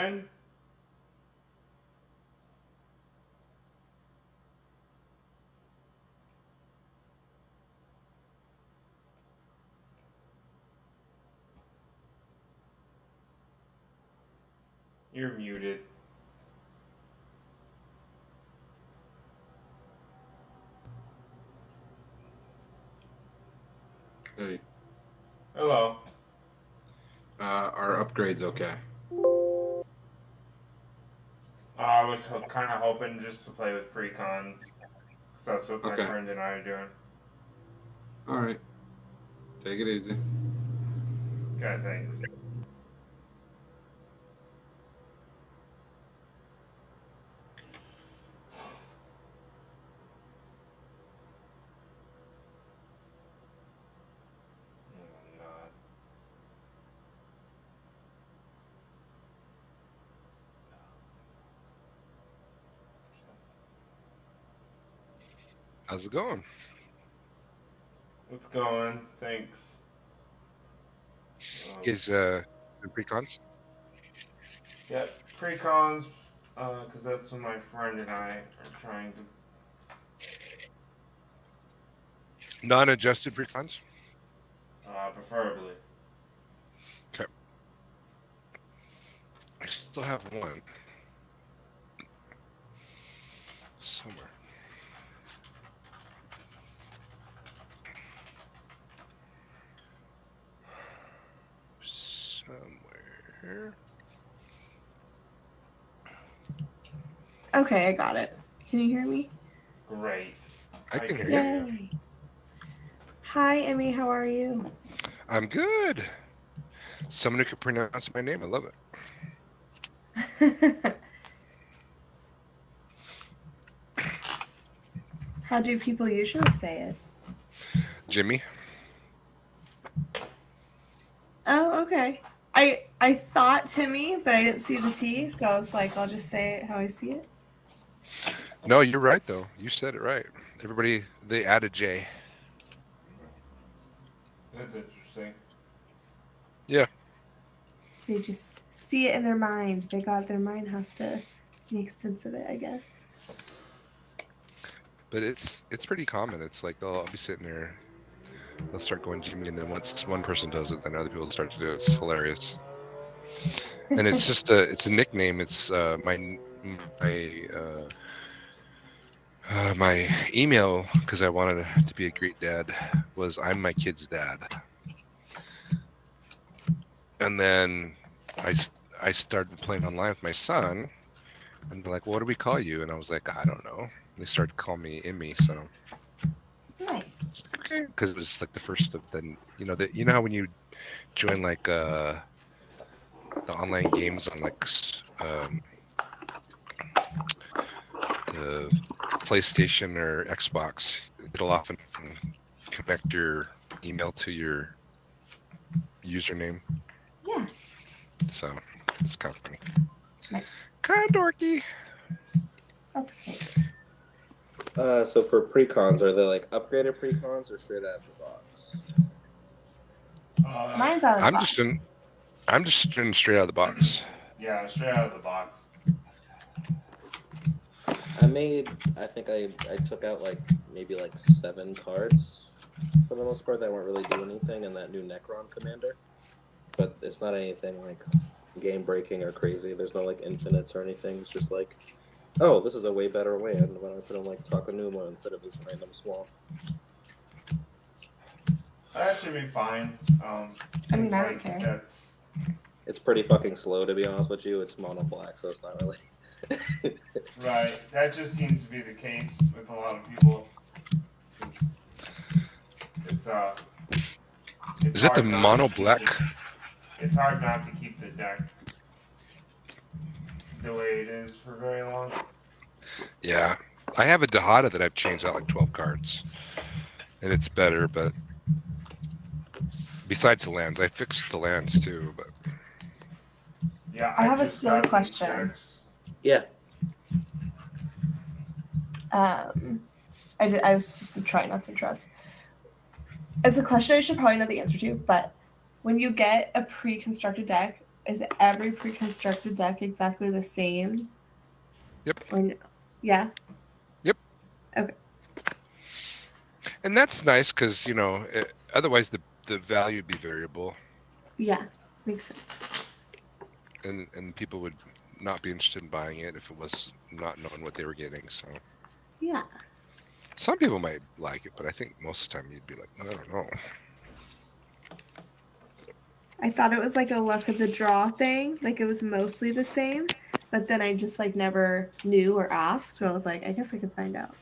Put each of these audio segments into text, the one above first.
again? You're muted. Hey. Hello. Our upgrade's okay. I was kind of hoping just to play with precons. Because that's what my friend and I are doing. Alright. Take it easy. Okay, thanks. How's it going? It's going. Thanks. Is precons? Yep, precons. Because that's what my friend and I are trying to. Non-adjusted precons? Preferably. Okay. I still have one. Somewhere. Okay, I got it. Can you hear me? Great. I can hear you. Hi, Emmy. How are you? I'm good. Someone who can pronounce my name. I love it. How do people usually say it? Jimmy. Oh, okay. I thought Timmy, but I didn't see the T, so I was like, I'll just say it how I see it. No, you're right, though. You said it right. Everybody, they added J. That's interesting. Yeah. They just see it in their mind. Their mind has to make sense of it, I guess. But it's pretty common. It's like I'll be sitting there, they'll start going Jimmy, and then once one person does it, then other people start to do it. It's hilarious. And it's just it's a nickname. It's my email, because I wanted to be a great dad, was I'm my kid's dad. And then I started playing online with my son, and they're like, well, what do we call you? And I was like, I don't know. And they started calling me Emmy, so. Nice. Okay, because it was like the first of the, you know how when you join like the online games on like the PlayStation or Xbox, it'll often connect your email to your username. Yeah. So it's kind of funny. Nice. Kind of dorky. That's okay. So for precons, are they like upgraded precons or straight out of the box? Mine's out of the box. I'm just doing straight out of the box. Yeah, straight out of the box. I think I took out maybe 7 cards for the most part that weren't really doing anything in that new Necron commander. But it's not anything like game breaking or crazy. There's no infinites or anything. It's just oh, this is a way better way. And when I put in Takanuma instead of this random swamp. That should be fine. I mean, I don't care. It's pretty fucking slow, to be honest with you. It's mono black, so it's not really. Right. That just seems to be the case with a lot of people. Is it the mono black? It's hard not to keep the deck the way it is for very long. Yeah. I have a Dahada that I've changed out like 12 cards. And it's better, but besides the lands, I fixed the lands too, but yeah, I have a silly question. Yeah. I was just trying not to interrupt. It's a question I should probably know the answer to, but when you get a pre-constructed deck, is every pre-constructed deck exactly the same? Yep. Or no? Yeah. And that's nice because, otherwise the value would be variable Yeah. Makes sense. and people would not be interested in buying it if it was not knowing what they were getting. So Yeah. some people might like it, but I think most of the time you'd be like, I don't know. I thought it was like a luck of the draw thing. Like it was mostly the same. But then I just like never knew or asked. So I was like, I guess I could find out.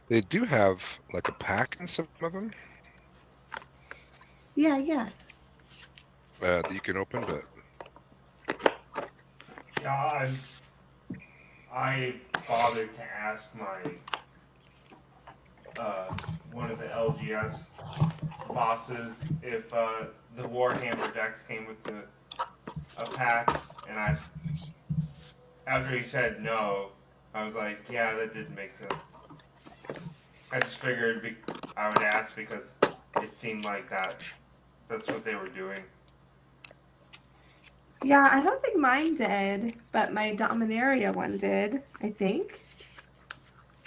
They do have like a pack in some of them Yeah. that you can open, but Yeah, I bothered to ask my one of the LGS bosses if the Warhammer decks came with a pack, and after he said no, I was like, yeah, that didn't make sense. I just figured I would ask because it seemed like that's what they were doing. Yeah, I don't think mine did, but my Dominaria one did, I think.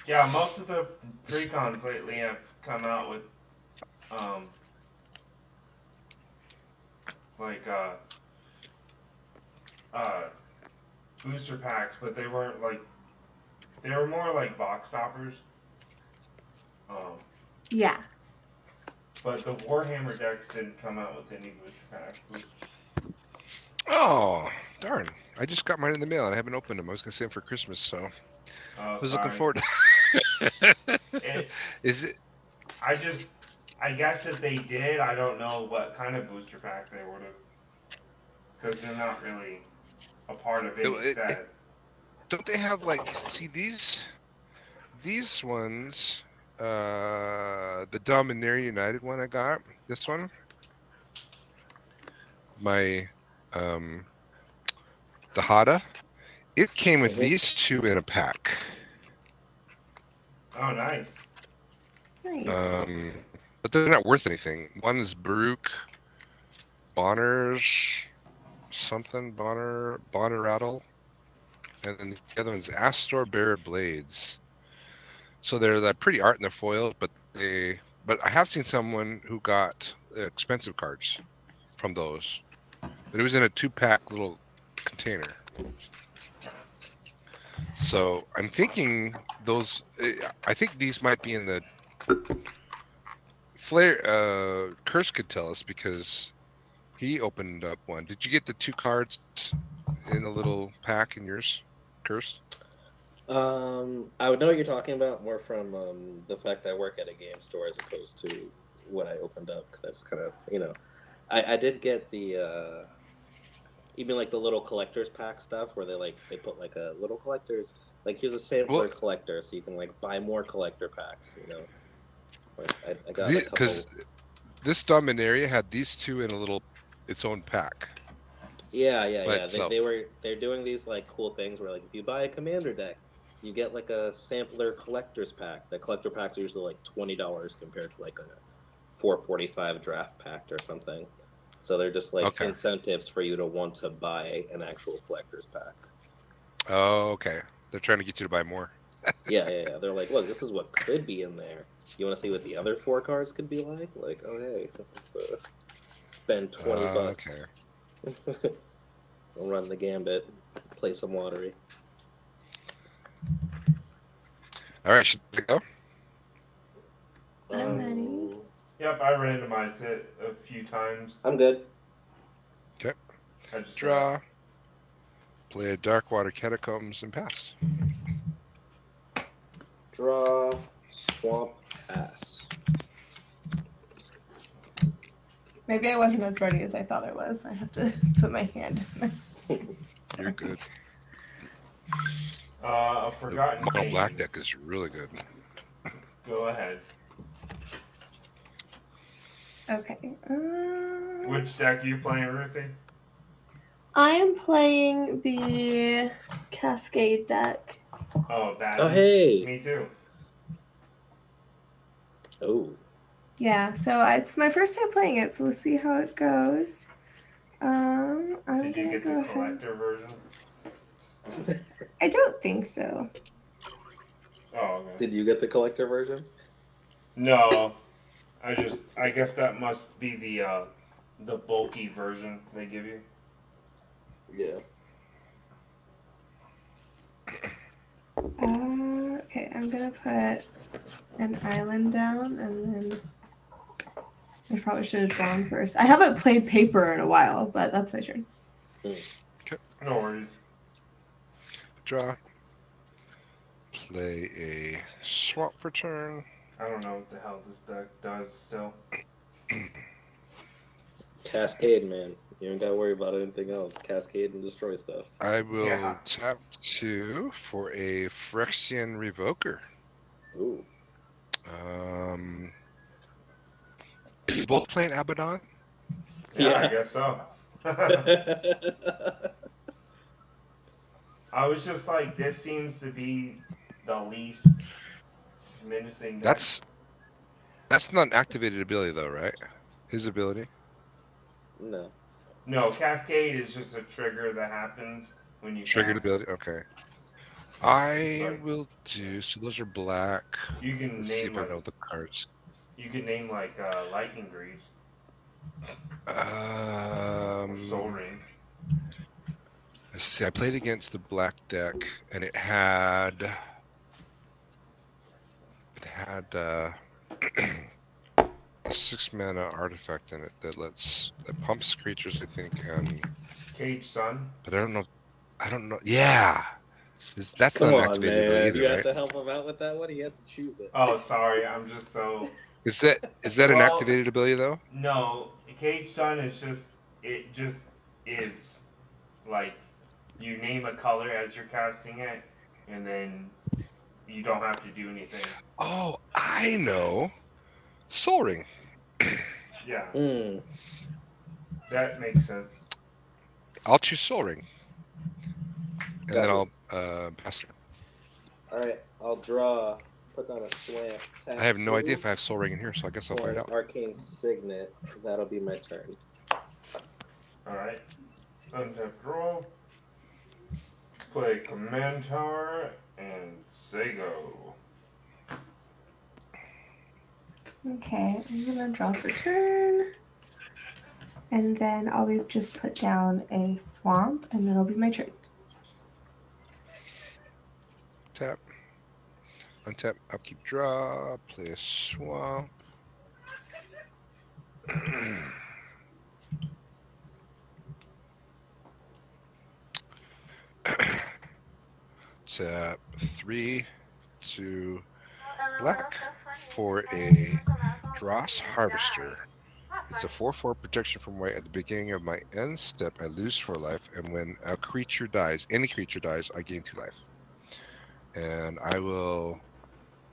Yeah, most of the precons lately have come out with like booster packs, but they weren't like, they were more like box toppers. Yeah. But the Warhammer decks didn't come out with any booster packs. oh darn! I just got mine in the mail and I haven't opened them. I was gonna save them for Christmas, so I was looking forward to. Is it? I guess if they did, I don't know what kind of booster pack they would have, because they're not really a part of any set. Don't they have like? See these ones. The Dominaria United one I got. This one. My the Hada. It came with these two in a pack. Oh, nice. Nice. But they're not worth anything. One is Baruch Bonner's something, Bonner Rattle. And then the other one's Astor Bear Blades. So they're that pretty art in the foil, but I have seen someone who got expensive cards from those. But it was in a 2-pack little container. So I'm thinking I think these might be in the Flare. Curse could tell us because he opened up one. Did you get the 2 cards in a little pack in yours, Curse? I would know what you're talking about more from the fact that I work at a game store as opposed to what I opened up, because I just kind of, I did get the even like the little collector's pack stuff where they put like a little collector's, like here's a sampler collector, so you can like buy more collector packs, Like, I got because this Dominaria had these 2 in its own pack. Yeah. They're doing these like cool things where like if you buy a commander deck, you get like a sampler collector's pack. The collector packs are usually like $20 compared to like a $4.45 draft pack or something. So they're just like incentives for you to want to buy an actual collector's pack. Oh, okay. They're trying to get you to buy more. Yeah. They're like, look, this is what could be in there. You want to see what the other 4 cards could be like? Like, oh hey, let's spend $20. Okay. I'll run the gambit, play some lottery. All right, should we go? I'm ready. Yep, I randomized it a few times. I'm good. Okay. I just Draw. Play a Darkwater Catacombs and pass. Draw. Swamp. Pass. Maybe I wasn't as ready as I thought I was. I have to put my hand in You're good. a forgotten The mono game. black deck is really good. Go ahead. Okay. Which deck are you playing, Ruthie? I am playing the Cascade deck. Oh, that. Oh, hey. Me too. Oh. Yeah, so it's my first time playing it, so we'll see how it goes. I'm Did you gonna get go the ahead. collector version? I don't think so. Oh, okay. Did you get the collector version? No, I guess that must be the bulky version they give you. Yeah. Okay, I'm gonna put an island down, and then I probably should have drawn first. I haven't played paper in a while, but that's my turn. No worries. Draw. Play a swamp for turn. I don't know what the hell this deck does still. Cascade, man. You don't gotta worry about anything else. Cascade and destroy stuff. I will Yeah. tap 2 for a Phyrexian Revoker. Ooh. You both playing Abaddon? Yeah, I Yeah. guess so. I was just like, this seems to be the least menacing deck. That's not an activated ability though, right? His ability. No. No, Cascade is just a trigger that happens when you Triggered cast. ability. Okay. I Sorry. will do. So those are black. You can Let's see name if I like know the cards. you can name like Lightning Greaves or Soul Ring. Let's see. I played against the black deck, and it had a 6-mana artifact in it that pumps creatures, I think, and Cage Sun. but I don't know. Yeah, that's Come not an on, activated man. ability You either, have right? to help him out with that one. He had to choose it. Oh, sorry, I'm just so. Is that an Well- activated ability though? No, Cage Sun is just is like you name a color as you're casting it, and then you don't have to do anything. Oh, I know. Soul Ring. Yeah, Hmm. that makes sense. I'll choose Soul Ring, and then Gotcha. I'll pass it. Alright, I'll draw. Put on a swamp. I have no idea if I have Soul Ring in here, so I guess I'll for find an out. arcane signet. That'll be my turn. All right, untap draw. Play Command Tower and say go. Okay, I'm gonna draw for turn. And then I'll just put down a swamp, and then it'll be my turn. Tap. Untap. Upkeep. Draw. Play a swamp. Tap 3 to black for a Dross Harvester. It's a 4/4 protection from white. At the beginning of my end step, I lose 4 life, and when a creature dies, any creature dies, I gain 2 life. And I will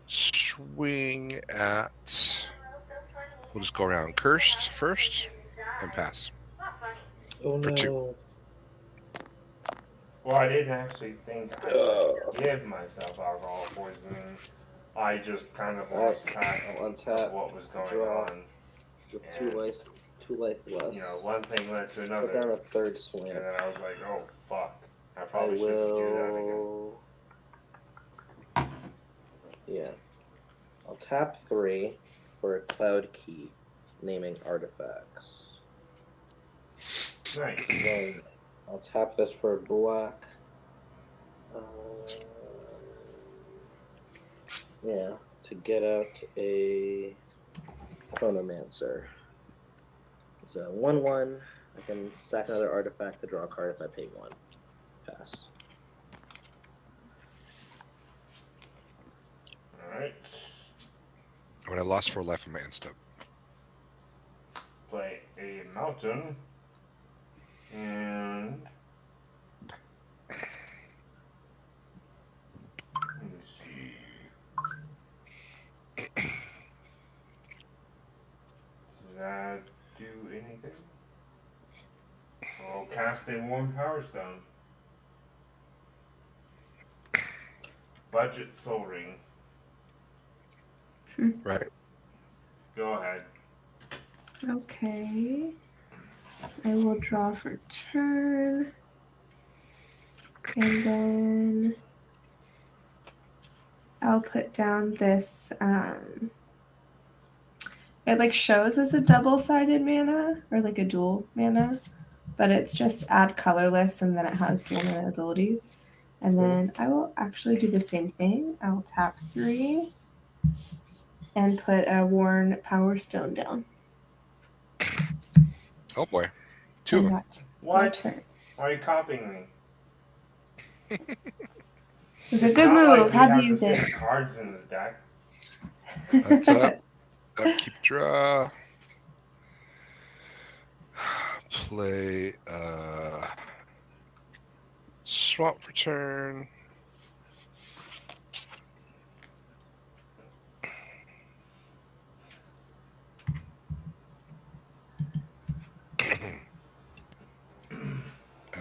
swing at. We'll just go around cursed first and pass. Oh For 2. no. Well, I didn't actually think I would give myself alcohol poisoning. I just kind of lost track I'll of untap. what was going Draw. on. With 2 life less. You know, one thing led to Put down another, a third swamp. and then I was like, "Oh fuck! I I probably shouldn't do will. Yeah. I'll tap 3 for a cloud key, naming artifacts. that again." Nice. Then I'll tap this for black. Yeah, to get out a Chronomancer. It's a 1/1. I can sack another artifact to draw a card if I pay 1. Pass. All right. When I lost 4 life in my end step. Play a mountain, and let me see. Does that do anything? I'll cast a Worn Power Stone. Budget Soul Ring. Right. Go ahead. Okay. I will draw for turn. And then I'll put down this. It like shows as a double-sided mana or like a dual mana, but it's just add colorless and then it has dual mana abilities. And then I will actually do the same thing. I will tap 3 and put a worn power stone down. Oh boy. 2 of And them. that's my What? turn. Why are you copying me? It's a It's good not like move. we How'd have you the use same cards in this deck. That's up. it? Keep draw. Play swamp for turn.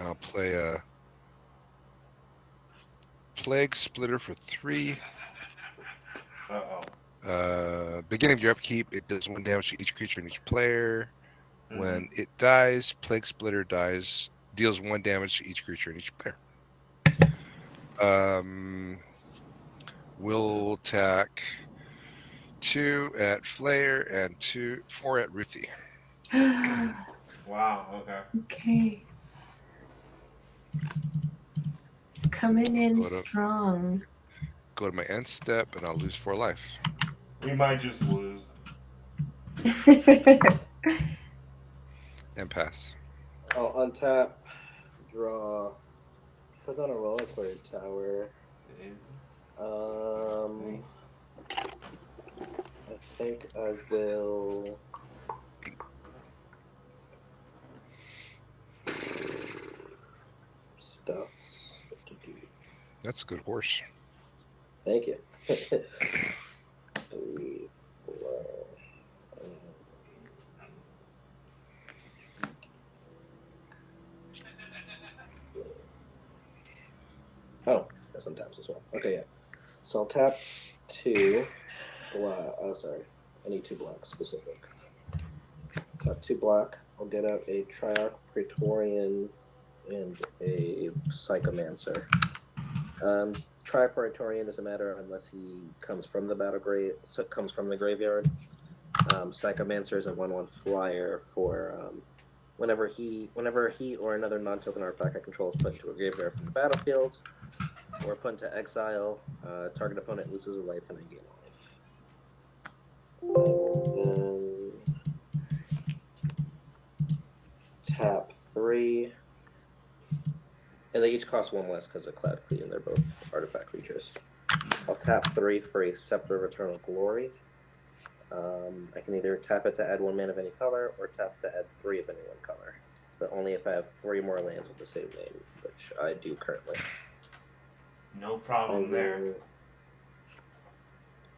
I'll play a plague splitter for 3. Uh-oh. Beginning of your upkeep, it does 1 damage to each creature and each player. Mhm. When it dies, plague splitter deals 1 damage to each creature and each player. We'll attack 2 at Flair and 4 at Ruthie. Wow, okay. Okay. Coming in Go to- strong. Go to my end step and I'll lose 4 life. We might just lose. And pass. I'll untap, draw, put on a reliquary tower. I think I will. Stuffs. What to do? That's a good horse. Thank you. 3, 4. Oh, that's on taps as well. Okay, yeah. So I'll tap 2 black. Oh, sorry. I need 2 black specific. Tap 2 black. I'll get out a Triarch Praetorian and a Psychomancer. Triarch Praetorian doesn't matter unless he comes from the comes from the graveyard. Psychomancer is a 1/1 flyer for whenever he or another non-token artifact I control is put into a graveyard from the battlefield or put into exile. Target opponent loses a life and I gain a life. And then tap 3. And they each cost 1 less because of Cloud Clean, and they're both artifact creatures. I'll tap 3 for a Scepter of Eternal Glory. I can either tap it to add 1 mana of any color, or tap to add 3 of any one color. But only if I have 3 more lands with the same name, which I do currently. No problem And there. then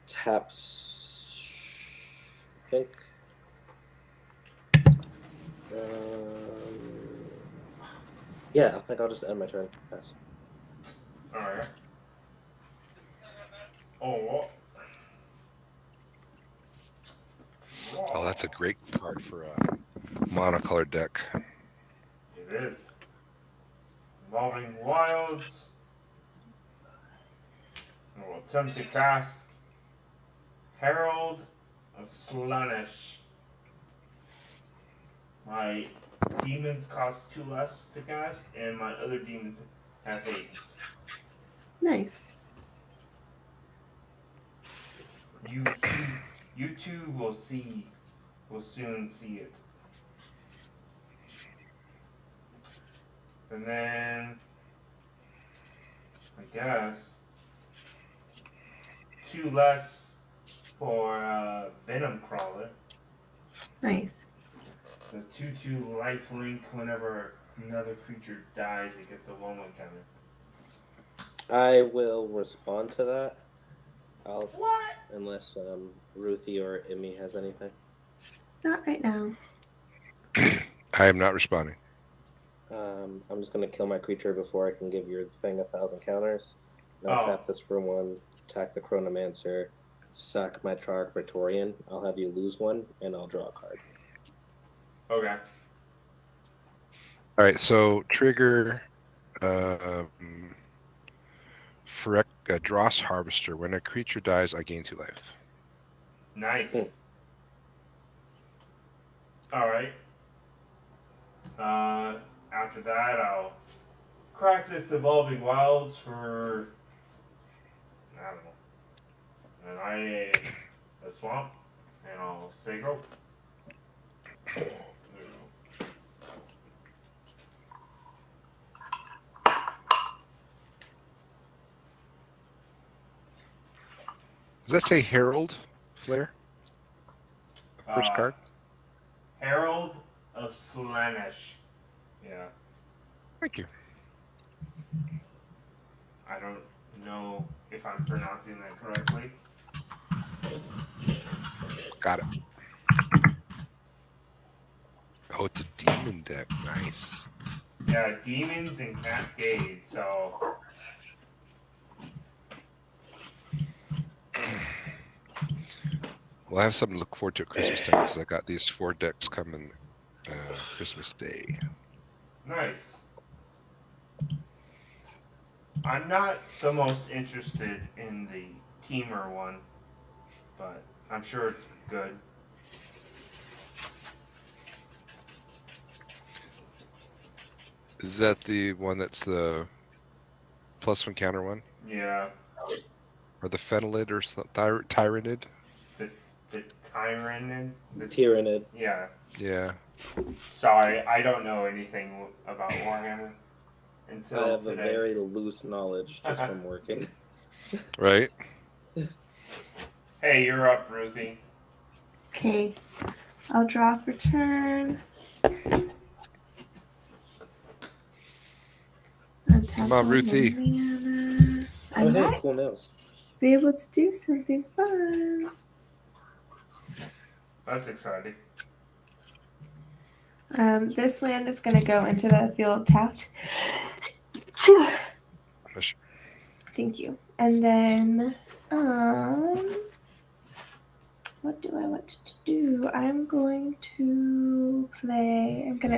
taps. I think. Yeah, I think I'll just end my turn. Pass. Alright. Oh. Oh, that's a great card for a monocolored deck. It is. Evolving Wilds. I will attempt to cast Herald of Slaanesh. My demons cost 2 less to cast, and my other demons have haste. Nice. You two will soon see it. And then I guess 2 less for Venom Crawler. Nice. The 2/2 lifelink. Whenever another creature dies, it gets a 1/1 counter. I will respond to that. What? Unless Ruthie or Emmy has anything. Not right now. I am not responding. I'm just gonna kill my creature before I can give your thing 1,000 counters. I'll tap this for 1, attack the Chronomancer, sack my Triarch Praetorian. I'll have you lose 1, and I'll draw a card. Okay. All right, so trigger Dross Harvester. When a creature dies, I gain 2 life. Nice. Hmm. Alright. After that, I'll crack this Evolving Wilds for, I don't know, a swamp, and I'll say go. Does that say Herald Flare? First Uh, card? Herald of Slaanesh. Yeah, Thank you. I don't know if I'm pronouncing that correctly. Got it. Oh, it's a demon deck. Nice. Yeah, demons and cascade. So Well, I have something to look forward to at Christmas time because I got these 4 decks coming Christmas Day. nice. I'm not the most interested in the teamer one, but I'm sure it's good. Is that the one that's the +1 counter one? Yeah, Or the Fenelid or Tyrannid? the Tyrannid. Tyrannid. Yeah. Yeah. Sorry, I don't know anything about Warhammer I until have a today. very loose knowledge just from working. Right? Hey, you're up, Ruthie. Okay, I'll draw for turn. Come on, Ruthie. I Oh, hey, might cool nails. be able to do something fun. That's exciting. This land is going to go into the field tapped. Push. Thank you. And then, what do I want to do? I'm going to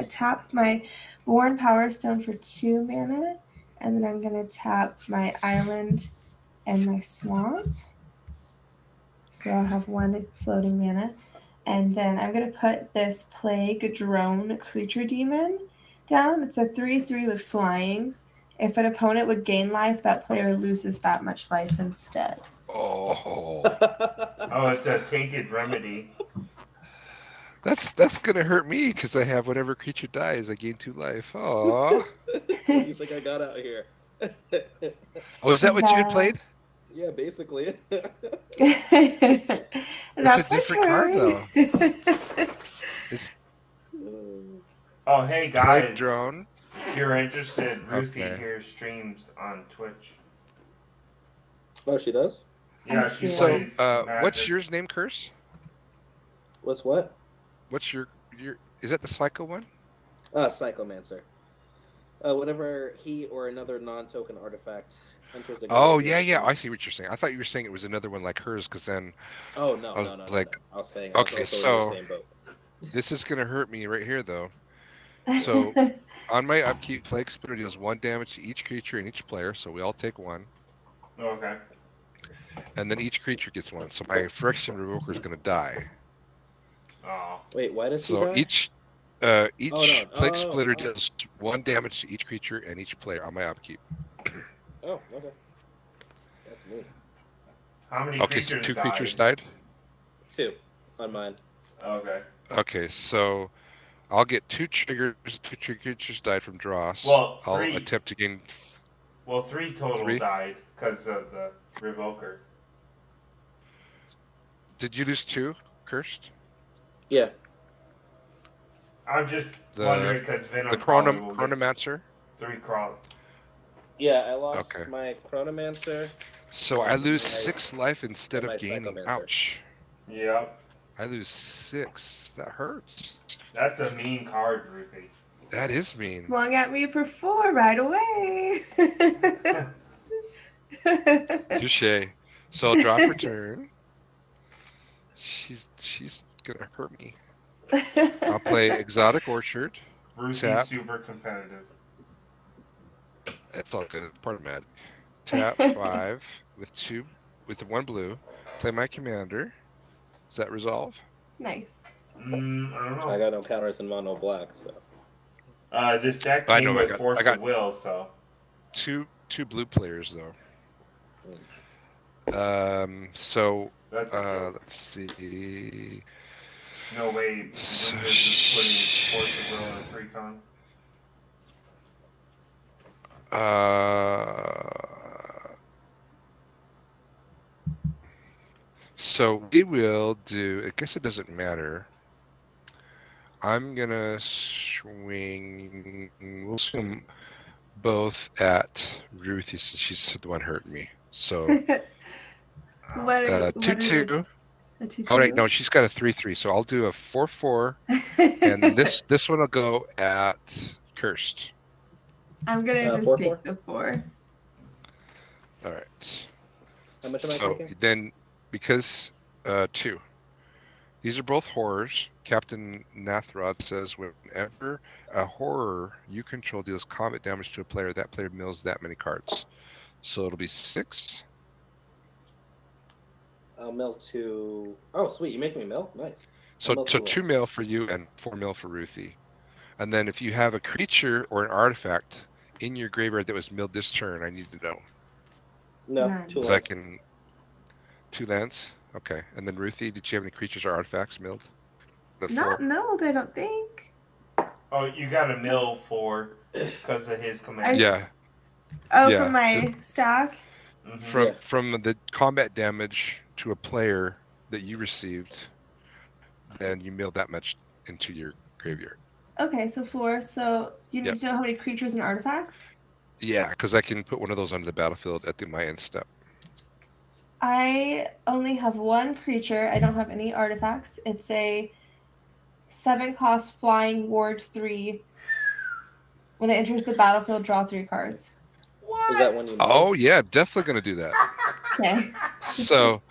tap my Worn Power Stone for 2 mana, and then I'm going to tap my island and my swamp. So I'll have 1 floating mana. And then I'm going to put this Plague Drone Creature Demon down. It's a 3/3 with flying. If an opponent would gain life, that player loses that much life instead. Oh. Oh, it's a Tainted Remedy. That's gonna hurt me because I have whenever creature dies, I gain 2 life. Oh. What do you think I got out here? Oh, is that what you had played? Yeah, basically. That's a different card, though. It's Oh, hey Plague guys. Drone. If you're interested, Ruthie Okay. here streams on Twitch. Oh, she does? Yeah, she So, plays. what's Magic. yours name, Curse? What's what? What's your? Is that the Psycho one? Psychomancer. Whenever he or another non-token artifact enters the Oh, graveyard, yeah. I see what you're saying. I thought you were saying it was another one like hers, because then Oh no, I was no. like, I was saying okay, I was also so- in the same boat. this is gonna hurt me right here, though. So, on my upkeep, Plague Spitter deals 1 damage to each creature and each player, so we all take 1. Okay. And then each creature gets 1. So my Phyrexian Revoker is gonna die. Oh. Wait, why does he So die? each no. Plague Oh, Splitter oh. deals 1 damage to each creature and each player on my upkeep. Oh, okay. That's neat. How many Okay, so creatures 2 died? creatures died? 2 on mine. Okay. Okay, so I'll get 2 triggers. 2 creatures died from Dross. Well, I'll 3. attempt to gain. Well, 3 total 3? died because of the Revoker. Did you lose 2, Cursed? Yeah. I'm just The- wondering because Venom The probably will get Chronomancer. 3 crawl. Yeah, I lost Okay. my Chronomancer. So I lose My- 6 life instead and my of gaining. Psychomancer. Ouch. Yep. I lose 6. That hurts. That's a mean card, Ruthie. That is mean. Swung at me for 4 right away. Touche. So I'll drop her turn. She's gonna hurt me. I'll play Exotic Orchard. Ruthie's Tap. super competitive. That's all good. It's part of Magic. Tap 5 with the 1 blue. Play my commander. Does that resolve? Nice. I don't know. I got no counters in mono black, so. This deck I came know, with I Force got of Will, so. Two blue players though. So That's a joke. let's see. No way So Wizards is putting Force of Will in a pre-con. So we will do. I guess it doesn't matter. I'm gonna swing. We'll swing both at Ruthie since she's the one hurting me. So what are 2-2. the 2-2? Oh wait, no, she's got a 3-3. So I'll do a 4-4, and then this one will go at Cursed. I'm gonna just 4-4? take the 4. All right. How much am I So taking? then, because 2. These are both horrors. Captain Nathrod says whenever a horror you control deals combat damage to a player, that player mills that many cards. So it'll be 6. I'll mill 2. Oh, sweet. You make me mill? Nice. So mill 2 2 mil for you and 4 mil for Ruthie. And then if you have a creature or an artifact in your graveyard that was milled this turn, I need to know. No, None. 2 Because lands. I can 2 lands. Okay. And then Ruthie, did you have any creatures or artifacts milled? The 4. Not milled, I don't think. Oh, you got a mill for because of his command. Yeah. Oh, Yeah. from my stack? Mhm. From the combat damage to a player that you received, then you milled that much into your graveyard. Okay, so 4. So you need Yep. to know how many creatures and artifacts? Yeah, because I can put one of those onto the battlefield at my end step. I only have 1 creature. I don't have any artifacts. It's a 7-cost flying ward 3. When it enters the battlefield, draw 3 cards. Was that one you milled? Oh yeah, definitely gonna do that. Okay. So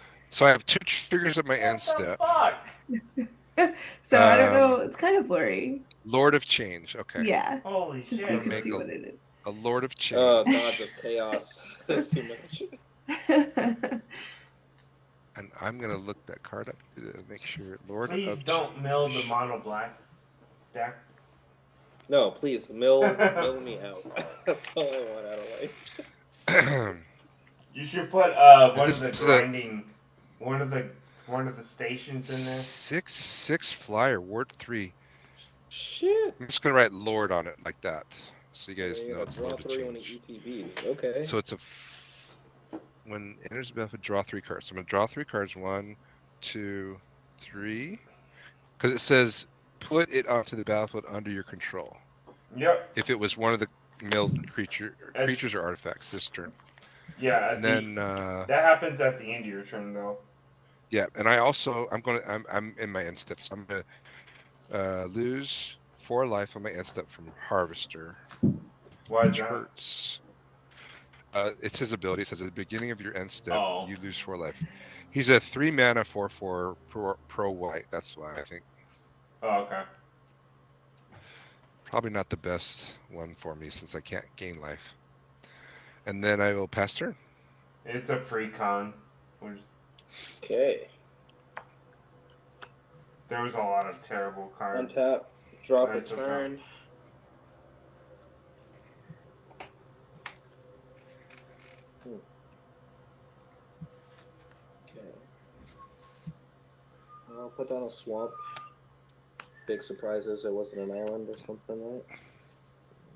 I have 2 triggers at my end What the step. fuck? So I don't know. It's kind of blurry. Lord of Change. Okay. Yeah. Holy Just so you shit. can Make see a- what it is. A Lord of Change. Oh, gods of chaos. That's too much. And I'm gonna look that card up to make sure. Lord Please of don't mill the mono black deck. No, please, mill me out. That's all I want out of life. Change. You should put one This of the is a- grinding, one of the stations in there. 6 flyer ward 3. Shit. I'm just gonna write Lord on it like that, so you guys You're know gonna it's draw Lord of 3 when he Change. ETBs. Okay. So it's when it enters the battlefield, draw 3 cards. So I'm gonna draw 3 cards. 1, 2, 3. Because it says put it onto the battlefield under your control. Yep. If it was one of the milled creatures or artifacts this turn. Yeah. And then that happens at the end of your turn, though. yeah, and I'm in my end step, so I'm gonna lose 4 life on my end step from Harvester. Why is Which that? hurts. It's his ability. It says at the beginning of your end step, Oh. you lose 4 life. He's a 3 mana 4/4 pro white. That's why I think Oh, okay. probably not the best one for me since I can't gain life. And then I will pass turn. It's a pre-con. Okay. There was a lot of terrible cards. Untap. Draw for That's okay. turn. Okay. I'll put down a swamp. Big surprises, it wasn't an island or something, right?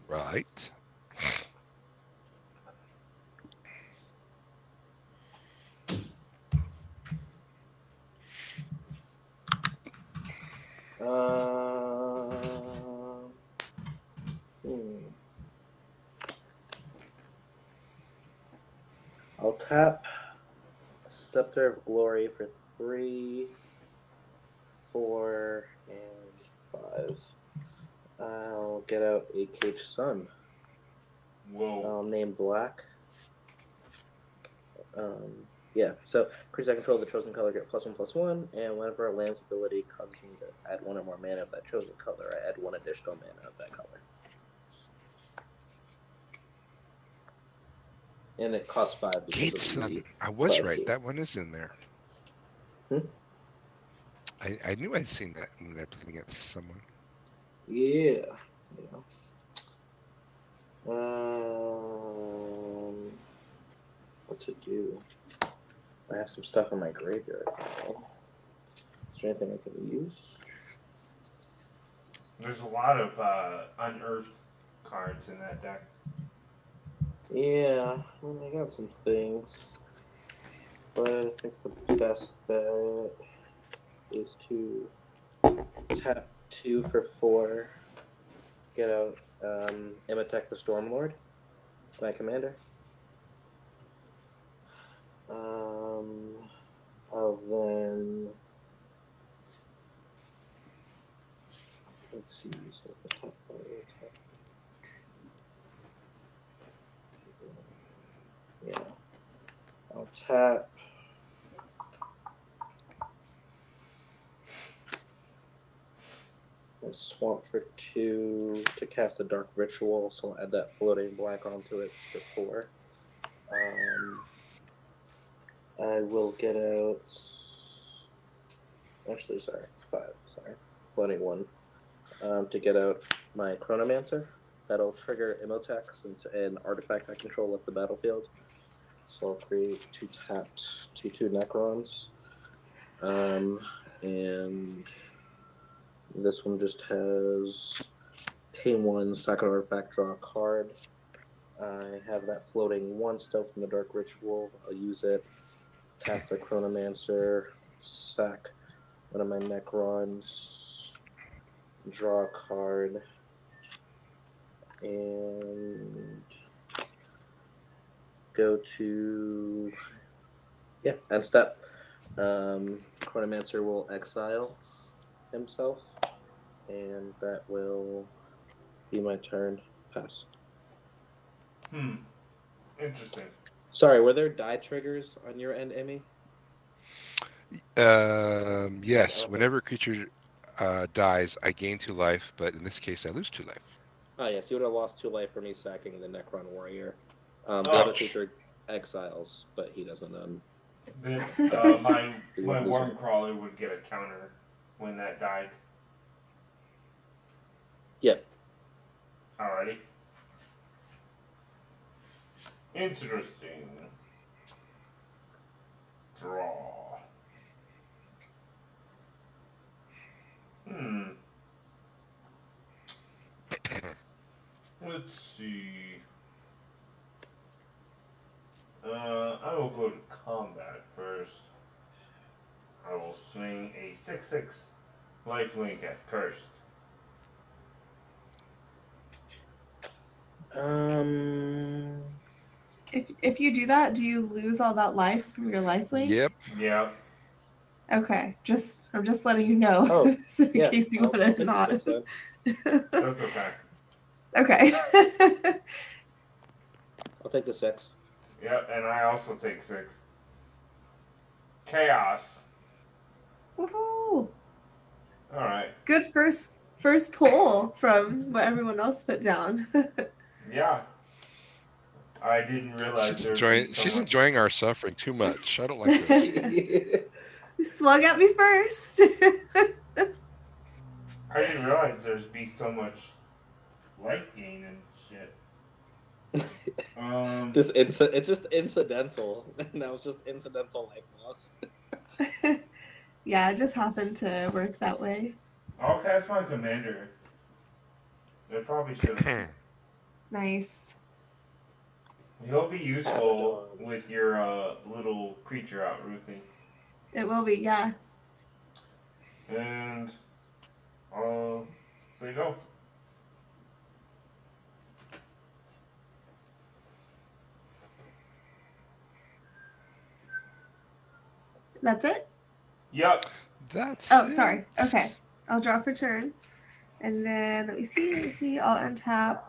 Right. I'll tap Scepter of Glory for 3, 4, and 5. I'll get out a Cage Sun. Whoa. I'll name Black. Yeah, so creatures that control the chosen color get +1/+1, and whenever a land's ability causes me to add 1 or more mana of that chosen color, I add 1 additional mana of that color. And it costs 5 because Gates. of the I was 5 right. key. That one is in there. Hmm? I knew I'd seen that when I played against someone. Yeah. What to do? I have some stuff in my graveyard. Is there anything I can use? There's a lot of unearthed cards in that deck. Yeah, I got some things. But I think the best bet is to tap 2 for 4. Get out Imitek the Stormlord, my commander. I'll then let's see. So the top tap. Yeah, I'll tap. And swamp for 2 to cast a Dark Ritual, so I'll add that floating black onto it for 4. I will get out. Actually, sorry, 5. Sorry, floating 1. To get out my Chronomancer. That'll trigger Emotex and an artifact I control at the battlefield. So I'll create 2 tapped 2/2 Necrons. And this one just has pay 1, sack an artifact, draw a card. I have that floating 1 still from the Dark Ritual. I'll use it. Tap the Chronomancer, sack one of my Necrons, draw a card, and go to end step. Chronomancer will exile himself, and that will be my turn. Pass. Interesting. Sorry, were there die triggers on your end, Emmy? Yes. Okay. Whenever a creature dies, I gain 2 life, but in this case, I lose 2 life. Oh yes, you would have lost 2 life for me sacking the Necron Warrior. The Oh. other creature exiles, but he doesn't. Then my worm crawler would get a counter when that died. Yep. Alrighty. Interesting. Draw. Let's see. I will go to combat first. I will swing a 6/6 lifelink at cursed. If you do that, do you lose all that life from your life link? Yep. Yeah. Okay, I'm just letting you know, Oh, so in case you want to take not. the 6 That's okay. Okay. I'll take the 6. Yep, and I also take 6. Chaos. Woohoo! Alright. Good first poll from what everyone else put down. Yeah. I didn't realize She's enjoying our suffering too much. I don't like this. You slug at me first. I didn't realize there'd be so much life gain and shit. It's just incidental. Now it's just incidental life loss. Yeah, it just happened to work that way. I'll cast my commander. It probably should have. Nice. He'll be useful with your little creature out, Ruthie. It will be, yeah. And I'll say go. That's it? Yep. That's Oh, sorry. Okay. I'll draw for turn. And then, let me see. I'll untap.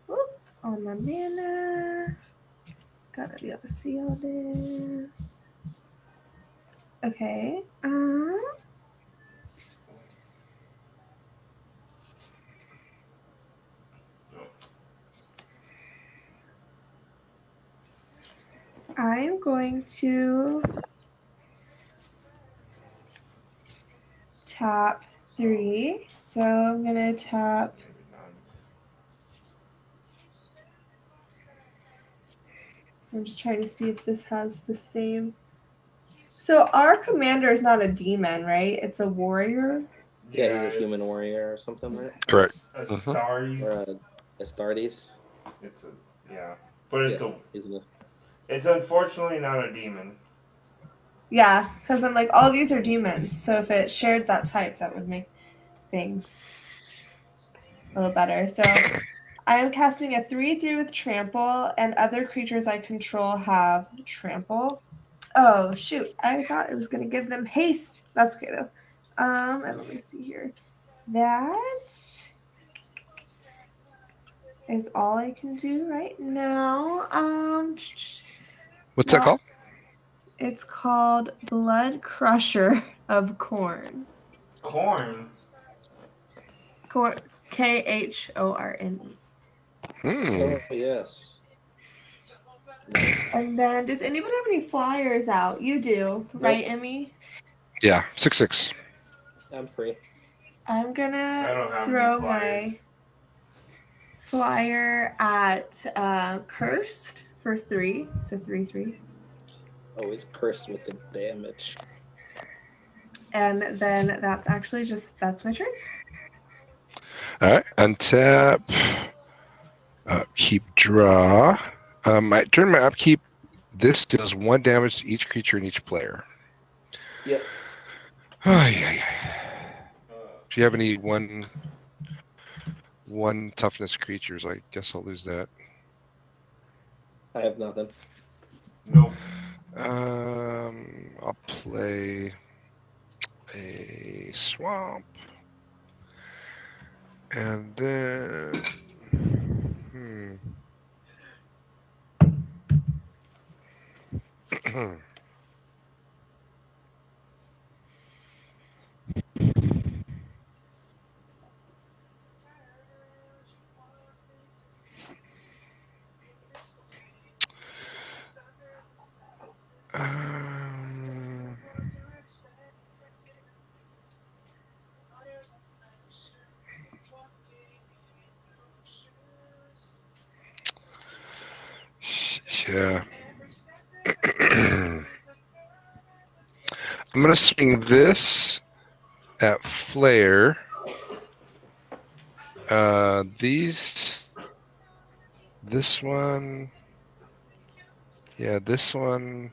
Whoop. On my mana. Gotta be able to see all this. Okay. I'm going to tap 3. So I'm gonna tap. I'm just trying to see if this has the same. So our commander is not a demon, right? It's a warrior. Yeah, he's a human it's warrior or something, right? Correct. A Mhm. Starries. Or a Astartes. It's a but it's Yeah, he's in the. it's unfortunately not a demon. Yeah, because I'm like, all these are demons. So if it shared that type, that would make things a little better. So I am casting a 3/3 with trample, and other creatures I control have trample. Oh shoot! I thought it was gonna give them haste. That's okay though. And let me see here. That is all I can do right now. What's that called? It's called Blood Crusher of Corn. Corn. Corn. KHORNE. Oh yes. Nice. And then, does anybody have any flyers out? You do, right, Emmy? Yeah, 6/6. I'm free. I'm I gonna don't have throw any flyers. my flyer at Cursed for 3. It's a 3/3. Always cursed with the damage. And then that's actually that's my turn. All right, untap. Keep draw. During my upkeep, this deals 1 damage to each creature and each player. Yep. Oh, yeah. If you have any one toughness creatures, I guess I'll lose that. I have nothing. Nope. I'll play a swamp, and then yeah. I'm gonna swing this at Flare. This one, yeah, this one.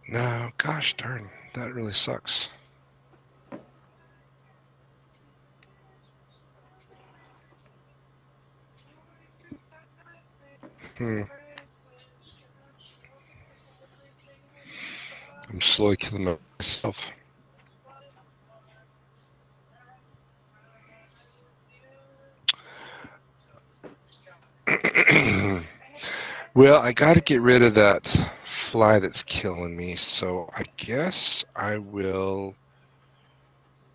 No, gosh darn, that really sucks. I'm slowly killing myself. Well, I got to get rid of that fly that's killing me, so I guess I will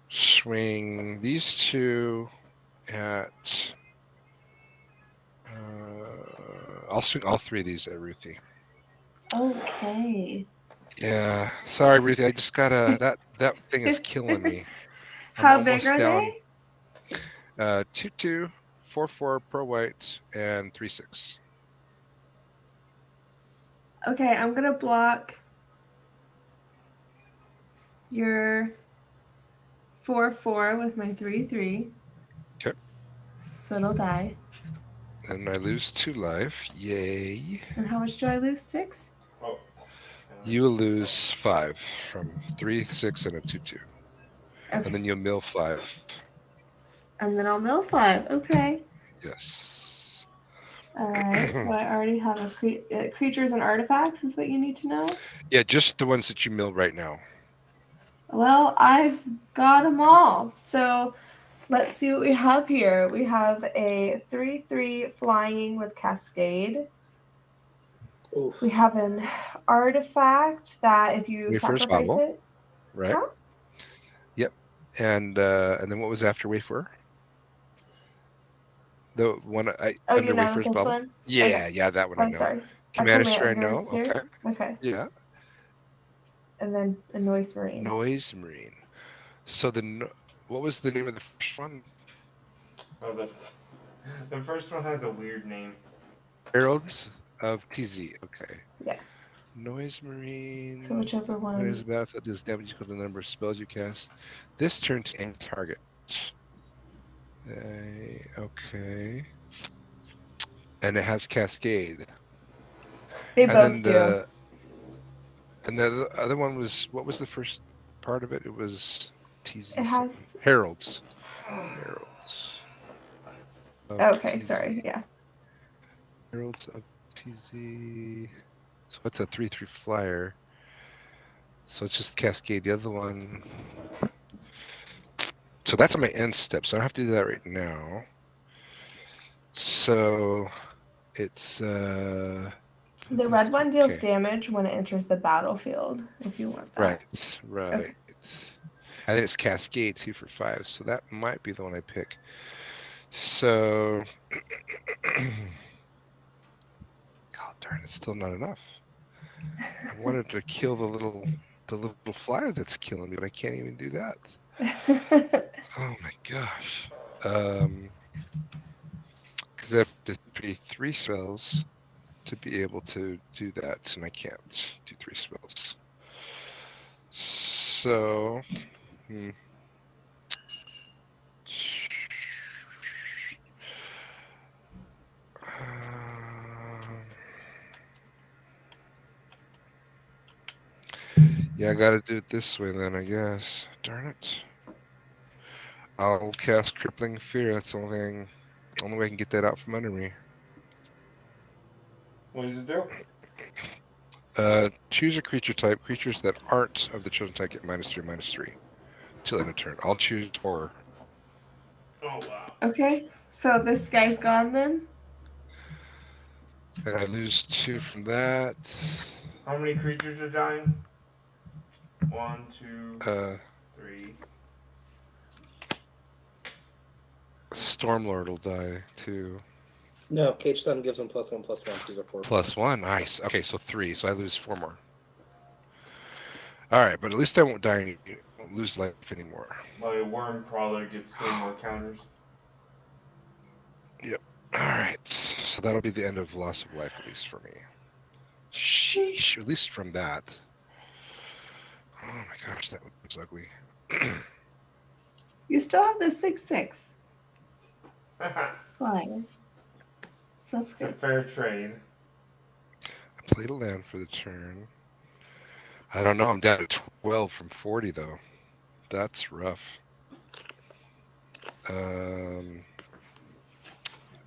swing these 2 at. I'll swing all 3 of these at Ruthie. Okay. Yeah, sorry, Ruthie. I just gotta. That thing is killing me. How big are they? 2/2, 4/4 pro white, and 3/6. Okay, I'm gonna block your 4/4 with my 3/3. Okay. So it'll die. And I lose 2 life. Yay. And how much do I lose? 6? Oh. You will lose 5 from 3/6 and a 2/2. Okay. And then you'll mill 5. And then I'll mill 5. Okay. Yes. Alright, so I already have a creatures and artifacts is what you need to know? Yeah, just the ones that you mill right now. Well, I've got them all. So Let's see what we have here. We have a 3/3 flying with Cascade. Oof. We have an artifact that if you Wait for a sacrifice spell. it, Right. huh? Yep. And then what was after Wafer? The one Oh, under you know Wafer's this bubble? one? Yeah, Okay. yeah, that one I Oh, know. sorry. A Commander Strike, no. sphere. Okay. Okay. Yeah. And then a Noise Marine. Noise Marine. So what was the name of the first one? Oh, the first one has a weird name. Heralds of TZ. Okay. Yeah. Noise Marine. So whichever one. When it is a battlefield, deals damage equal to the number of spells you cast. This turn to any target. Okay. And it has Cascade. They And both then do. And the other one was, what was the first part of it? It was TZ. It has. Heralds. Heralds. Of Okay, TZ. sorry. Yeah. Heralds of TZ. So it's a 3/3 flyer. So it's just Cascade. The other one. So that's on my end step. So I don't have to do that right now. So it's The red one deals okay. damage when it enters the battlefield, if you want that. Right. Okay. I think it's Cascade 2 for 5, so that might be the one I pick. So, God darn, it's still not enough. I wanted to kill the little flyer that's killing me, but I can't even do that. Oh my gosh. Because I have to pay 3 spells to be able to do that, and I can't do 3 spells. So, yeah, I gotta do it this way then, I guess. Darn it. I'll cast Crippling Fear. That's the only way I can get that out from under me. What does it do? Choose a creature type. Creatures that aren't of the chosen type get -3/-3 till end of turn. I'll choose horror. Oh, wow. Okay, so this guy's gone then? And I lose 2 from that. How many creatures are dying? 1, 2, 3. Stormlord will die too. No, Cage Stun gives him +1/+1. These are 4. +1, nice. Okay, so 3. So I lose 4 more. All right, but at least I won't die. I won't lose life anymore. My Worm Crawler gets 3 more counters. Yep. All right. So that'll be the end of loss of life, at least for me. Sheesh. At least from that. Oh my gosh, that was ugly. You still have the 6/6 flyer. So that's It's a good. fair trade. I played a land for the turn. I don't know. I'm down to 12 from 40 though. That's rough. I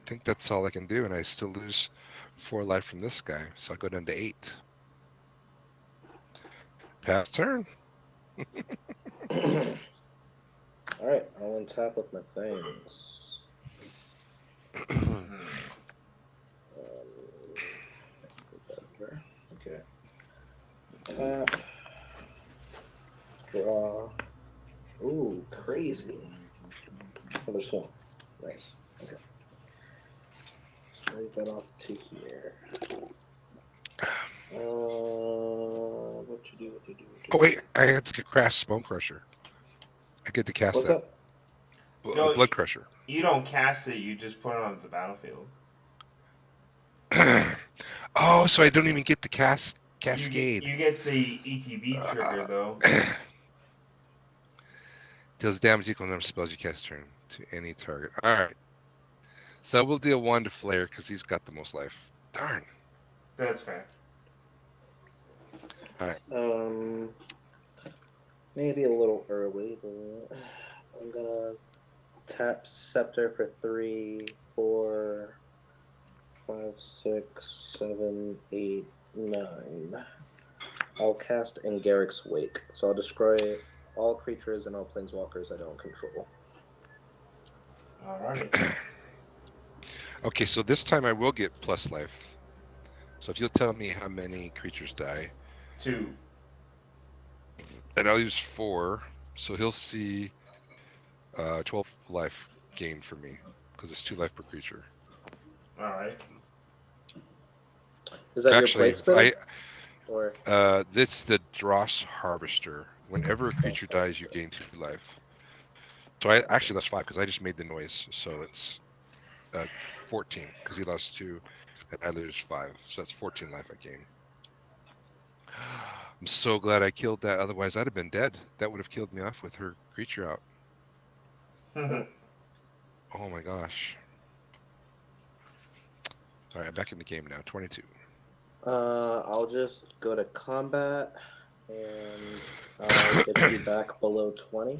think that's all I can do, and I still lose 4 life from this guy, so I go down to 8. Pass turn. Alright, I'll untap with my things. Okay. Tap. Draw. Ooh, crazy. Another swing. Nice. Okay. Just move that off to here. What you do? Oh wait, I had to crash Bone Crusher. I get to cast What's that. up? No, Blood Crusher. You don't cast it, you just put it on the battlefield. Oh, so I don't even get the Cascade. You get the ETB trigger, though. Deals damage equal to the number of spells you cast turn to any target. Alright. So we'll deal 1 to Flare because he's got the most life. Darn. That's fair. Alright. Maybe a little early, but I'm gonna tap Scepter for 3, 4, 5, 6, 7, 8, 9. I'll cast Angaric's Wake. So I'll destroy all creatures and all planeswalkers I don't control. Alrighty. Okay, so this time I will get plus life. So if you'll tell me how many creatures die, 2. and I'll use 4, so he'll see 12 life gain for me because it's 2 life per creature. Alright. Is that Actually, your plate spinning? Or this the Dross Harvester. Whenever a creature dies, you gain 2 life. So actually that's 5 because I just made the noise. So it's 14 because he lost 2 and I lose 5. So that's 14 life I gain. I'm so glad I killed that. Otherwise, I'd have been dead. That would have killed me off with her creature out. Oh my gosh. All right, I'm back in the game now. 22. I'll just go to combat and I'll get you back below 20.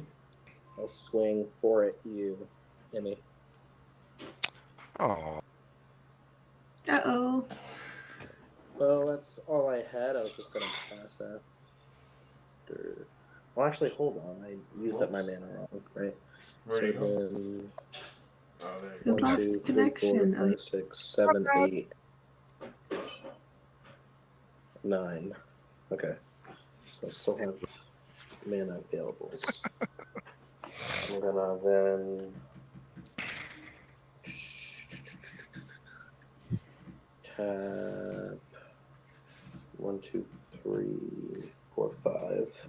I'll swing 4 at you, Emmy. Oh, Uh-oh. Well, that's all I had. I was just gonna pass after. Well, actually, hold on. I used up my mana wrong, right? Where do you So go? then Oh, there you So go. 1, lost 2, 3, 4, connection. 5, 6, 7, 8, 9. Okay. So I still have mana available. I'm gonna then tap 1, 2, 3, 4, 5.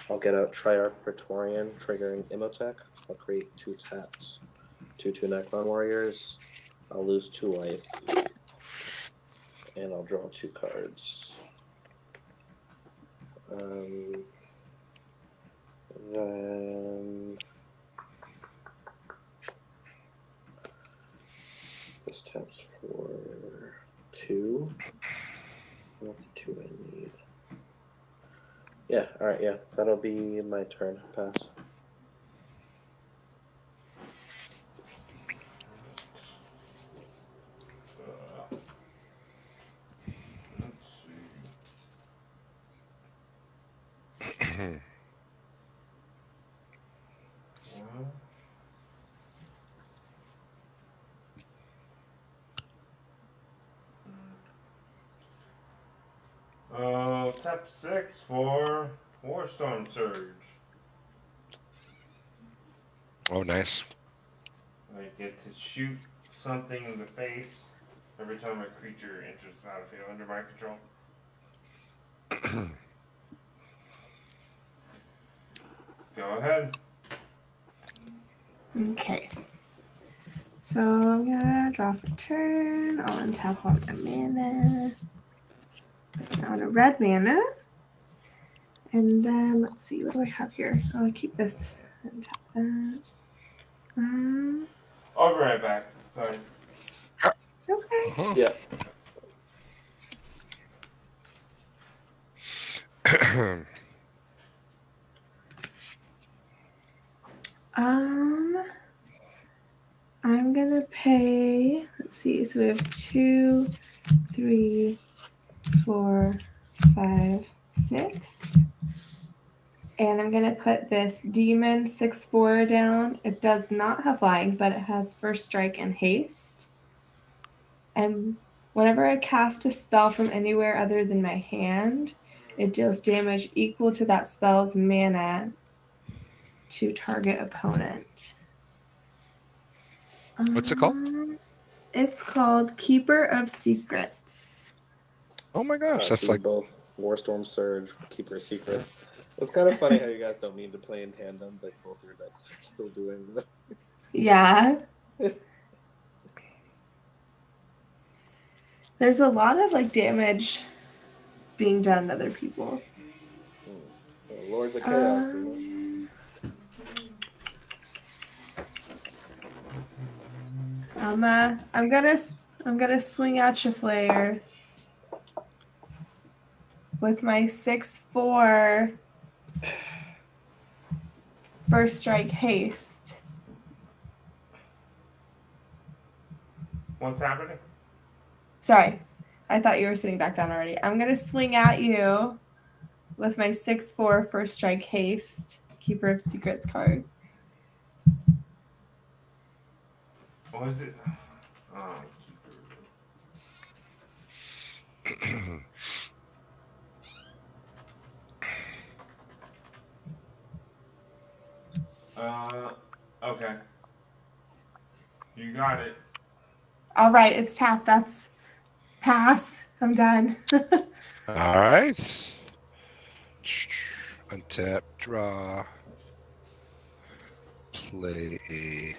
I'll get out Triarch Praetorian, triggering Imhotep. I'll create 2 taps, 2/2 Necron Warriors. I'll lose 2 life, and I'll draw 2 cards. Then this taps for 2. Not the 2 I need. Yeah, alright, yeah. That'll be my turn. Pass. Let's see. Tap 6 for Warstorm Surge. oh, nice. I get to shoot something in the face every time a creature enters the battlefield under my control. Go ahead. Okay. So I'm gonna draw for turn. I'll untap all my mana. Put down a red mana. And then let's see, what do I have here? I'll keep this and tap that. I'll be right back. Sorry. Okay. Uh-huh. Yeah. I'm gonna pay. Let's see. So we have 2, 3, 4, 5, 6. And I'm gonna put this demon 6/4 down. It does not have flying, but it has first strike and haste. And whenever I cast a spell from anywhere other than my hand, it deals damage equal to that spell's mana to target opponent. What's it called? It's called Keeper of Secrets. Oh my gosh, that's So like both Warstorm Surge, Keeper of Secrets. It's kind of funny how you guys don't mean to play in tandem, but both your decks are still doing that. Yeah. There's a lot of like damage being done to other people. Well, Lords of Chaos. You know? I'm gonna swing at you, Flair, with my 6/4 first strike haste. What's happening? Sorry, I thought you were sitting back down already. I'm gonna swing at you with my 6/4 first strike haste, Keeper of Secrets card. What was it? Oh, okay. You got it. All right, it's tap. That's pass. I'm done. All right. Untap, draw. Play a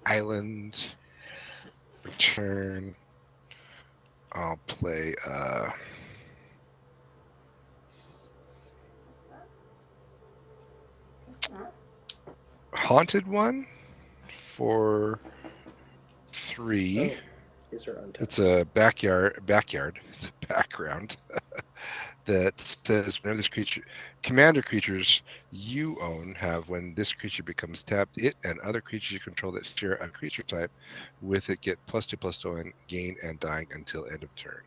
island. Return. I'll play haunted one for 3. Oh, these are untapped. It's a backyard. It's a background that says whenever this creature, commander creatures you own have, when this creature becomes tapped, it and other creatures you control that share a creature type with it get +2/+2 on gain and dying until end of turn.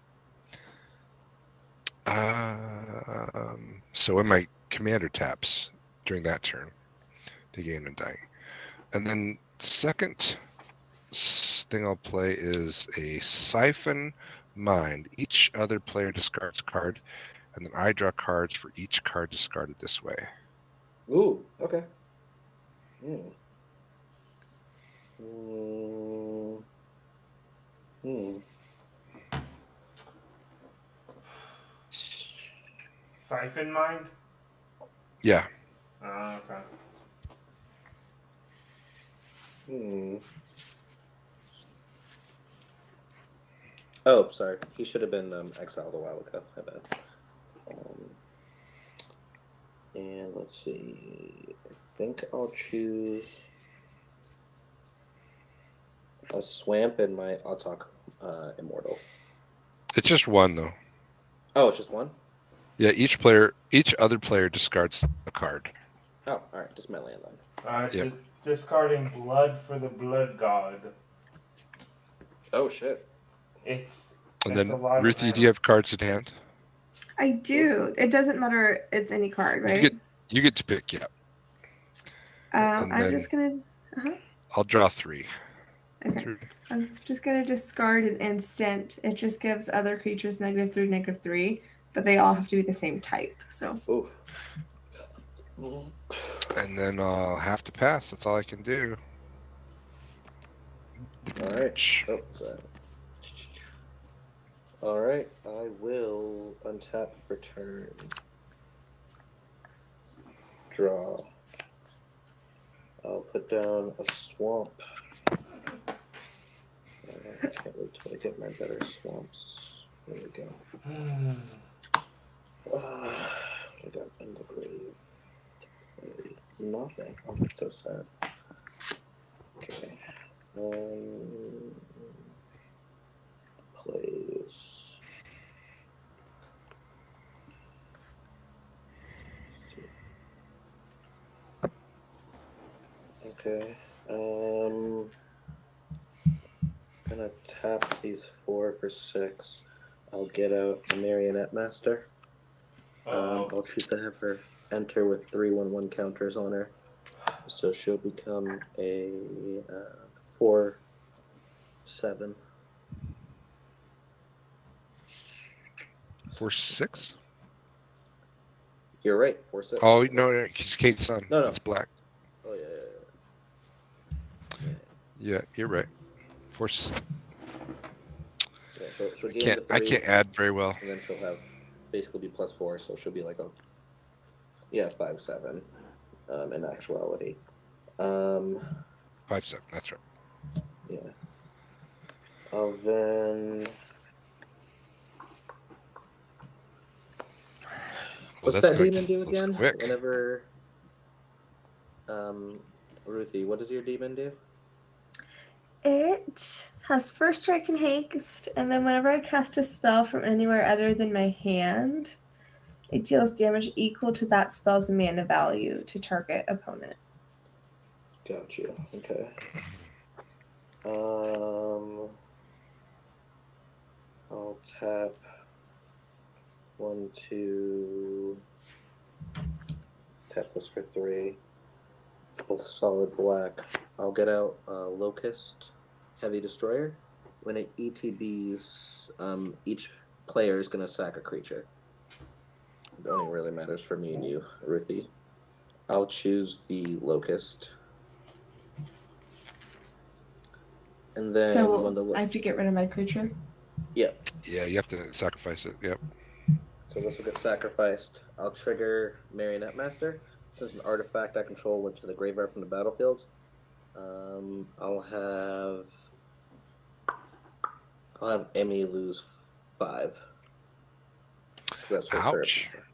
So when my commander taps during that turn, they gain and dying. And then second thing I'll play is a Siphon Mind. Each other player discards a card, and then I draw cards for each card discarded this way. Ooh, okay. Hmm. Hmm. Hmm. Siphon Mind? Yeah. Okay. Hmm. Oh, sorry. He should have been exiled a while ago. I bet. And let's see. I think I'll choose a Swamp in my Autok Immortal. It's just one though. Oh, it's just one? Yeah, each other player discards a card. Oh, alright. Just my land then. Yep. Discarding Blood for the Blood God. Oh, shit. It's And a then, lot of Ruthie, do mana. you have cards in hand? I do. It doesn't matter. It's any card, right? You get to pick, yeah. And I'm then just gonna. I'll draw 3. Okay. I'm just gonna discard an instant. It just gives other creatures -3, -3, but they all have to be the same type. So. Oof. And then I'll have to pass. That's all I can do. Alright. Oh, sorry. Alright, I will untap for turn. Draw. I'll put down a swamp. I can't wait till I get my better swamps. There we go. I got in the grave. Nothing. Oh, that's so sad. Okay. Plays. Okay. Gonna tap these 4 for 6. I'll get out a Marionette Master. I'll choose to have her enter with 3/1/1 counters on her. So she'll become a 4/7. 4/6? You're right, 4/6. Oh no, it's Kate's son. No. It's black. Oh yeah. Yeah, you're right. 4. Yeah, she'll gain the 3, I can't add very well. and then she'll have basically be +4, so she'll be like a 5/7 in actuality. 5/7. That's right. Yeah. I'll then. Well, What's that's that quick. demon do That's again? quick. Whenever. Ruthie, what does your demon do? It has first strike and haste, and then whenever I cast a spell from anywhere other than my hand, it deals damage equal to that spell's mana value to target opponent. Gotcha. Okay. I'll tap 1, 2. Tap this for 3. Both solid black. I'll get out Locust, Heavy Destroyer. When it ETBs, each player is going to sack a creature. It only really matters for me and you, Ruthie. I'll choose the Locust. And then when So I have to get rid of my creature. yeah, Yeah, you have to sacrifice it. Yep. so this will get sacrificed. I'll trigger Marionette Master. Since an artifact I control went to the graveyard from the battlefield. I'll have Emmy lose 5. That's her Ouch. current.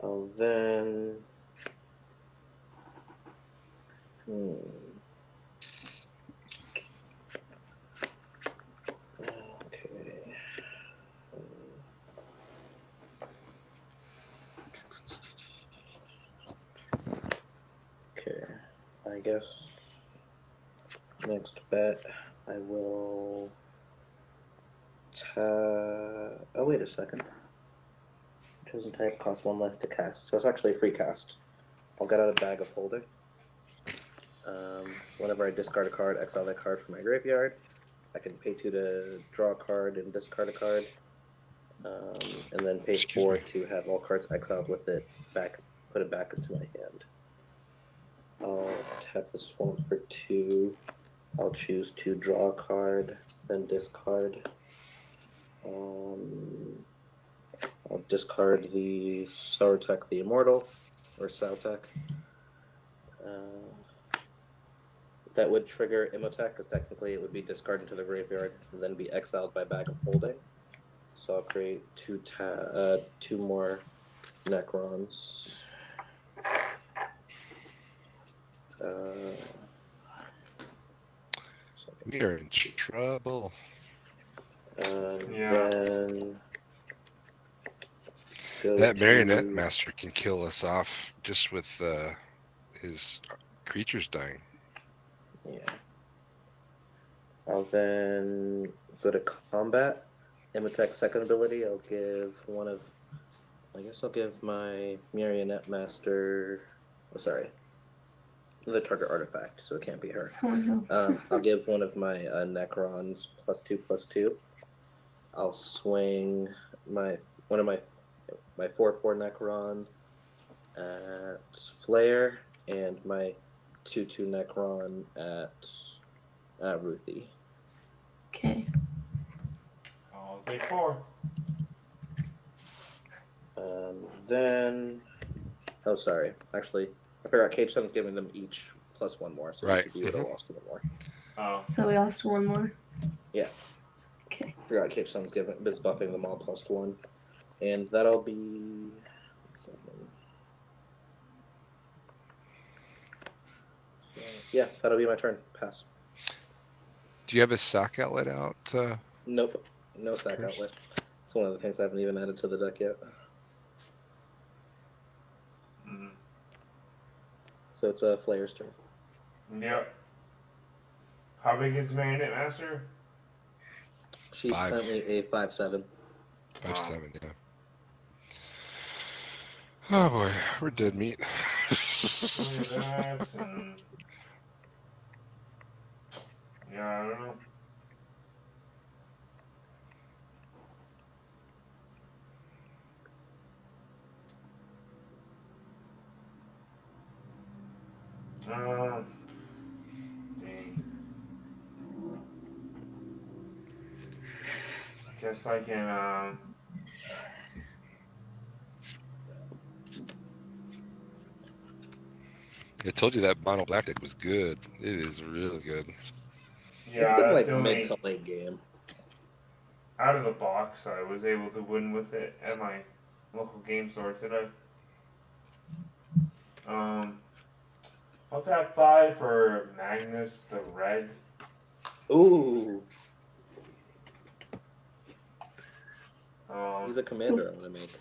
I'll then. Okay. Okay. I guess next bet I will. Oh, wait a second. Chosen type costs 1 less to cast, so it's actually a free cast. I'll get out a bag of holding. Whenever I discard a card, exile that card from my graveyard. I can pay 2 to draw a card and discard a card, and then pay 4 to have all cards exiled with it back, put it back into my hand. I'll tap this one for 2. I'll choose to draw a card, then discard. I'll discard the Sartek the Immortal, or Sautek. That would trigger Imhotep, because technically it would be discarded to the graveyard and then be exiled by Bag of Holding. So I'll create 2 more Necrons. We are in trouble. Then That Marionette Master can kill us off just with his creatures dying. Yeah. I'll then go to combat. Imhotep's second ability, I'll give my Marionette Master. Oh, sorry. The target artifact, so it can't be her. Oh, no. I'll give one of my Necrons +2/+2. I'll swing one of my 4/4 Necron at Flare and my 2/2 Necron at Ruthie. Okay. I'll take 4. Then, oh sorry, actually, I forgot Cage Sun's giving them each +1 more, so Right. you would have lost 1 more. Oh. So we lost 1 more. Yeah. Okay. I forgot Cage Sun's is buffing them all +1, and that'll be. Yeah, that'll be my turn. Pass. Do you have a sack outlet out? Nope. No sack outlet. It's one of the things I haven't even added to the deck yet. Mm-hmm. So it's Flayer's turn. Yep. How big is the Marionette Master? She's 5. currently a 5/7. 5/7, yeah. Oh boy, we're dead meat. That and... Yeah, I don't know. Dang. Guess I can, I told you that mono black deck was good. It is really good. yeah, It's been that's like the mid only, to late game. out of the box, I was able to win with it at my local game store today. I'll tap 5 for Magnus the Red. Ooh, Um, he's a commander I want to make.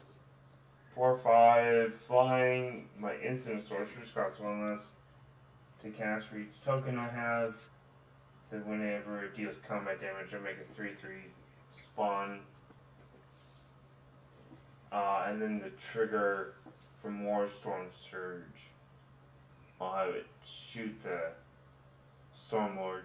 4/5 flying. My instant sorcerers cost 1 less to cast for each token I have. Then whenever it deals combat damage, I make a 3/3 spawn. And then the trigger from Warstorm Surge, I'll have it shoot the Stormlord.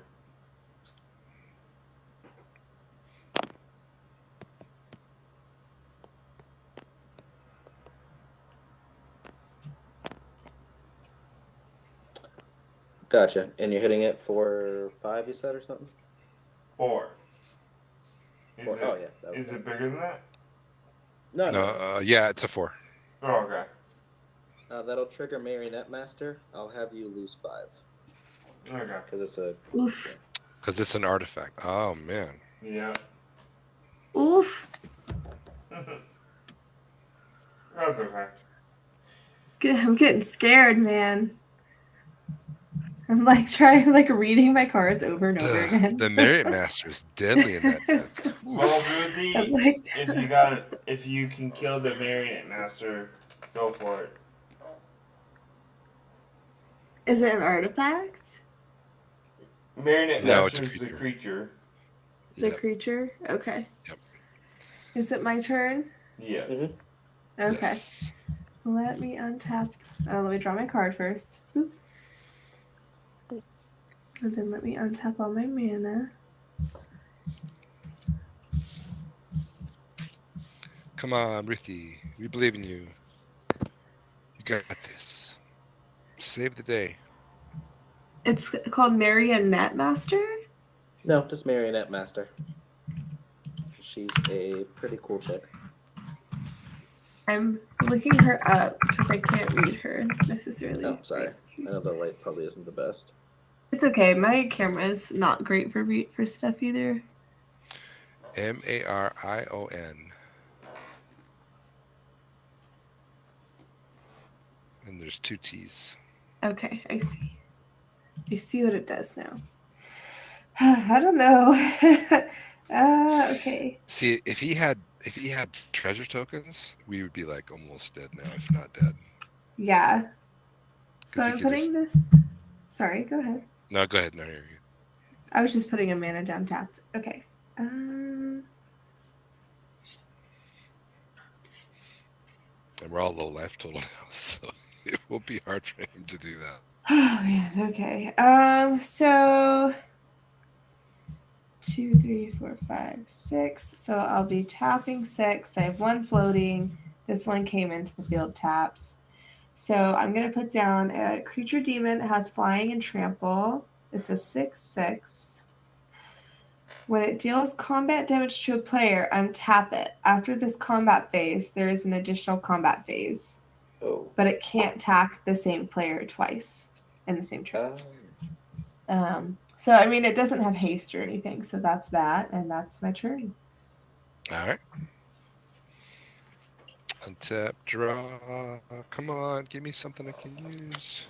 Gotcha. And you're hitting it for 5, you said, or something? 4. Is Four. it, Oh, yeah. That was is it bigger than that? No, No, no. yeah, it's a 4. Oh, okay. That'll trigger Marionette Master. I'll have you lose 5. Okay. Because it's a... Oof. Because it's an artifact. Oh, man. Yeah. Oof. That's okay. I'm getting scared, man. I'm like reading my cards over and over again. The Merit Master is deadly in that deck. Well, I'm Ruthie, like, if you can kill the Marionette Master, go for it. is it an artifact? Marionette No, it's Master a is the creature. The Yep. creature? Okay. Yep. Is it my turn? Yeah. Mhm. Okay. Yes. Let me untap. Let me draw my card first. Boop. And then let me untap all my mana. Come on, Ruthie. We believe in you. You got this. Save the day. It's called Marionette Master? No, just Marionette Master. She's a pretty cool chick. I'm looking her up because I can't read her necessarily. Oh, sorry. I know the light probably isn't the best. It's okay. My camera's not great for stuff either. Marion. And there's 2 T's. Okay, I see. I see what it does now. I don't know. Okay. See, if he had treasure tokens, we would be like almost dead now, if not dead. Yeah. So 'Cause he I'm could putting this. Sorry, go ahead. No, go ahead. No, you're good. I was just putting a mana down tapped. Okay. And we're all low life total now, so it will be hard for him to do that. Oh man. Okay. So 2, 3, 4, 5, 6. So I'll be tapping 6. I have 1 floating. This one came into the field taps. So I'm gonna put down a creature demon. It has flying and trample. It's a 6/6. When it deals combat damage to a player, untap it. After this combat phase, there is an additional combat phase, Oh. but it can't attack the same player twice in the same turn. So I mean, it doesn't have haste or anything. So that's that, and that's my turn. All right. Untap, draw. Come on, give me something I can use.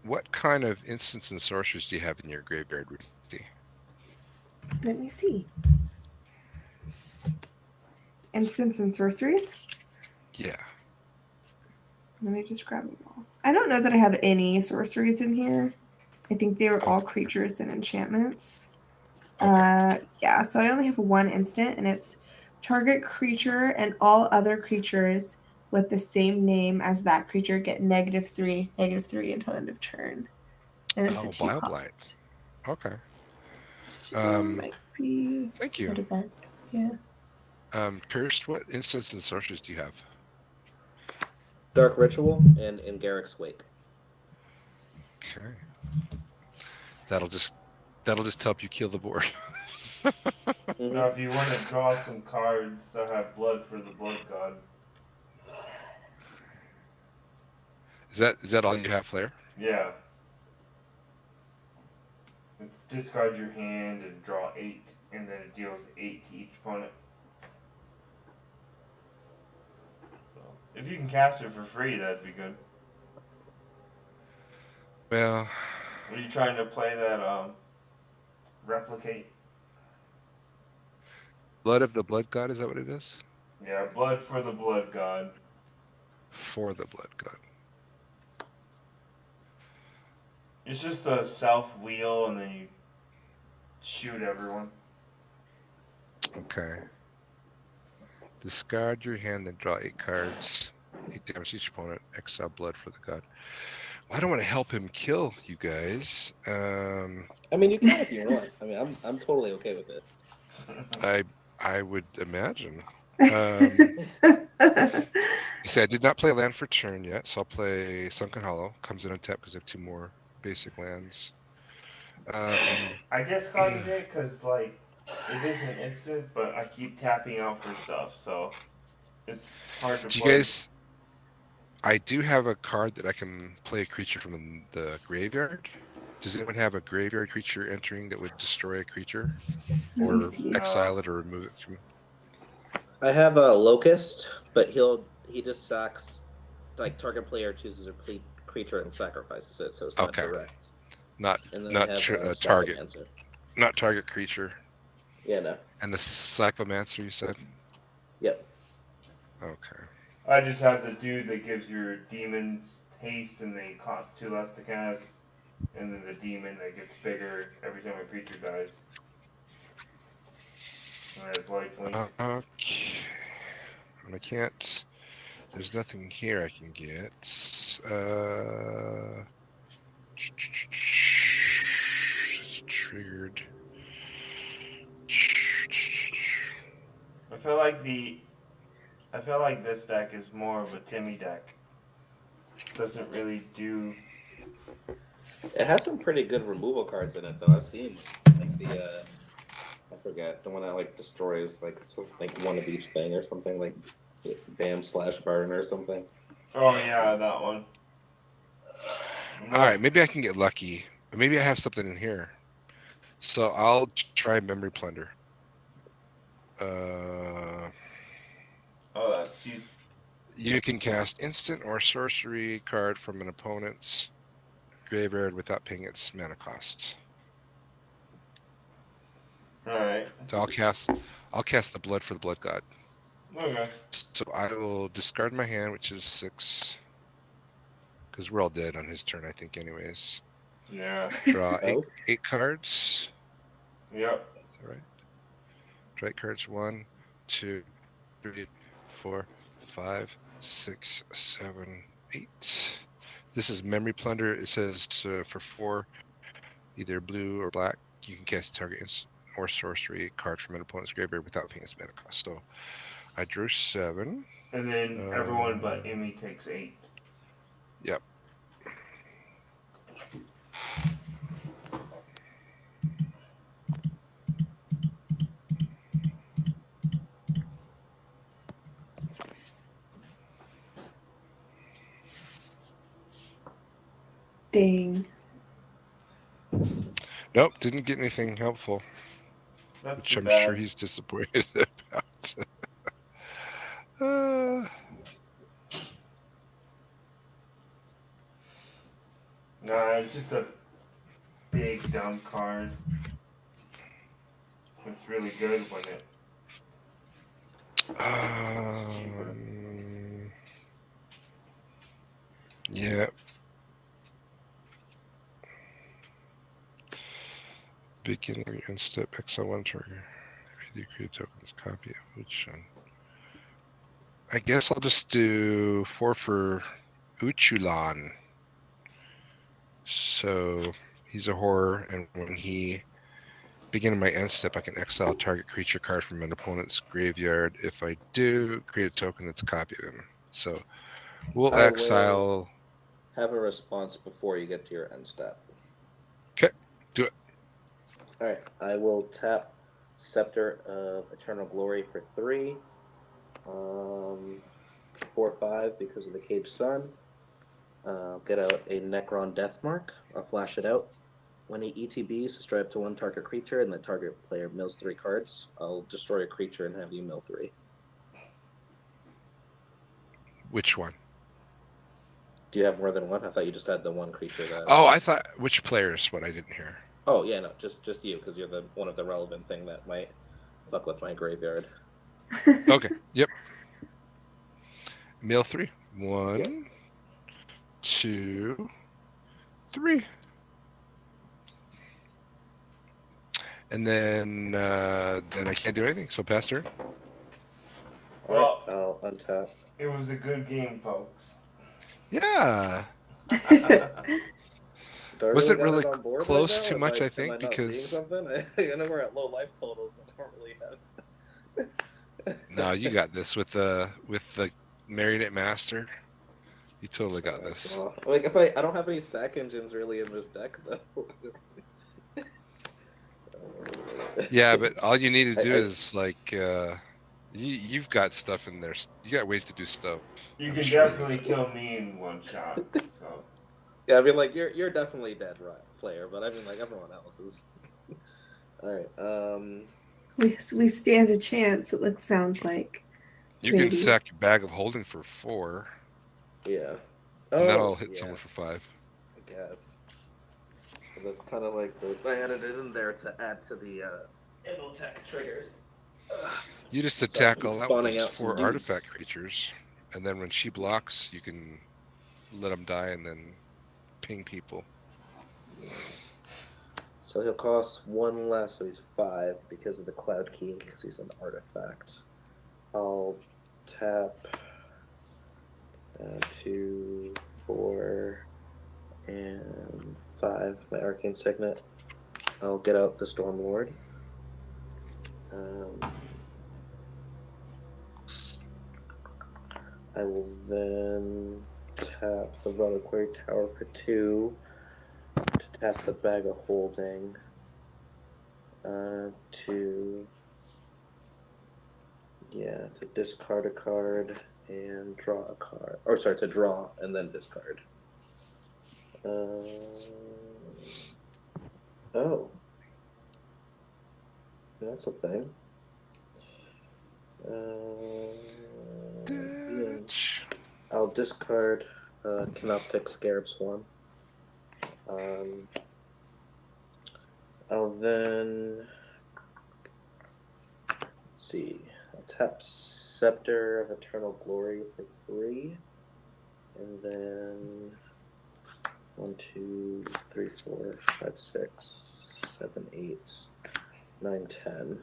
What kind of instants and sorceries do you have in your graveyard, Ruthie? Let me see. Instants and sorceries. Yeah. Let me just grab them all. I don't know that I have any sorceries in here. I think they were all creatures and enchantments. Okay. Yeah, so I only have 1 instant, and it's target creature and all other creatures with the same name as that creature get -3 until end of turn. And it's a 2 Wild cost. Light. Okay. So might be Thank go you. to bed. Yeah. Pierced, what instants and sorceries do you have? Dark Ritual and in Garrick's Wake. Okay. That'll just help you kill the board. Now, if you want to draw some cards that have blood for the blood god. Is that all you have, Flair? Yeah. It's discard your hand and draw 8, and then it deals 8 to each opponent. So, if you can cast it for free, that'd be good. Well, Are you trying to play that replicate? Blood of the Blood God, is that what it is? Yeah, blood for the blood god. For the blood god. It's just a self wheel and then you shoot everyone. Okay. Discard your hand, then draw 8 cards. 8 damage to each opponent. Exile blood for the god. Well, I don't want to help him kill you guys. I mean, you can if you want. I mean, I'm totally okay with it. I would imagine. You see, I did not play land for turn yet, so I'll play Sunken Hollow. Comes in on tap because I have 2 more basic lands. I discarded it because, like, it isn't instant, but I keep tapping out for stuff, so it's hard to Do you play. guys? I do have a card that I can play a creature from the graveyard. Does anyone have a graveyard creature entering that would destroy a creature? Let me Or see. exile it or remove it from... I have a Locust, but he just sacks, like, target player chooses a creature and sacrifices it, so it's not Okay. direct. Not And then not I have target. Cyclomancer. Not target creature. Yeah, no. And the Cyclomancer, you said? Yep. Okay. I just have the dude that gives your demons haste and they cost 2 less to cast, and then the demon that gets bigger every time a creature dies. And that's lifelink. Okay. And I can't... There's nothing here I can get. Triggered. I feel like this deck is more of a Timmy deck. Doesn't really do. It has some pretty good removal cards in it, though. I've seen, like, the, I forget, the one that, like, destroys, like one of each thing or something, like, Bam/Burn or something. Oh yeah, that one. Alright, maybe I can get lucky. Maybe I have something in here. So I'll try Memory Plunder. Oh, that's you. You can cast instant or sorcery card from an opponent's graveyard without paying its mana cost. Alright. So I'll cast the blood for the blood god. Okay. So I will discard my hand, which is 6. Because we're all dead on his turn, I think, anyways. Yeah. Draw Oh. 8 cards. Yep. Is that right? Draw 8 cards. 1, 2, 3, 4, 5, 6, 7, 8. This is Memory Plunder. It says for 4, either blue or black, you can cast target instant or sorcery card from an opponent's graveyard without paying its mana cost. So I drew 7. And then everyone but Emmy takes 8. Yep. Dang. Nope, didn't get anything helpful, That's which too I'm bad. sure he's disappointed about. No, it's just a big dumb card. It's really good when it. Yeah. Beginning of your end step, XL1 trigger. If you do create a token, this copy of which one? I guess I'll just do 4 for Uchulan. So he's a horror, and when he begin my end step, I can exile a target creature card from an opponent's graveyard. If I do, create a token that's a copy of him. So we'll I will exile. Have a response before you get to your end step. Okay, do it. Alright, I will tap Scepter of Eternal Glory for 3. 4/5 because of the Caged Sun. Get out a Necron Deathmark. I'll flash it out. When he ETBs, destroy up to 1 target creature, and the target player mills 3 cards. I'll destroy a creature and have you mill 3. Which one? Do you have more than one? I thought you just had the one creature that. Oh, I thought which players? What I didn't hear. Oh yeah, no, just you because you're the one of the relevant thing that might fuck with my graveyard. Okay. Yep. Mill 3. 1, 2, 3. And then I can't do anything. So pass turn. Well, Alright, I'll untap. it was a good game, folks. Yeah. Do I Wasn't got really it on board close right now? too much, I Am think, I not because- seeing something? I know we're at low life totals. I don't really have. No, you got this with the Marionette Master. You totally got this. Well, like if I don't have any sack engines really in this deck though. Yeah, but all you need to do I- is like you've got stuff in there. You got ways to do stuff. You I'm can sure. definitely kill me in one shot. So Yeah, I mean, like you're definitely dead, right, Flair? But I mean, like everyone else is. All right. We stand a chance. Sounds like. You can Maybe. sack your bag of holding for 4, Yeah. and that'll hit yeah, someone for 5. I guess. That's kind of like I added it in there to add to the Tech triggers. You just So attack keep all out spawning with out those some 4 dudes. artifact creatures, and then when she blocks, you can let them die and then ping people. So he'll cost 1 less, so he's 5 because of the Cloud Key, because he's an artifact. I'll tap 2, 4, and 5. My Arcane Signet. I'll get out the Stormlord. I will then tap the Reliquary Tower for 2 to tap the Bag of Holding. To discard a card and draw a card. Or sorry, to draw and then discard. Oh. That's a thing. Yeah. I'll discard Canoptic Scarab Swarm. I'll then I'll tap Scepter of Eternal Glory for 3, and then 1, 2, 3, 4, 5, 6, 7, 8, 9, 10.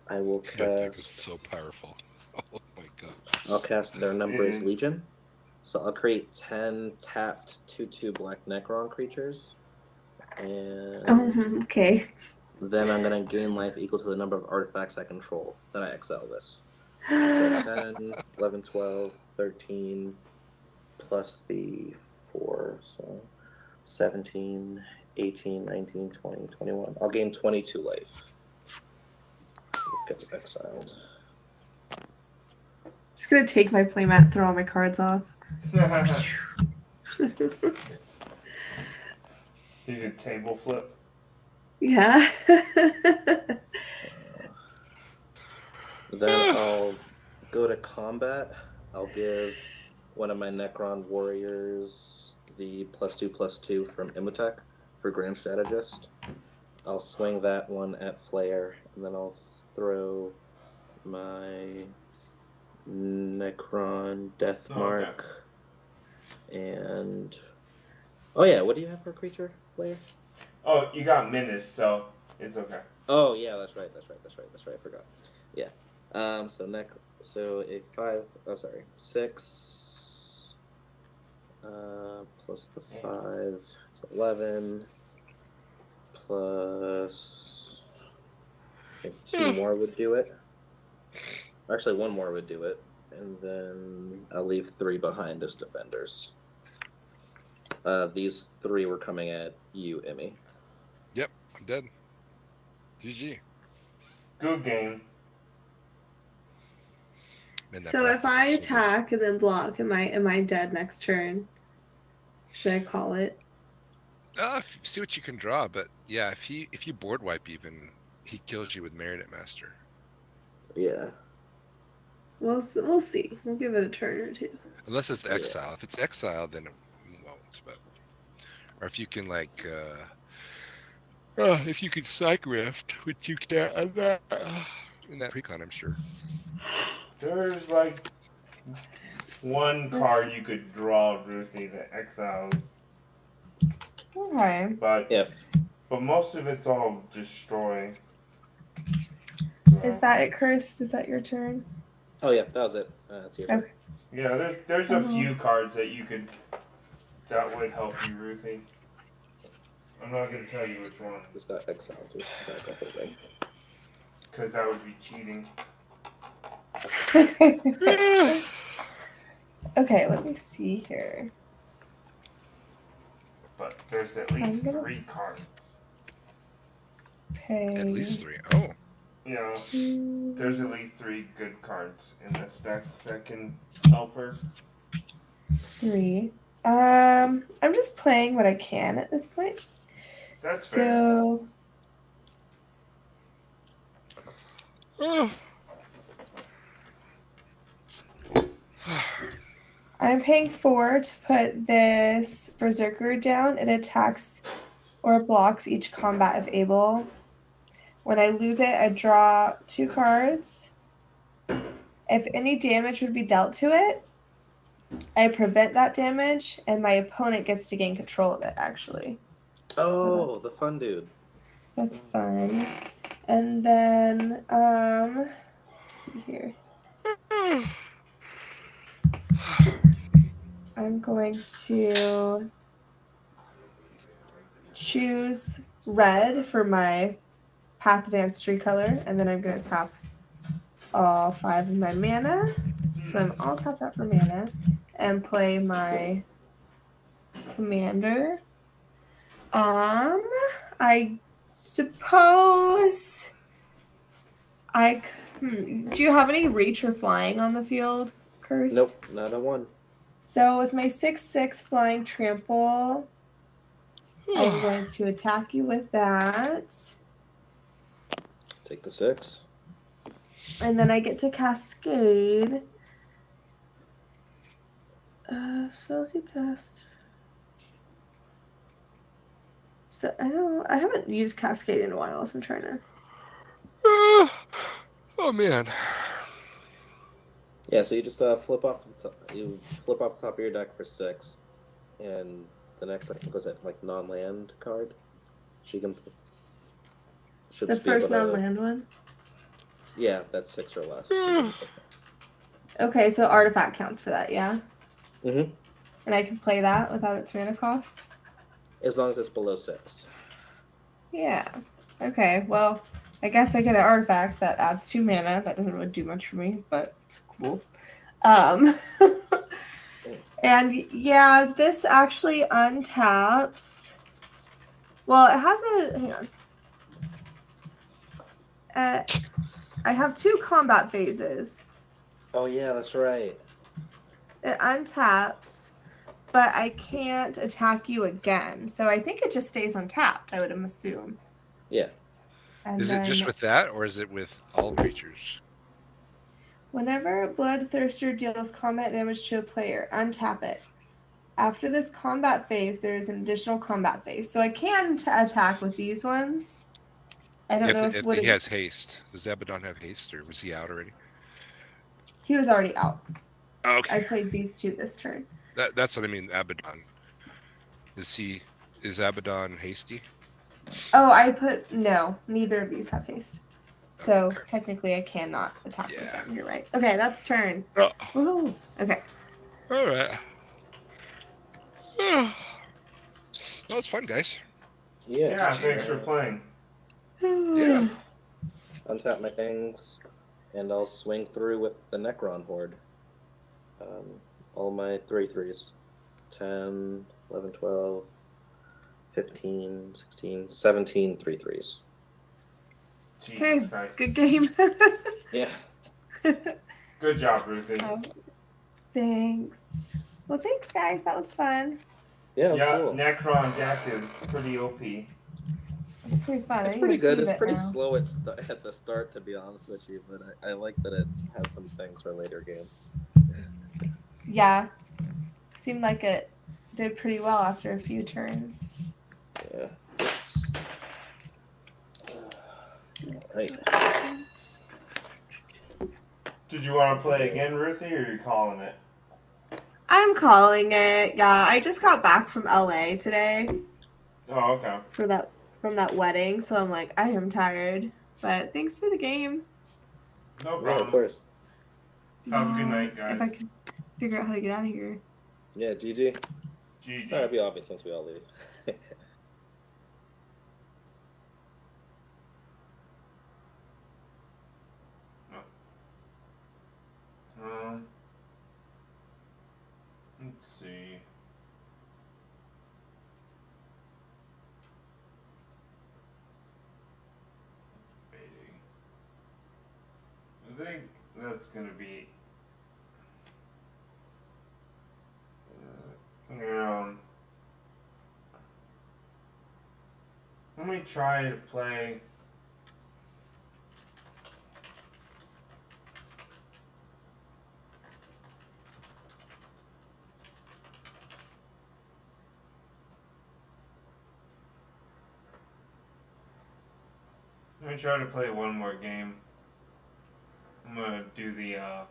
I will That thing is cast. so powerful. Oh my god. I'll cast Their Number is Is- Legion. So I'll create 10 tapped 2/2 black Necron creatures. And Oh, okay. then I'm going to gain life equal to the number of artifacts I control. Then I exile this. So 10, 11, 12, 13, plus the 4. So 17, 18, 19, 20, 21. I'll gain 22 life. This gets exiled. Just gonna take my playmat, throw all my cards off. you can table flip. Yeah. Then I'll go to combat. I'll give one of my Necron warriors the +2/+2 from Imhotep for Grand Strategist. I'll swing that one at Flare, and then I'll throw my Necron Deathmark. And oh yeah, what do you have for a creature, Flare? Oh, you got Menace, so it's okay. Oh yeah, that's right. I forgot. Yeah. So a 6 plus the 5, so 11 plus I think 2 more would do it. Actually, 1 more would do it, and then I'll leave 3 behind as defenders. These 3 were coming at you, Emmy. Yep, I'm dead. GG. Good game. Man, that So if practice I is so good. attack and then block, am I dead next turn? Should I call it? See what you can draw, but yeah, if you board wipe even, he kills you with Marionette Master. Yeah. We'll see. We'll give it a turn or two. Unless it's exile. If it's exile, then it won't. But or if you can like, if you could psych rift, which you can in that precon, I'm sure. There's like one card you could draw, Ruthie, that exiles. Okay. But Yeah. but most of it's all destroy. Is that it, Cursed? Is that your turn? Oh yeah, that was it. That's your turn. Okay. Yeah, there's a few cards that would help you, Ruthie. I'm not gonna tell you which one, Just got exiled. Just got the whole thing. because that would be cheating. Okay, let me see here. But there's at least I'm gonna- 3 cards. Okay. At least 3. Oh. Yeah, 2, there's at least 3 good cards in this deck that can help her. 3. I'm just playing what I can at this point. That's fair. So I'm paying 4 to put this Berserker down. It attacks or blocks each combat if able. When I lose it, I draw 2 cards. If any damage would be dealt to it, I prevent that damage, and my opponent gets to gain control of it, actually. Oh, the fun dude. That's fun. And then, let's see here. I'm going to choose red for my Path of Ancestry color, and then I'm going to tap all 5 of my mana. So I'm all tapped out for mana, and play my commander. I suppose do you have any reach or flying on the field, Cursed? Nope, not a 1. So with my 6/6 flying trample, I'm going to attack you with that. Take the 6. And then I get to cascade. Spells you cast. So I haven't used cascade in a while, so I'm trying to. Oh man. Yeah, so you just flip off the top of your deck for 6, and the next I think was that like non-land card. She can. Should The just be able first to- non-land one? Yeah, that's 6 or less. Okay, so artifact counts for that, yeah? Mm-hmm. And I can play that without its mana cost? As long as it's below 6. Yeah. Okay, well, I guess I get an artifact that adds 2 mana. That doesn't really do much for me, but it's cool. And yeah, this actually untaps. Well, it has a. Hang on. I have 2 combat phases. Oh yeah, that's right. It untaps, but I can't attack you again. So I think it just stays untapped, I would assume. Yeah. And Is it just then with that, or is it with all creatures? whenever Bloodthirster deals combat damage to a player, untap it. After this combat phase, there is an additional combat phase. So I can attack with these ones. I don't know If what he has haste, does Abaddon have haste, or was he out already? He was already out. Okay, I played these 2 this turn. that's what I mean. Abaddon. Is Abaddon hasty? Oh, no, neither of these have haste. So Okay. technically I cannot attack with Yeah. them. You're right. Okay, that's turn. Oh, Woohoo. Okay. all right. Well, it's fun, guys. Yeah. Yeah, thanks for playing. Yeah. Untap my things, and I'll swing through with the Necron horde. All my 3/3s. 10, 11, 12, 15, 16, 17 3/3s. Jesus Okay, Christ. good game. Yeah. Good job, Ruthie. Thanks. Well, thanks, guys. That was fun. Yeah, it was Yeah, cool. Necron deck is pretty OP. It's pretty fun. It's pretty good. It's pretty slow at the start, to be honest with you, but I like that it has some things for later game. Yeah. Seemed like it did pretty well after a few turns. Yeah. It's... Right. Did you want to play again, Ruthie, or are you calling it? I'm calling it. Yeah, I just got back from LA today Oh, okay. for that from that wedding, so I'm like, I am tired. But thanks for the game. No Yeah, of problem. course. Have a good Yeah, night, if I guys. could figure out how to get out of here. Yeah, GG. GG. That'd be obvious once we all leave. Let's see. Baiting. I think that's gonna be. Let me try to play. Let me try to play one more game. I'm gonna do the I'm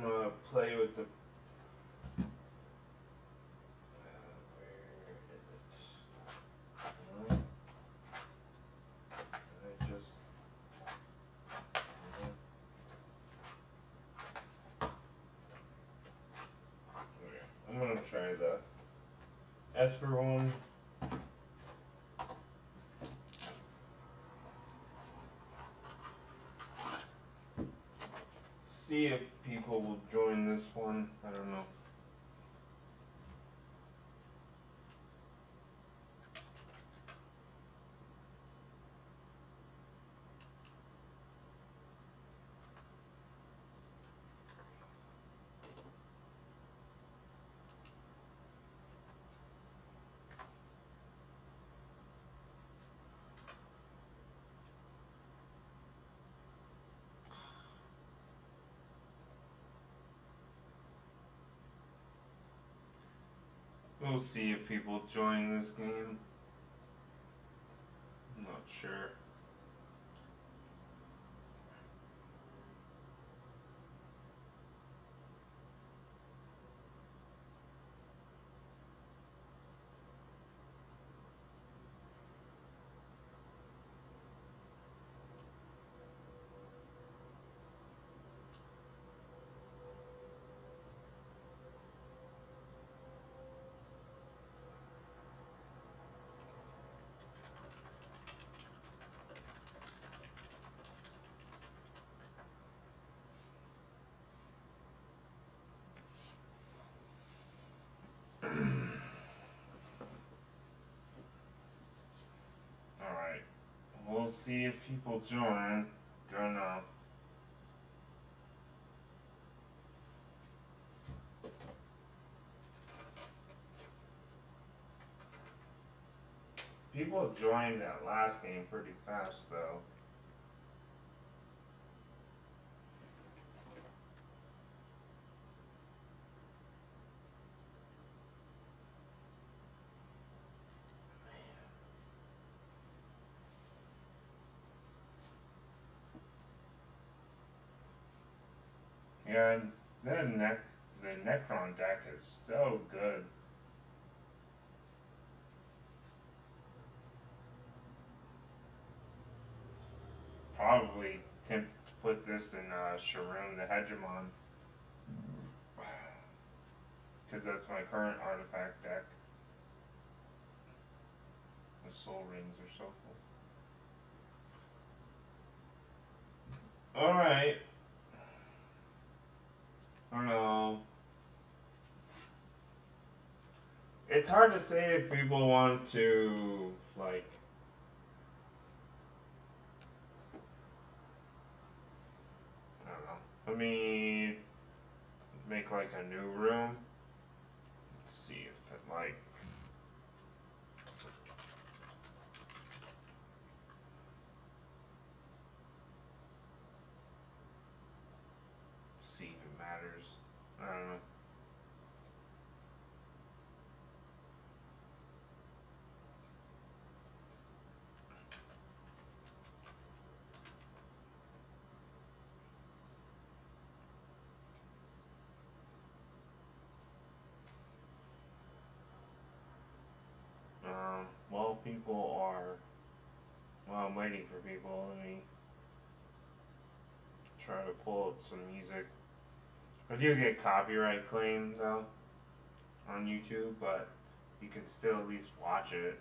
gonna play with the where is it? I just I'm gonna try the Esper one. See if people will join this one. I don't know. We'll see if people join this game. I'm not sure. Alright. We'll see if people join. Don't know. People joined that last game pretty fast though. Yeah, the Necron deck is so good. Probably tempt to put this in Sharoon the Hegemon. Because that's my current artifact deck. The soul rings are so cool. Alright. I don't know. It's hard to say if people want to, like, I don't know. Let me make like a new room. Let's see if it like see if it matters. I don't know. people are. Well, I'm waiting for people. Let me try to pull up some music. I do get copyright claims though on YouTube, but you can still at least watch it.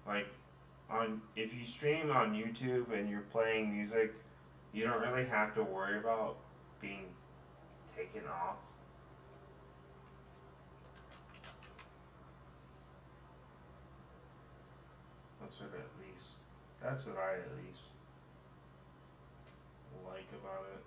Like if you stream on YouTube and you're playing music, you don't really have to worry about being taken off. That's what I at least like about it.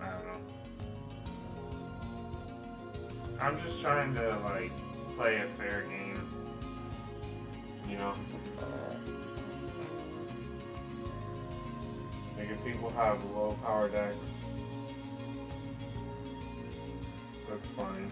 I don't know. I'm just trying to like play a fair game, you know. Like if people have low power decks, that's fine.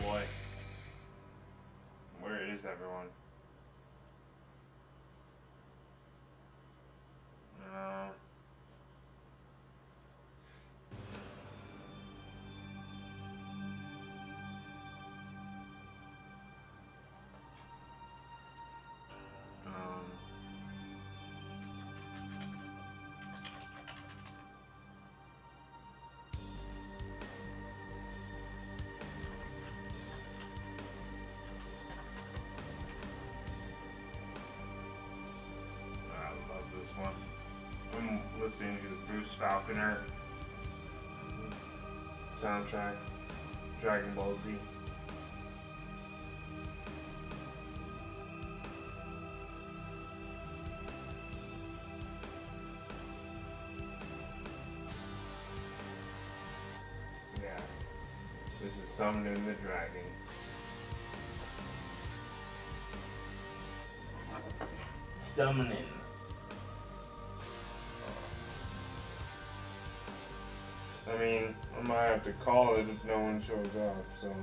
boy. Where is everyone? No. I love this one. I'm listening to the Bruce Falconer soundtrack, Dragon Ball Z. Yeah, this is Summoning the Dragon. Summoning. I mean, I might have to call it if no one shows up, so.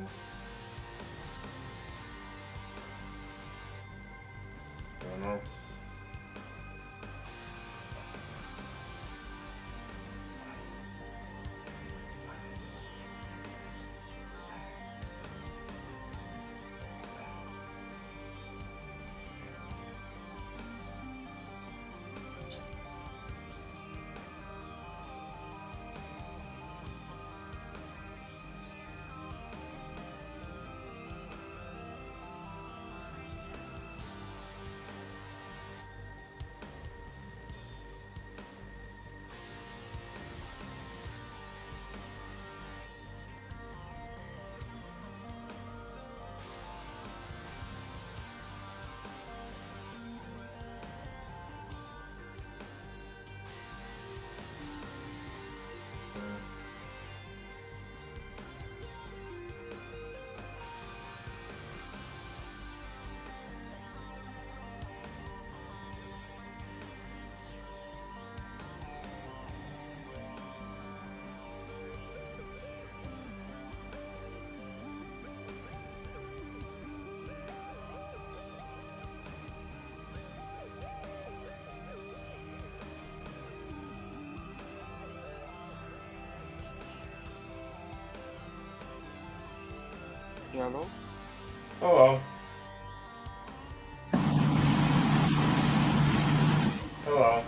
Don't know. Hello? Hello. Hello.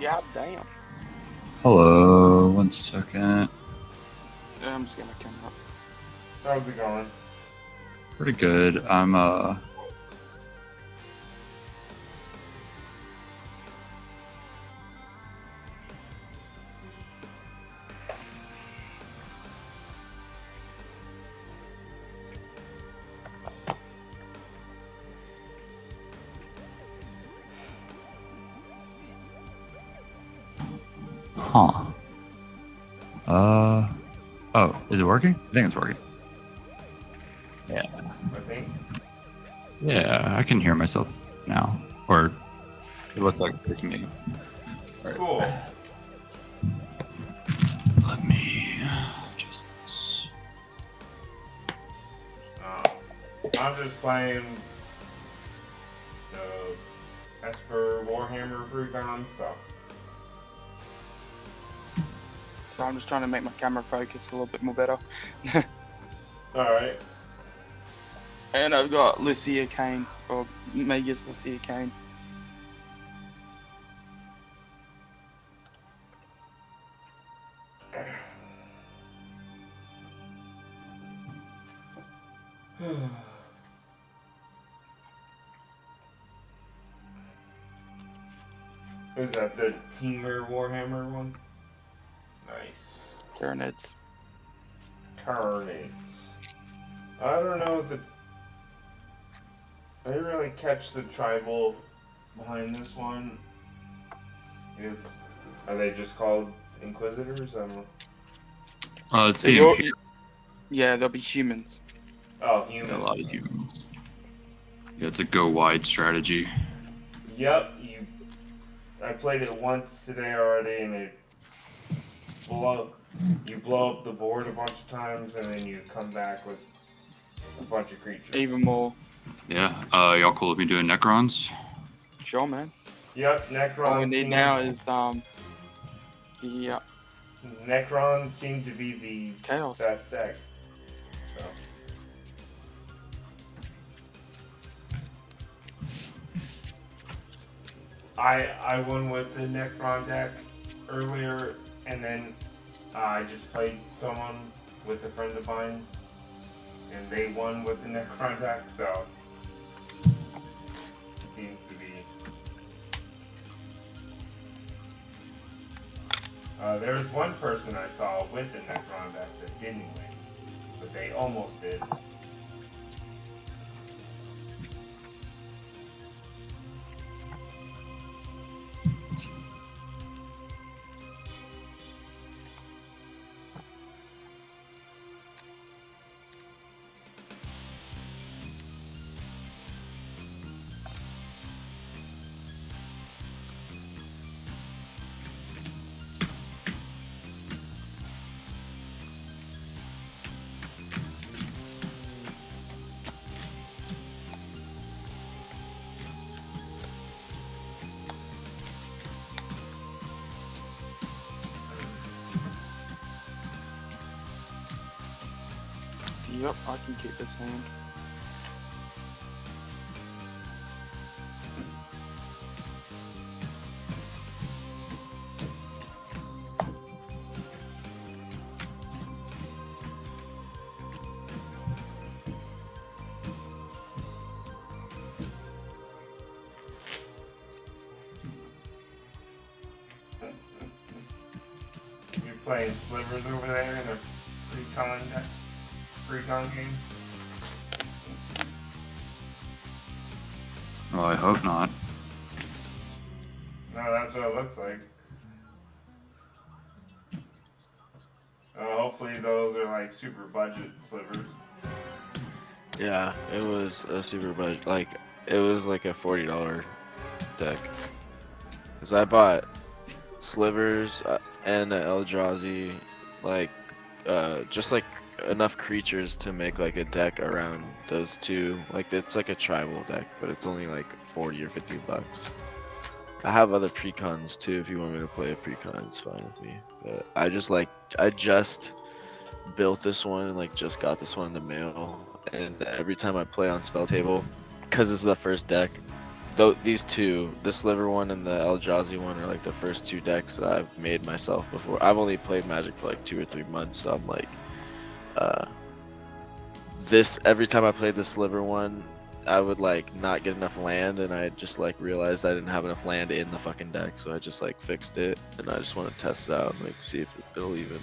Yeah, damn. Hello, 1 second. I'm just gonna come up. How's it going? Pretty good. Huh. Oh, is it working? I think it's working. Yeah. I think. Yeah, I can hear myself now. Or it looks like it's me. Alright. Cool. Let me just. I'm just playing the Esper Warhammer Recon stuff. So I'm just trying to make my camera focus a little bit more better. Alright. And I've got Lucia Kane, or Megas Lucia Kane. Is that the Teamer Warhammer one? Nice. Tyranids. Carnage. I don't know if I didn't really catch the tribal behind this one. Are they just called Inquisitors? I don't know. It's So the you're- Imperial. Yeah, there'll be humans. Oh, Yeah, humans. a lot of humans. Yeah, it's a go wide strategy. Yep, I played it once today already, and it You blow up the board a bunch of times, and then you come back with a bunch of creatures. Even more. Yeah. Y'all cool with me doing Necrons? Sure, man. Yep, Necrons. All we need now is the Necrons seem to be the chaos. best deck. So. I won with the Necron deck earlier, and then I just played someone with a friend of mine, and they won with the Necron deck, so it seems to be. There was one person I saw with the Necron deck that didn't win, but they almost did. Yep, I can keep this hand. You're playing slivers over there in a pre-con deck? Pre-con game? Well, I hope not. No, that's what it looks like. Hopefully those are like super budget slivers. Yeah, it was a super budget. Like, it was like a $40 deck. Cause I bought slivers and an Eldrazi, like, just like enough creatures to make like a deck around those two. Like, it's like a tribal deck, but it's only like 40 or 50 bucks. I have other precons too. If you want me to play a precon, it's fine with me. But I just built this one and like just got this one in the mail. And every time I play on Spelltable, because it's the first deck, though these two, the Sliver one and the Eldrazi one, are like the first two decks that I've made myself before. I've only played Magic for like 2 or 3 months, so I'm like, every time I played the Sliver one, I would like not get enough land, and I just like realized I didn't have enough land in the fucking deck, so I just like fixed it, and I just want to test it out and like see if it'll even,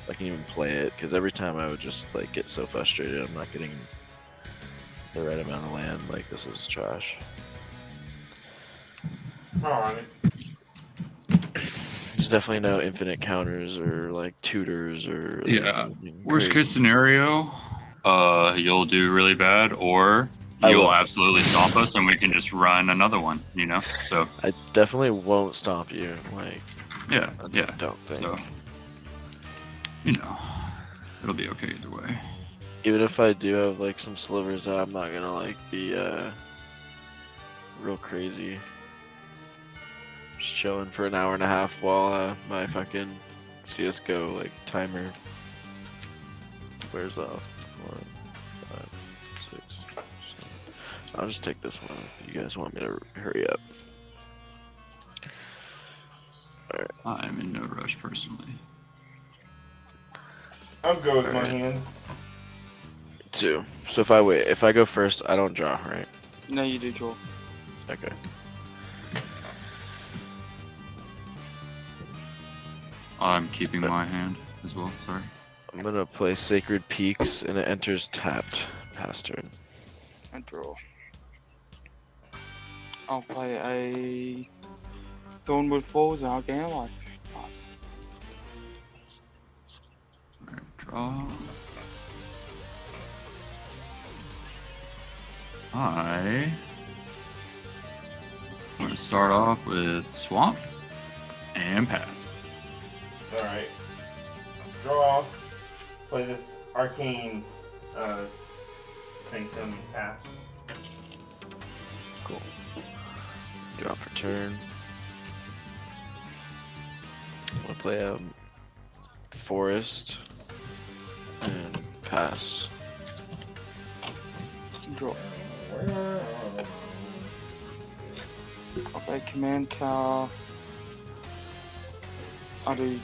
I can even play it, because every time I would just like get so frustrated I'm not getting the right amount of land. Like, this is trash. Alright. There's definitely no infinite counters or like tutors or Yeah. anything Worst crazy. case scenario, you'll do really bad, or I you'll will. absolutely stomp us, and we can just run another one. You know. So I definitely won't stomp you. Like, yeah, I yeah. don't think. So you know, it'll be okay either way. Even if I do have like some slivers that I'm not gonna like be real crazy. Just chilling for an hour and a half while my fucking CS:GO like timer wears off. 4, 5, 6, 7. I'll just take this one if you guys want me to hurry up. Alright. I'm in no rush personally. I'm good with my Alright. hand. 2. So if I go first, I don't draw, right? No, you do draw. Okay. I'm keeping my hand as well. Sorry. I'm gonna play Sacred Peaks, and it enters tapped past turn. And draw. I'll play a Thornwood Falls and I'll gain a life. Nice. Alright, draw. I'm going to start off with Swamp and pass. Alright. draw. Play this Arcane Sanctum pass. Cool. Draw for turn. I'm gonna play a forest and pass. Draw. I'll play command tower. I'll do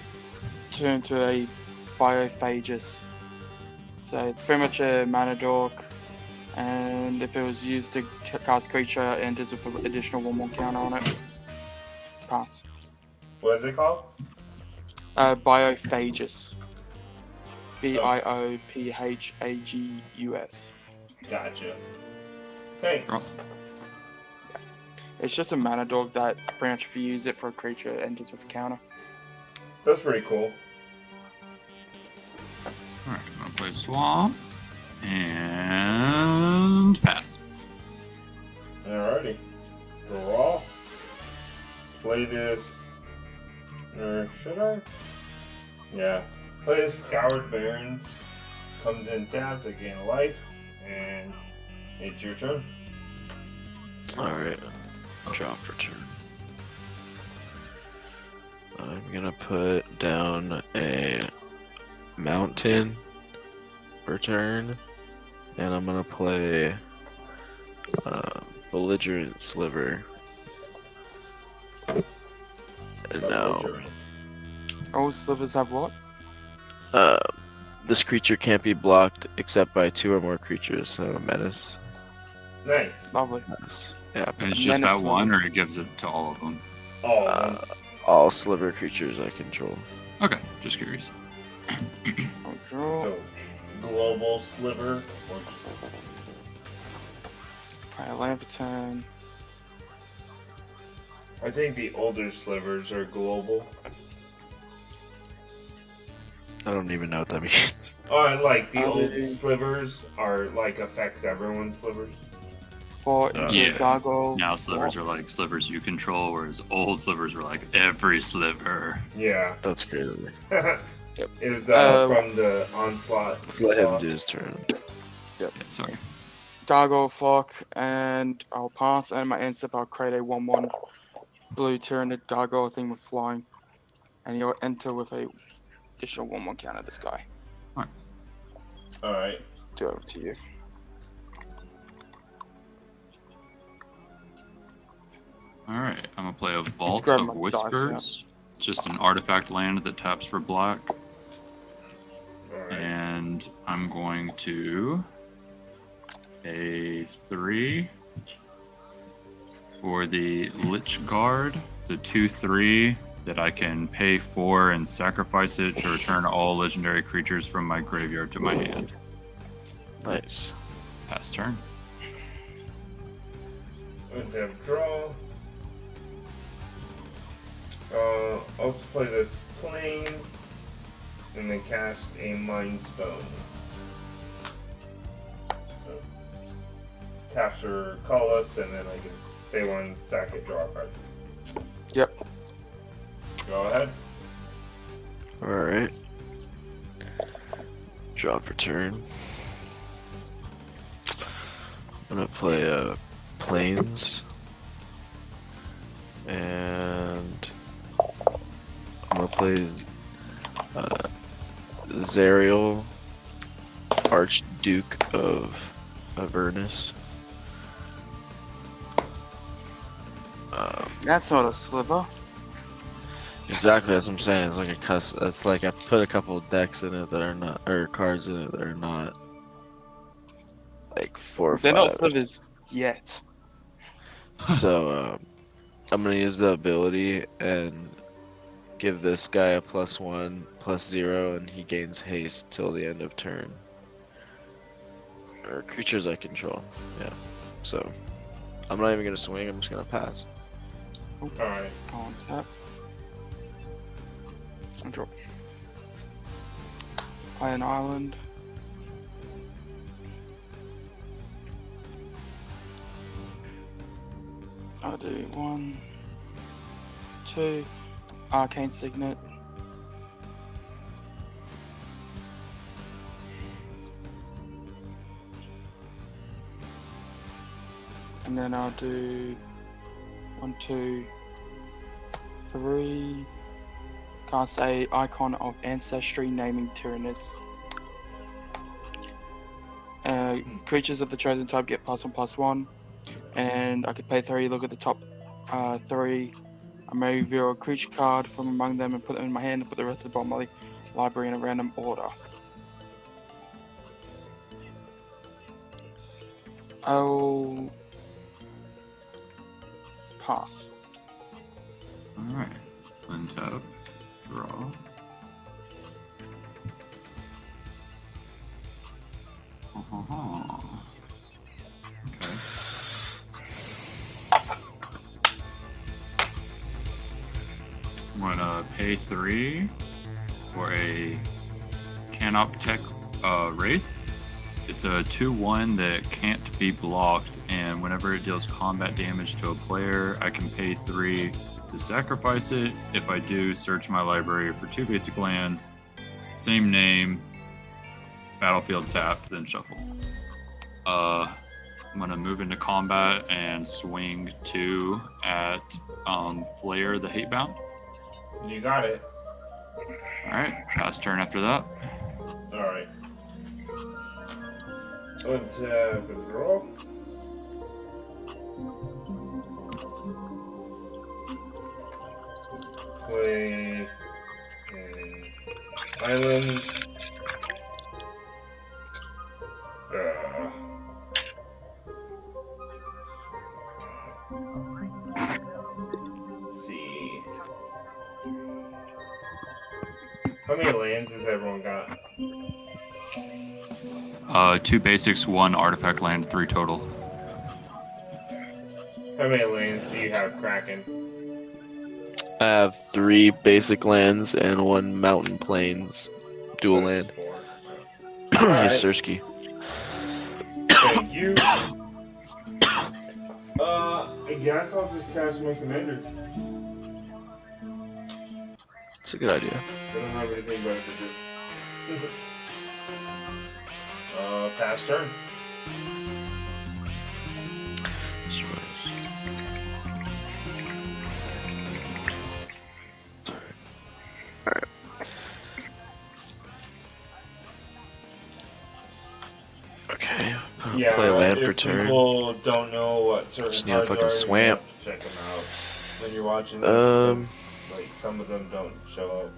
turn to a Biophagus. So it's pretty much a mana dork, and if it was used to cast creature, it enters with an additional 1/1 counter on it. Pass. What is it called? Biophagus. Biophagus. Gotcha. Thanks. Oh. It's just a mana dog that pretty much if you use it for a creature, it enters with a counter. That's pretty cool. Alright, I'm gonna play Swamp. And pass. Alrighty. Draw. Play this. Or should I? Yeah. Play this Scoured Barrens. Comes in tapped to gain a life. And it's your turn. Alright. Draw for turn. I'm gonna put down a mountain for turn, and I'm gonna play belligerent sliver. And now, All slivers have what? this creature can't be blocked except by 2 or more creatures, so menace. Nice. Lovely. Menace. Yeah, And it's just Menace that one, slivers. or it gives it to all of them? All of them. all sliver creatures I control. Okay, just curious. I'll draw. So, global sliver. Play a land for turn. I think the older slivers are global. I don't even know what that means. Oh, and like the Are old they- slivers are like affects everyone's slivers. For Yeah. gargoyle. Now slivers are like slivers you control, whereas old slivers were like every sliver. Yeah. That's crazy. It was Uh, from the onslaught. Let's let him do his turn. Yeah, sorry. Gargoyle flock, and I'll pass. And my end step, I'll create a 1/1 blue Tyranid gargoyle thing with flying, and he'll enter with a additional 1/1 counter this guy. Alright. Do over to you. Alright, I'm gonna play a Vault grab of my dice, Whispers. It's just an artifact land that taps for black. Alright. And I'm going to a 3 for the Lich Guard. It's a 2/3 that I can pay for and sacrifice it to return all legendary creatures from my graveyard to my hand. Nice. Pass turn. And then draw. I'll just play this Plains and then cast a Mind Stone. So, capture Colossus and then I can pay 1, sack it, draw a card. Yep. Go ahead. Alright. Draw for turn. I'm gonna play Plains. And I'm gonna play Zariel, Archduke of Avernus. That's not a sliver. Exactly, that's what I'm saying. It's like a cuss. It's like I put a couple of decks in it that are not, or cards in it that are not, like 4 or 5. They're not slivers yet. So I'm gonna use the ability and give this guy a +1/+0, and he gains haste till the end of turn. Or creatures I control. Yeah. So I'm not even gonna swing. I'm just gonna pass. Alright. On tap. And draw. Play an island. I'll do 1, 2, Arcane Signet. And then I'll do 1, 2, 3. Cast a Icon of Ancestry, naming Tyranids. Creatures of the chosen type get +1/+1, and I could pay 3. Look at the top 3. I may reveal a creature card from among them and put them in my hand and put the rest of the bottom of my library in a random order. I'll pass. Alright. Untap. Draw. Okay. I'm gonna pay 3 for a Canoptech Wraith. It's a 2/1 that can't be blocked, and whenever it deals combat damage to a player, I can pay 3 to sacrifice it. If I do, search my library for 2 basic lands, same name, battlefield tapped, then shuffle. I'm gonna move into combat and swing 2 at Flayer the Hatebound. You got it. Alright, pass turn after that. Alright. Let's draw. Play island. See. How many lands has everyone got? 2 basics, 1 artifact land, 3 total. How many lands do you have, Kraken? I have 3 basic lands and 1 mountain plains dual So land. it's 4. Yes, Alright. Sirski. Thank you. I guess I'll just cast my commander. It's a good idea. I don't have anything better to do. Pass turn. Alright. Okay. Yeah, Play a land if for turn. people don't know what certain Just need a cards fucking are, swamp. you have to check them out when you're watching this. 'Cause, Um, like some of them don't show up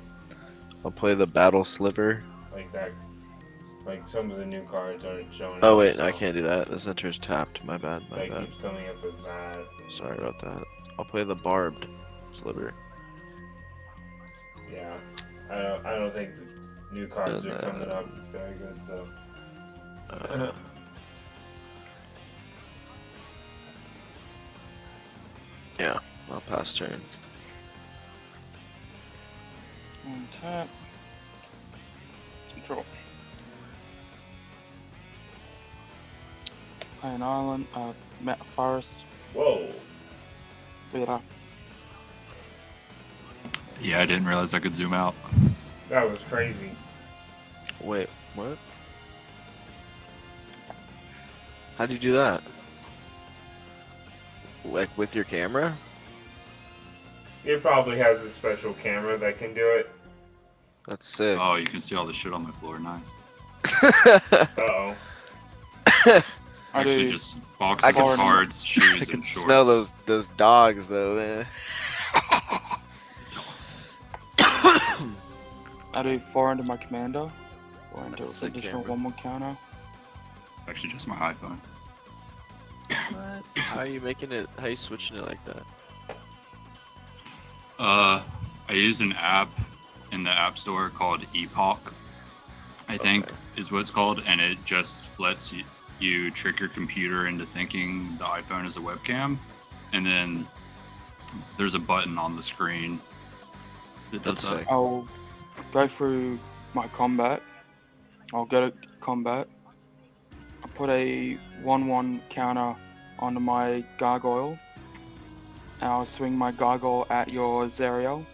I'll play the battle sliver. like that. Like some of the new cards aren't showing up. Oh wait, no, I so can't do that. This enter's tapped. My bad. My That bad. keeps coming up as that. Sorry about that. I'll play the barbed sliver. Yeah, I don't think the new cards And, are coming up very good. So Yeah, I'll pass turn. Tap. Control. Play an island, forest. whoa, Better. Yeah, I didn't realize I could zoom out. that was crazy. Wait, what? How'd you do that? Like with your camera? It probably has a special camera that can do it. That's sick. Oh, you can see all the shit on my floor. Nice. Uh-oh. I Actually, do. just I boxes can of s- cards, shoes, I and can shorts. smell those dogs though, man. I do 4 into my commander. 4 into That's a sick additional camera. 1 more counter. Actually, just my iPhone. What? How are you making it? How are you switching it like that? I use an app in the App Store called Epoch, I think Okay. is what it's called, and it just lets you trick your computer into thinking the iPhone is a webcam, and then there's a button on the screen that does That's that. sick. I'll go through my combat. I'll go to combat. I'll put a 1/1 counter onto my gargoyle. And I'll swing my gargoyle at your Zerial.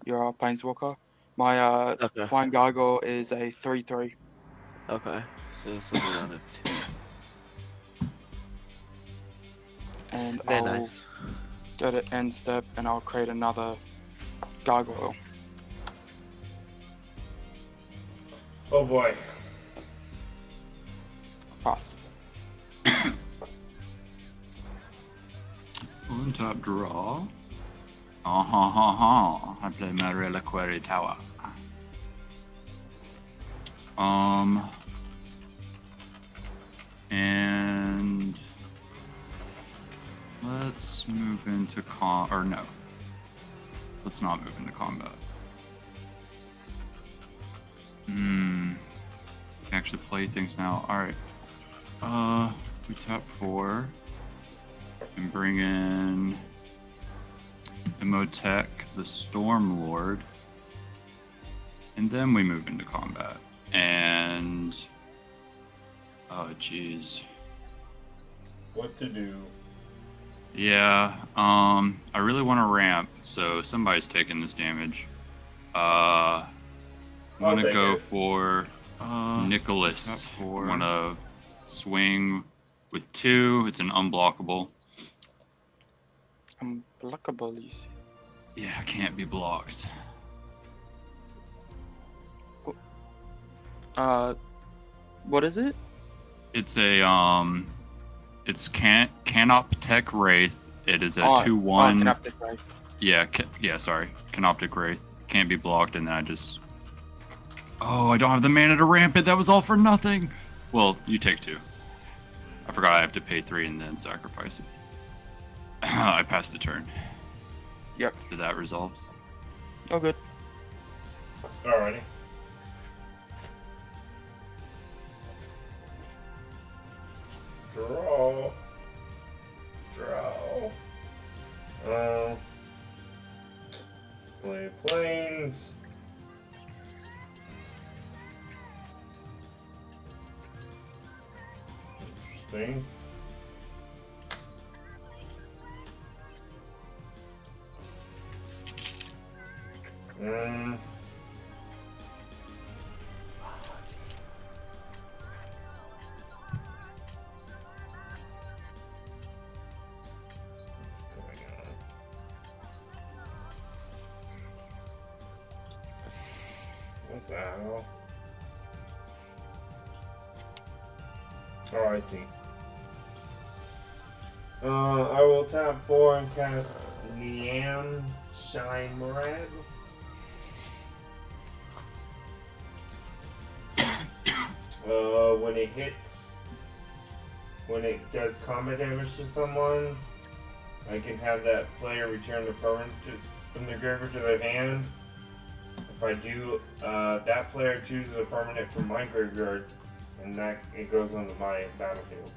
Your planeswalker. My Okay. flying gargoyle is a 3/3. Okay. So it's like around a 2. And Very I'll nice. go to end step and I'll create another gargoyle. Oh boy. Pass. Untap draw. Ha. I play my Reliquary Tower. And let's move into let's not move into combat. Actually play things now. Alright. We tap 4 and bring in Emotech, the Storm Lord, and then we move into combat. And oh jeez. What to do? Yeah, I really want to ramp, so somebody's taking this damage. I'm I'll gonna take go it. for Nicholas. Tap 4. Wanna swing with 2. It's an unblockable. Unblockable, you see. Yeah, can't be blocked. What is it? It's a it's Canoptech Wraith. It is a 2/1. Canoptic Wraith. Yeah, sorry. Canoptic Wraith. Can't be blocked, and then I just... Oh, I don't have the mana to ramp it. That was all for nothing. Well, you take 2. I forgot I have to pay 3 and then sacrifice it. I passed the turn. Yep. After that resolves. Oh, good. Alrighty. Draw. Play planes. Interesting. What the hell? Oh, I see. I will tap 4 and cast Neon Shine Red. When it does combat damage to someone, I can have that player return the permanent from their graveyard to their hand. If I do, that player chooses a permanent from my graveyard, and that it goes onto my battlefield.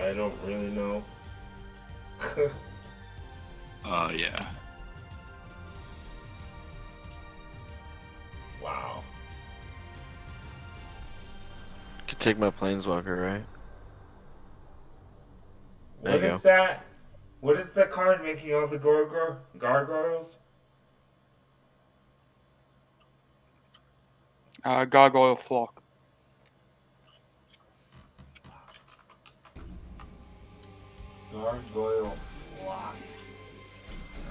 I don't really know. Yeah. Wow. Could take my planeswalker, right? There What you is that? What is the card making all the gargoyles? Gargoyle Flock. Gargoyle Flock.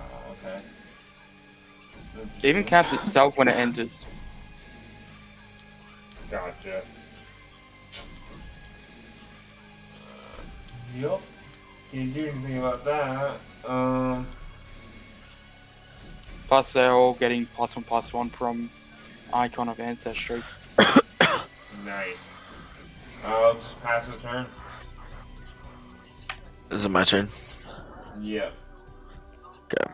Oh, okay. It even counts itself when it enters. Gotcha. Yup. Can't do anything about that. Plus, they're all getting +1/+1 from Icon of Ancestry. Nice. I'll just pass the turn. Is it my turn? Yep. Okay.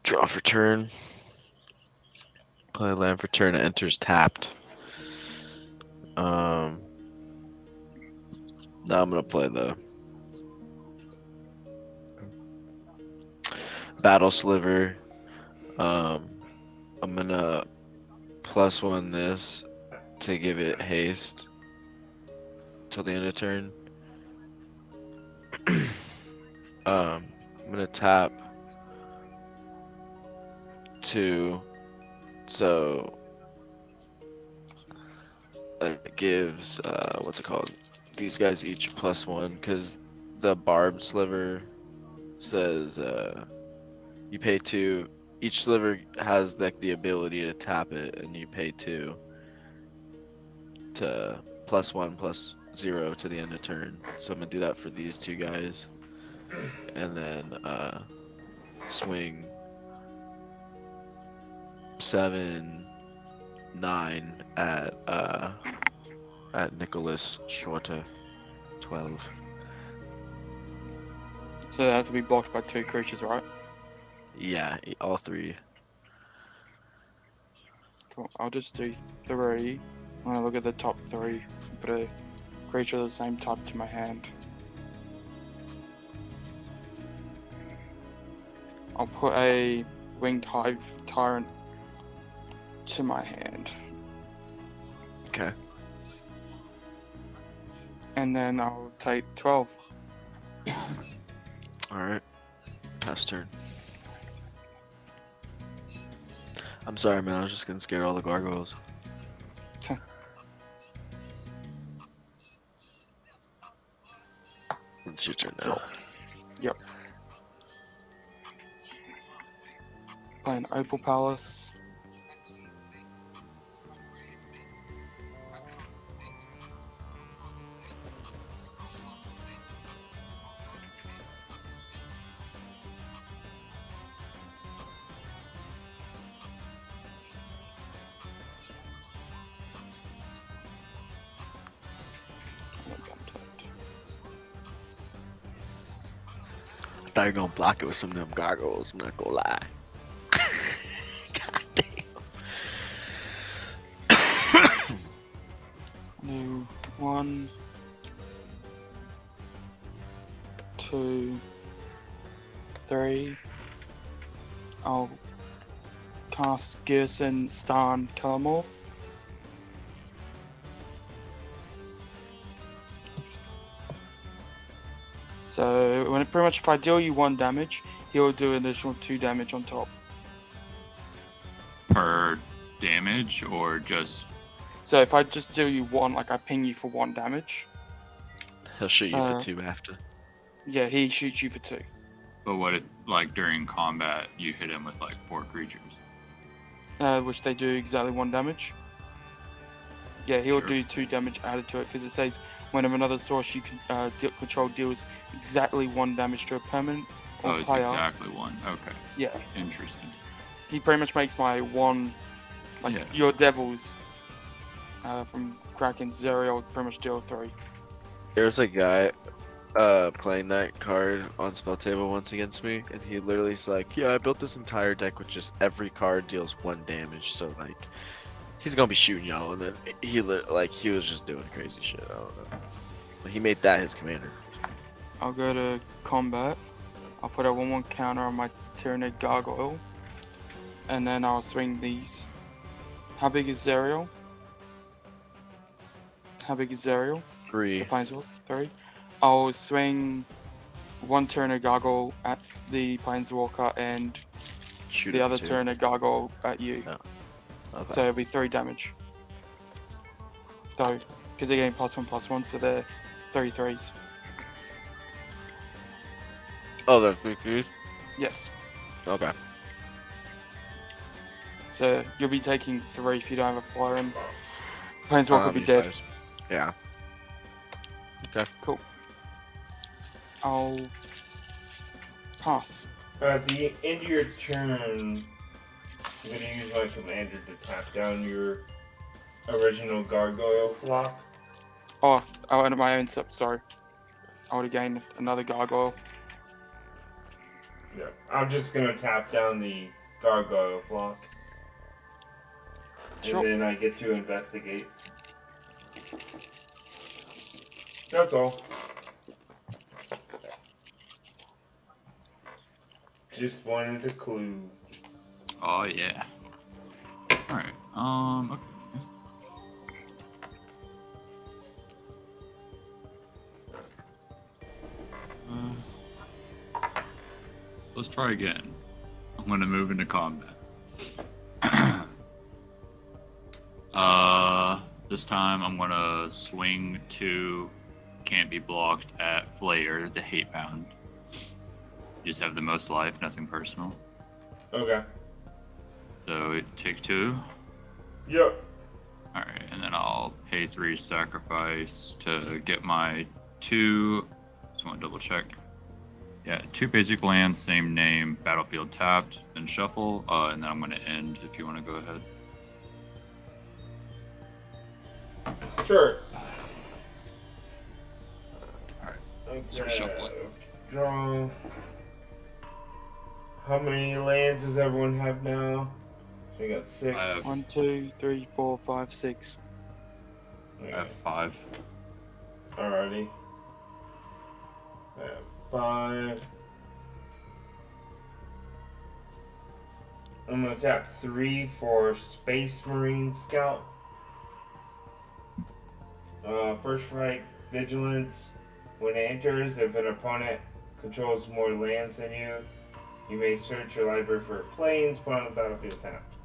Draw for turn. Play land for turn. It enters tapped. Now I'm gonna play the Battle Sliver. I'm gonna +1 this to give it haste till the end of turn. I'm gonna tap 2, so it gives what's it called? These guys each +1 because the barbed sliver says you pay 2. Each sliver has like the ability to tap it, and you pay 2 to +1/+0 to the end of turn. So I'm gonna do that for these 2 guys, and then swing 7, 9 at Nicholas Shorter 12. So they have to be blocked by 2 creatures, right? Yeah, all 3. Cool. I'll just do 3. I'm gonna look at the top 3. Put a creature of the same type to my hand. I'll put a Winged Hive Tyrant to my hand. Okay. And then I'll take 12. Alright. Pass turn. I'm sorry, man. I was just getting scared of all the gargoyles. It's your turn now. Yep. Play an Opal Palace. I thought you were gonna block it with some of them gargoyles. I'm not gonna lie. God damn. Do 1, 2, 3. I'll cast Gerson Starn Kellamorph. So when pretty much if I deal you 1 damage, he'll do an additional 2 damage on top. Per damage or just So if I just deal you 1, like I ping you for 1 damage, He'll shoot you for 2 after. yeah, he shoots you for 2. but what if like during combat you hit him with like 4 creatures? Which they do exactly 1 damage. Yeah, he'll Sure. do 2 damage added to it because it says when of another source you can control deals exactly 1 damage to a permanent or Oh, it's player. exactly 1. Okay. Yeah, Interesting. he pretty much makes my 1, like Yeah. your devils from Kraken Zerial pretty much deal 3. There's a guy playing that card on Spelltable once against me, and he literally is like, yeah, I built this entire deck with just every card deals 1 damage, so like he's gonna be shooting y'all, and then he was just doing crazy shit. I don't know. But he made that his commander. I'll go to combat. I'll put a 1/1 counter on my Tyrannid Gargoyle, and then I'll swing these. How big is Zerial? How big is Zerial? 3. The Planeswalker? 3. I'll swing 1 Tyrannid Gargoyle at the Planeswalker and Shoot the him other too. Tyrannid Gargoyle at you. Oh. Okay. So it'll be 3 damage. So, because they're getting +1/+1, so they're 3 3s. Oh, that's 3 3s? Yes. Okay. So you'll be taking 3 if you don't have a flyer, and Planeswalker will be These dead. guys. Yeah. Okay. Cool. I'll pass. At the end of your turn, I'm going to use my commander to tap down your original gargoyle flock. Oh, I went at my own step, sorry. I would have gained another gargoyle. Yeah, I'm just going to tap down the gargoyle flock. Sure. And then I get to investigate. That's all. Just wanted a clue. Oh yeah. Alright. Okay. let's try again. I'm gonna move into combat. This time I'm gonna swing to can't be blocked at Flayer, the hate pound. You just have the most life, nothing personal. Okay. So take 2. Yep. Alright, and then I'll pay 3 sacrifice to get my 2. Just want to double check. Yeah, 2 basic lands, same name, battlefield tapped, then shuffle, and then I'm going to end if you want to go ahead. Sure. Alright, start shuffling. Draw. How many lands does everyone have now? So we got 6. I have- 1, 2, 3, 4, 5, 6. I have 5. Alrighty. I have 5. I'm gonna tap 3 for Space Marine Scout. First strike, Vigilance. When it enters, if an opponent controls more lands than you may search your library for planes, put on the battlefield tapped.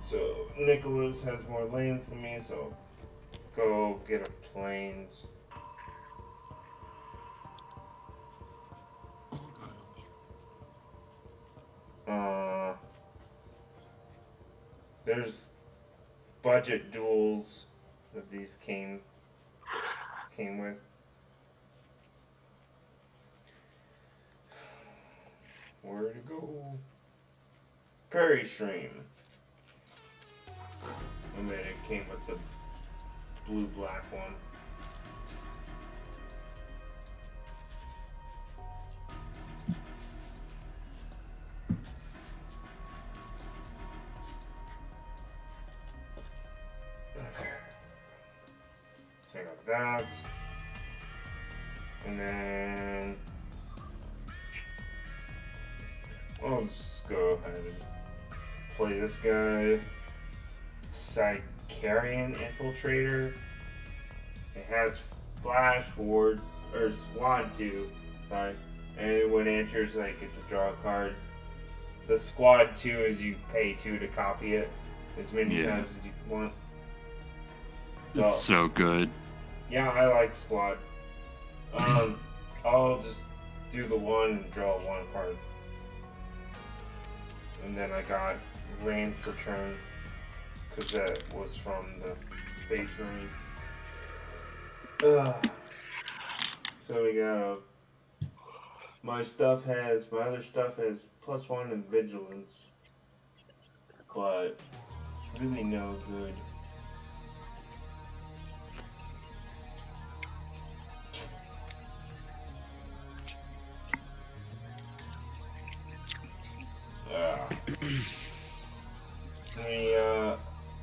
So Nicholas has more lands than me, so go get a planes. There's budget duels that these came with. Where to go? Prairie Stream. And then it came with the blue-black one. Check out that. And then I'll just go ahead and play this guy. Sicarian Infiltrator. It has Flash Ward, or Squad 2, sorry. And when it enters, I get to draw a card. The Squad 2 is you pay 2 to copy it as many times as you want. So, It's so good. yeah, I like Squad. I'll just do the 1 and draw 1 card. And then I got land for turn, because that was from the Space Marine. So we got my other stuff has +1 in Vigilance, but it's really no good.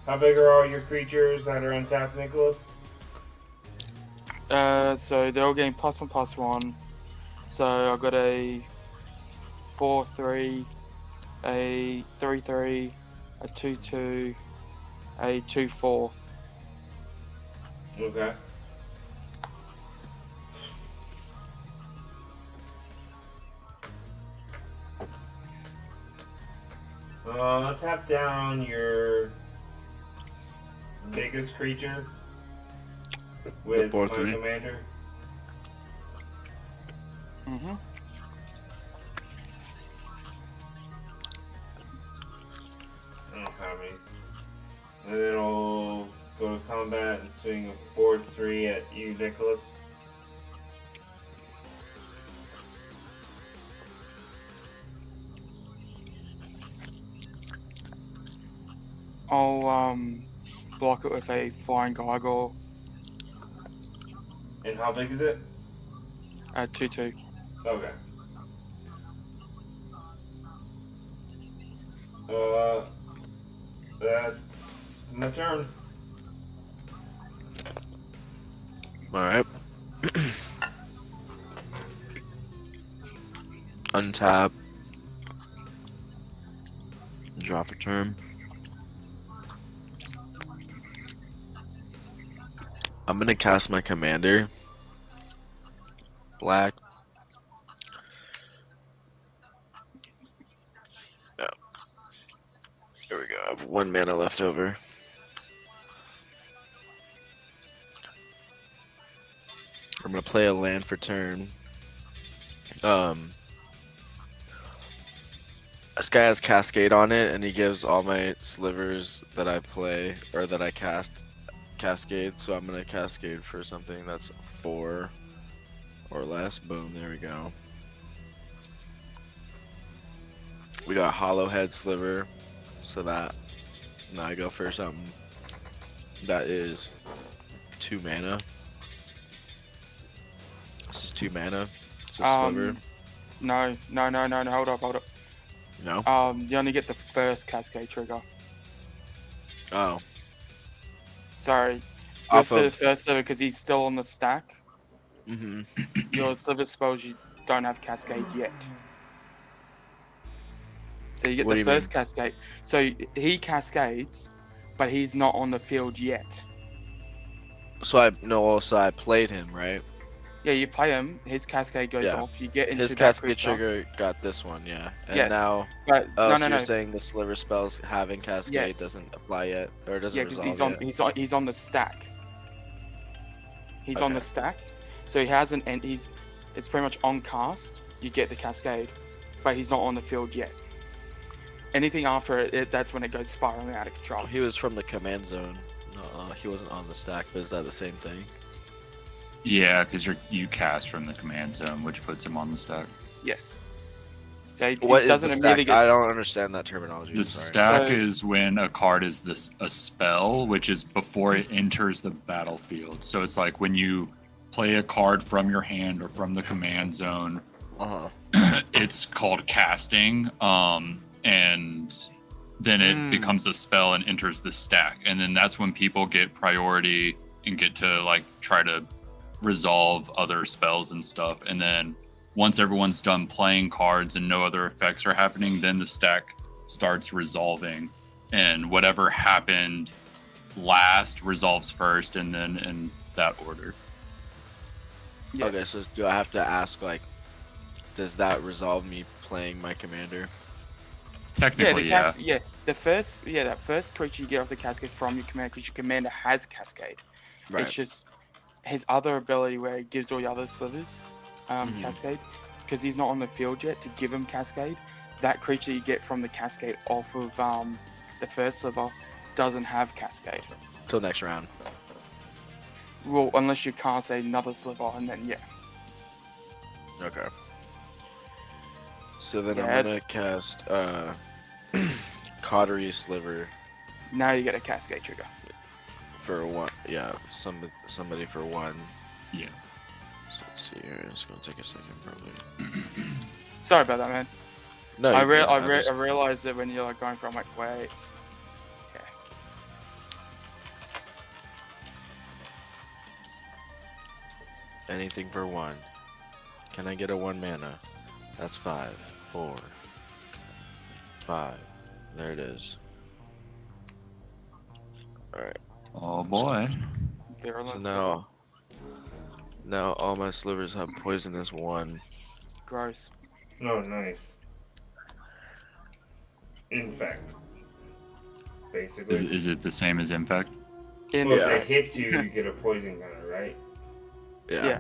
How big are all your creatures that are untapped, Nicholas? So they're all getting +1/+1. So I've got a 4/3, a 3/3, a 2/2, a 2/4. Okay. Tap down your biggest creature with my 4/3. commander. Mm-hmm. I don't have any. And then I'll go to combat and swing a 4/3 at you, Nicholas. I'll block it with a flying gargoyle. And how big is it? 2/2. Okay. That's my turn. Alright. Untap. Draw for turn. I'm gonna cast my commander. Black. have 1 mana left over. I'm gonna play a land for turn. This guy has Cascade on it, and he gives all my slivers that I play or that I cast Cascade. So I'm gonna Cascade for something that's 4 or less. Boom, there we go. We got Hollow Head Sliver, so that now I go for something that is 2 mana. This is 2 mana. It's a sliver. No, hold up. No. You only get the first Cascade trigger. Oh. Sorry. Off With the of. first sliver, because he's still on the stack. Mhm. Your sliver spells, you don't have Cascade yet. So you get What do the you first mean? Cascade. So he Cascades, but he's not on the field yet. So I played him, right? Yeah, you play him, his Cascade goes Yeah. off, you get into His that Cascade creature. trigger got this one, yeah. And Yes, now, But oh, no, so no. you're saying the sliver spells having Cascade Yes. doesn't apply yet, or doesn't Yeah, because resolve yet? he's on the stack. He's on the Okay. stack, so he hasn't, and it's pretty much on cast. You get the Cascade, but he's not on the field yet. Anything after it, that's when it goes spiraling out of control. He was from the command zone. No, he wasn't on the stack, but is that the same thing? Yeah, because you cast from the command zone, which puts him on the stack. Yes. So he What is doesn't the immediately stack? get. I don't understand that terminology. The I'm sorry. stack So- is when a card is a spell, which is before it enters the battlefield. So it's like when you play a card from your hand or from the command zone, it's called casting, and then it becomes a spell and enters the stack, and then that's when people get priority and get to like try to resolve other spells and stuff. And then once everyone's done playing cards and no other effects are happening, then the stack starts resolving, and whatever happened last resolves first, and then in that order. Yeah. Okay, so do I have to ask, like, does that resolve me playing my commander? Technically, that first creature you get off the Cascade from your commander, because your commander has Cascade. Right. It's just his other ability where he gives all the other slivers Mhm. Cascade, because he's not on the field yet to give him Cascade. That creature you get from the Cascade off of the first sliver doesn't have Cascade. Till next round. Well, unless you cast another sliver, and then yeah. Okay. So then Yeah. I'm gonna cast Cautery Sliver Now you get a Cascade trigger. for 1. Yeah, somebody for 1. Yeah. So let's see here. It's gonna take a second, probably. Sorry about that, man. No, I you're good. I realized that when you're like going from like wait. Okay. Anything for 1. Can I get a 1 mana? That's 5, 4, 5. There it is. Alright. Oh boy. Virulence. So now all my slivers have poisonous 1. Gross. Oh, nice. Infect. Basically. Is it the same as infect? In Well, Yeah. if it hits you, you get a poison gunner, right? Yeah.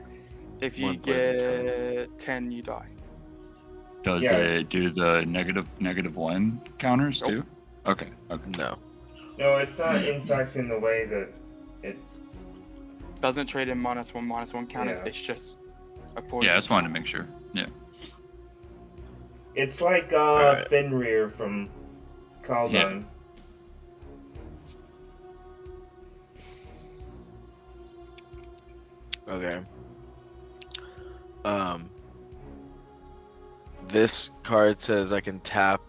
If you 1 poison get 10, you die. Does Yeah. it do the -1 counters Nope. too? Okay. No. No, it's not infects in the way that it. Doesn't trade in -1/-1 counters. Yeah. It's just a poison. Yeah, I just wanted to make sure. Yeah. It's like Alright. Fenrir from Kaldheim. Okay. This card says I can tap.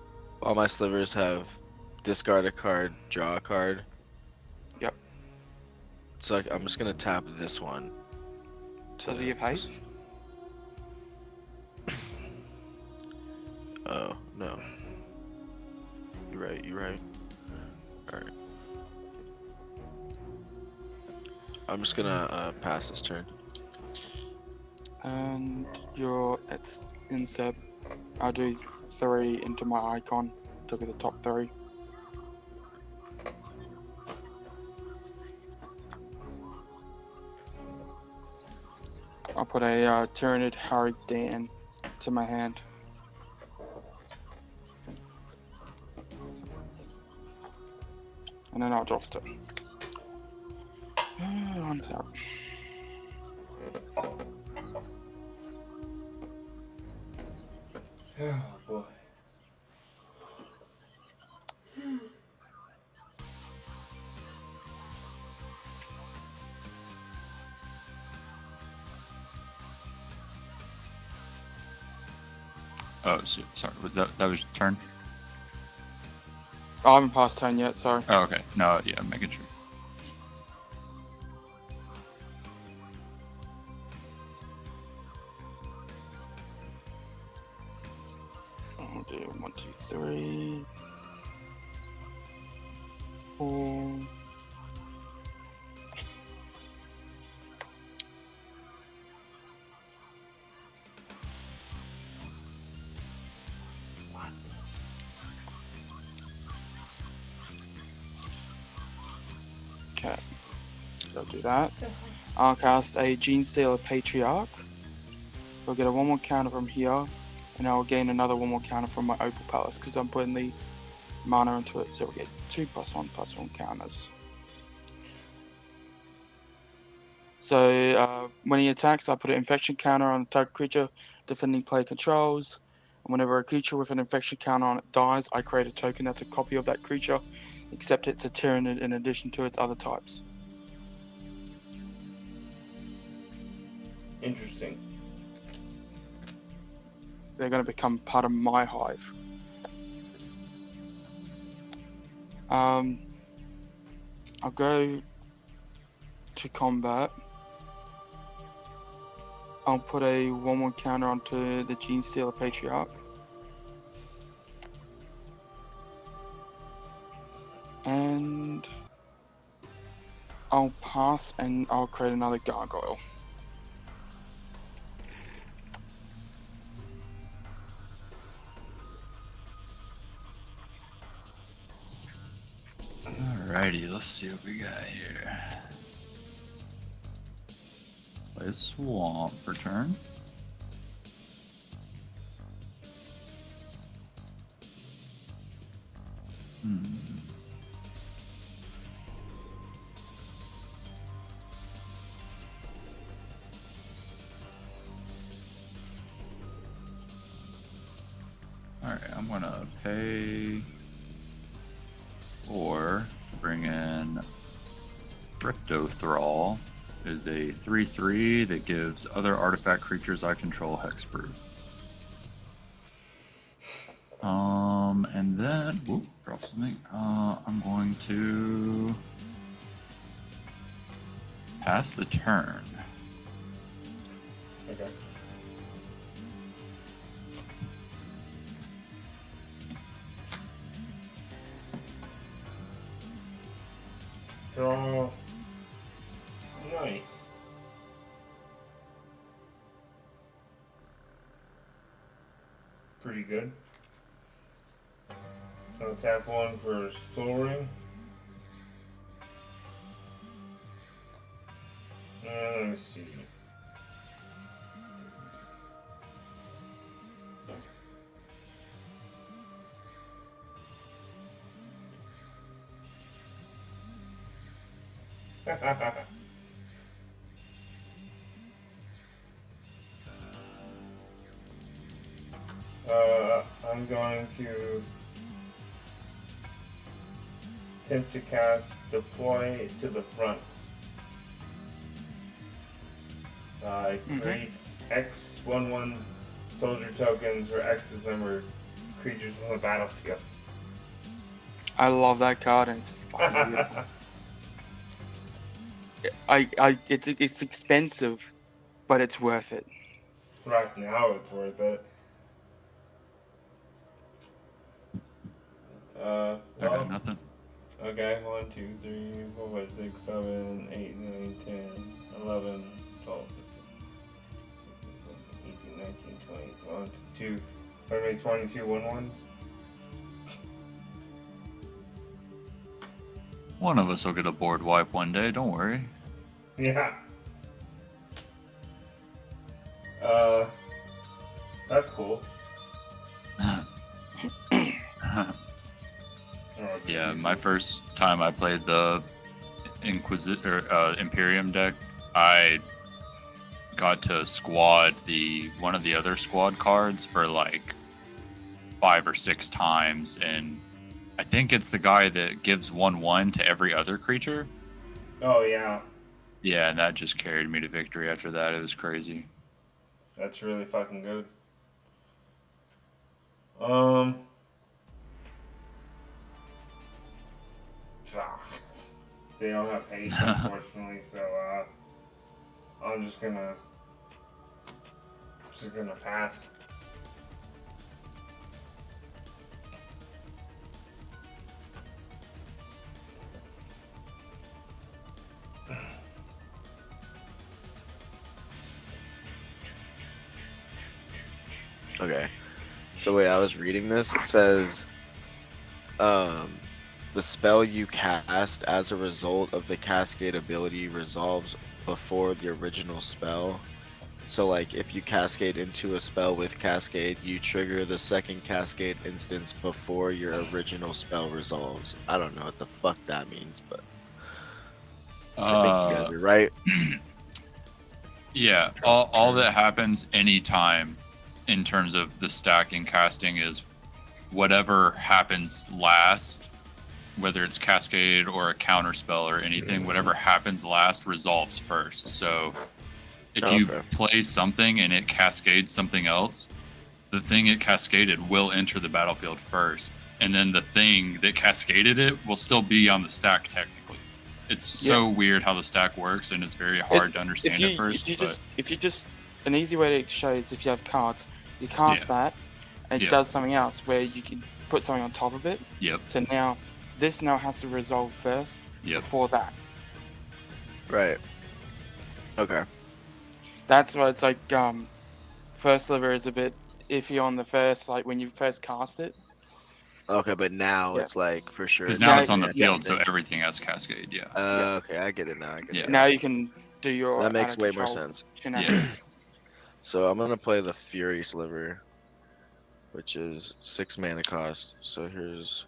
All my slivers have discard a card, draw a card. Yep. So I'm just gonna tap this one. Does he have haste? Oh no. You're right. You're right. All right. I'm just gonna pass this turn. And you're at insert. I'll do 3 into my icon to be the top 3. put a Tyranid Harry Dan to my hand. And then I'll draw for turn. On tap. Oh boy. Oh, sorry. That was your turn? I haven't passed turn yet, sorry. Oh, okay. No, yeah, I'm making sure. I'll do 1, 2, 3, 4. Okay, I'll do that. I'll cast a Gene Stealer Patriarch. I'll get a 1/1 counter from here, and I'll gain another 1/1 counter from my Opal Palace because I'm putting the mana into it, so we'll get 2+1/+1 counters. So when he attacks, I put an infection counter on the target creature defending player controls. And whenever a creature with an infection counter on it dies, I create a token that's a copy of that creature, except it's a Tyranid in addition to its other types. Interesting. They're going to become part of my hive. I'll go to combat. I'll put a 1/1 counter onto the Gene Stealer Patriarch. And I'll pass and I'll create another gargoyle. Alrighty, let's see what we got here. Play a swamp for turn. Alright, I'm gonna pay 4 to bring in Crypto Thrall. Is a 3/3 that gives other artifact creatures I control hexproof. And then whoop, drop something. I'm going to pass the turn. Okay. Draw. Nice. Pretty good. I'll tap one for Soul Ring. Let me see. I'm going to attempt to cast Deploy to the front. It creates X 1/1 soldier tokens or X's number of creatures on the battlefield. I love that card and it's fucking beautiful. It's expensive, but it's worth it. Right now, it's worth it. I got nothing. Okay, 1, 2, 3, 4, 5, 6, 7, 8, 9, 10, 11, 12, 18, 19, 20, 1, 2, 22 1/1s. One of us will get a board wipe one day, don't worry. Yeah. That's cool. Yeah, my first time I played the Imperium deck, I got to squad one of the other squad cards for like 5 or 6 times, and I think it's the guy that gives 1/1 to every other creature. Oh yeah, Yeah, and that just carried me to victory after that. It was crazy. that's really fucking good. They don't have haste, unfortunately, so I'm just gonna pass. Okay. So wait, I was reading this. It says, the spell you cast as a result of the cascade ability resolves before the original spell. So like, if you cascade into a spell with cascade, you trigger the second cascade instance before your original spell resolves. I don't know what the fuck that means, but I think you guys are right. Yeah, all that happens anytime in terms of the stacking casting is whatever happens last, whether it's cascade or a counter spell or anything, whatever happens last resolves first. So if you play something and it cascades something else, the thing it cascaded will enter the battlefield first, and then the thing that cascaded it will still be on the stack technically. It's so weird how the stack works, and it's very hard to understand at first. If you just an easy way to show is if you have cards, you cast that, and it does something else where you can put something on top of it. Yep. So now this has to resolve first before that. Right. Okay. That's why it's like first sliver is a bit iffy on the first, like when you first cast it. Okay, but now it's like for sure. Because now it's on the field, so everything has cascade. Yeah. Okay, I get it now. Now you can do your. That makes way more sense. Yeah. So I'm gonna play the Fury Sliver, which is 6 mana cost. So here's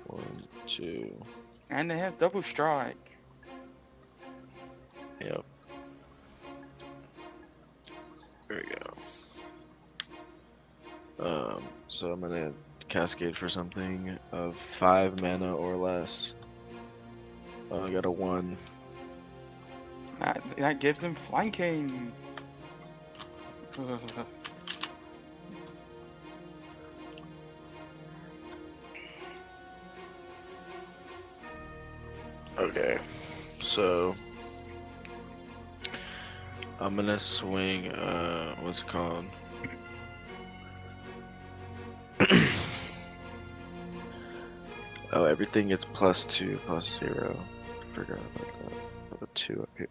1, 2. And they have double strike. Yep. There we go. So I'm gonna cascade for something of 5 mana or less. I got a 1. That gives him flanking. Okay, so I'm gonna swing, what's it called? Oh, everything gets +2, +0. Forgot about that. I have a 2 up here.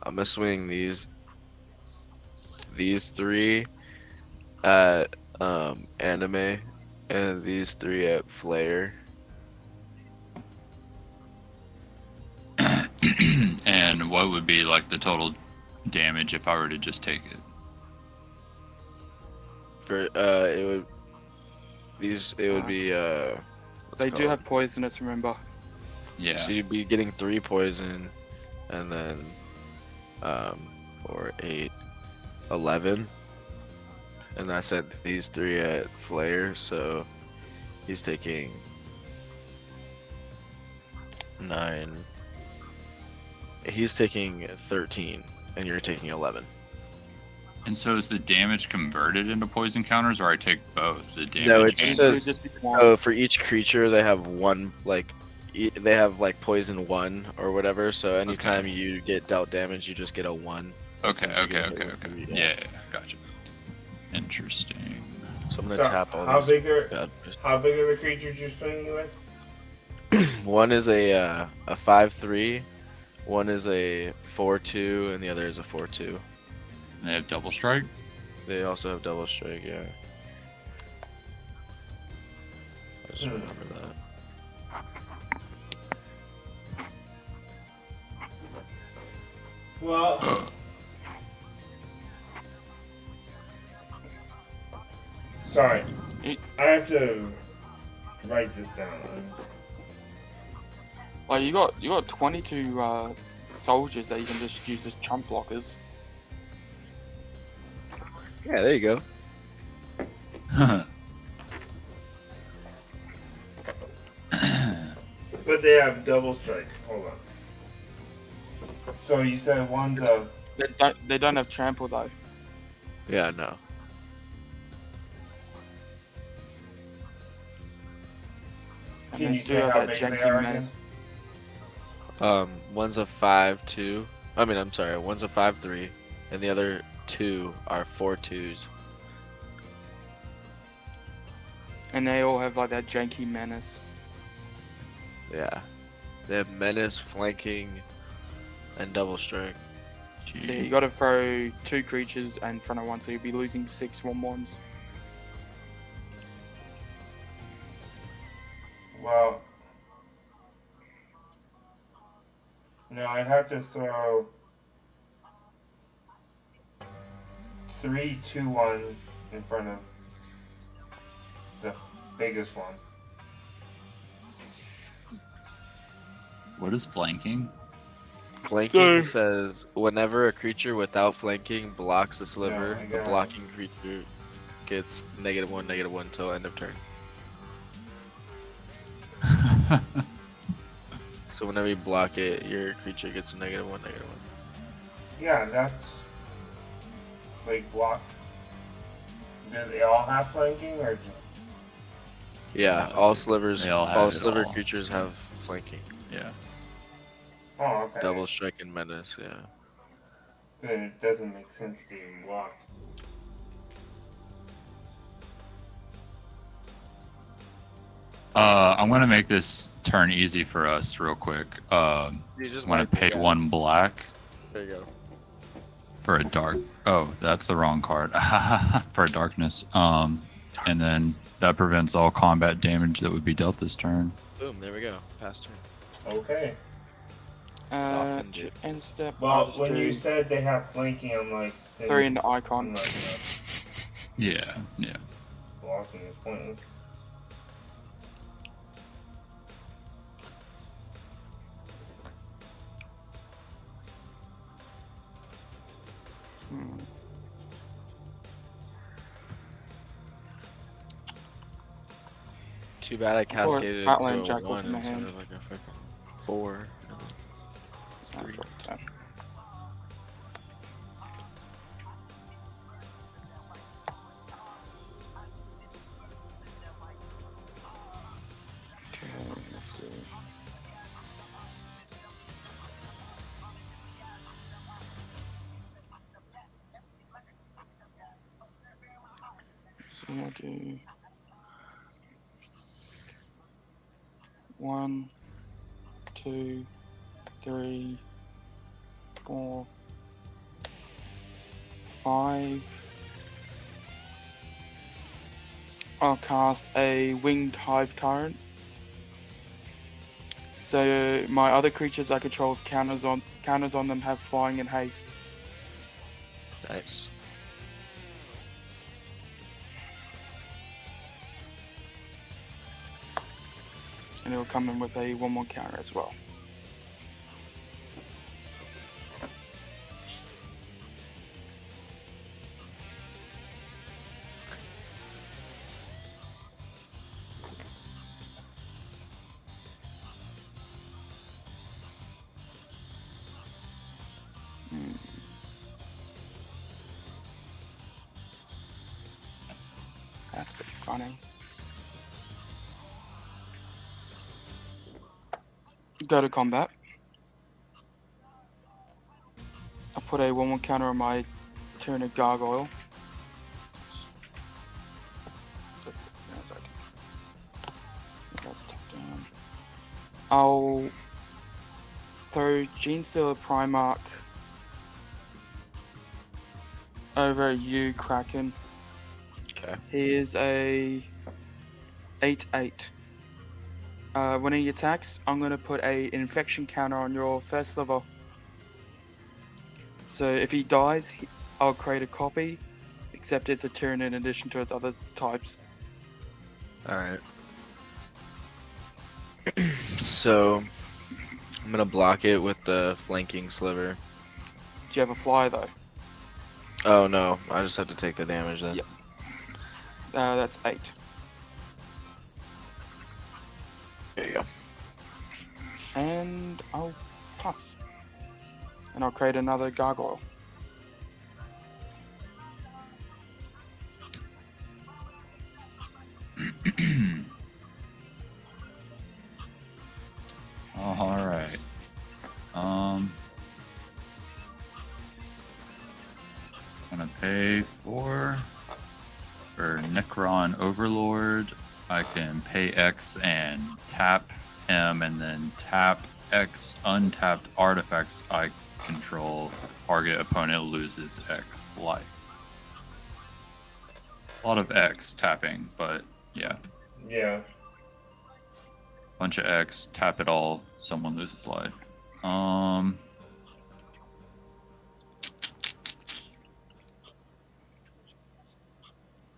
I'm gonna swing these 3 at anime and these 3 at flare. And what would be like the total damage if I were to just take it? For it would be they do have poisonous, remember? Yeah. So you'd be getting 3 poison, and then 4, 8, 11, and I said these 3 at flare, so he's taking 9. He's taking 13, and you're taking 11. And so is the damage converted into poison counters, or I take both? The damage. No, it just says so for each creature they have 1 they have like poison 1 or whatever. So anytime you get dealt damage, you just get a 1. Okay. Yeah, gotcha. Interesting. So I'm gonna tap all how these. big are the creatures you're swinging with? One is a 5/3, one is a 4/2, and the other is a 4/2. And they have double strike? They also have double strike, yeah. I just remember that. Well, sorry, I have to write this down. Like you got 22 soldiers that you can just use as chump blockers. Yeah, there you go. But they have double strike. Hold on. So you said one's a. They don't have trample though. Yeah, no. And Can they you do say have how that big they janky are again? menace. One's a 5-2. I'm sorry. One's a 5-3, and the other two are 4-2s. And they all have like that janky menace. Yeah. They have menace, flanking, and double strike. So you gotta throw 2 creatures in front of one, so you'll be losing 6 1/1s. Well, no, I'd have to throw 3 2-1s in front of the biggest one. What is flanking? Flanking says whenever a creature without flanking blocks a sliver, I the got it. blocking creature gets -1/-1 till end of turn. So whenever you block it, your creature gets -1/-1. Yeah, that's like block. Do they all have flanking or just... Yeah, Yeah, all slivers, they all have all it sliver all. creatures have flanking. Yeah. Oh, okay. Double strike and menace, yeah. Then it doesn't make sense to even block. I'm gonna make this turn easy for us real quick. I'm You just gonna wipe it pay out. 1 black There you go. for a dark. Oh, that's the wrong card. For a darkness. And then that prevents all combat damage that would be dealt this turn. Boom, there we go. Pass turn. Okay. Softened it. End step. Well, I'll just when do you said they have flanking, I'm like... 3 in the I'm icon. like, Yeah, yeah. blocking is pointless. Too bad I cascaded Outland into a Jackal 1 from my instead hand. of like a fucking 4. I'll drop it down. Okay, let's see. So I'll do 1, 2, 3, 4, 5. I'll cast a Winged Hive Tyrant. So my other creatures I control with counters on them have flying and haste. Nice. And it'll come in with a 1/1 counter as well. That's pretty funny. Go to combat. I'll put a 1/1 counter on my Tyranid Gargoyle. That's top down. I'll throw Gene Stealer Primarch over you, Kraken. Okay. He is a 8/8. When he attacks, I'm gonna put a infection counter on your first level. So if he dies, I'll create a copy, except it's a turn in addition to its other types. Alright. So, I'm gonna block it with the flanking sliver. Do you have a fly though? Oh no, I just have to take the damage then. Yep. That's 8. There you go. And I'll pass. And I'll create another gargoyle. All right. I'm gonna pay for Necron Overlord. I can pay X and tap him, and then tap X untapped artifacts I control. Target opponent loses X life. A lot of X tapping, but yeah. Yeah. Bunch of X, tap it all, someone loses life. I'm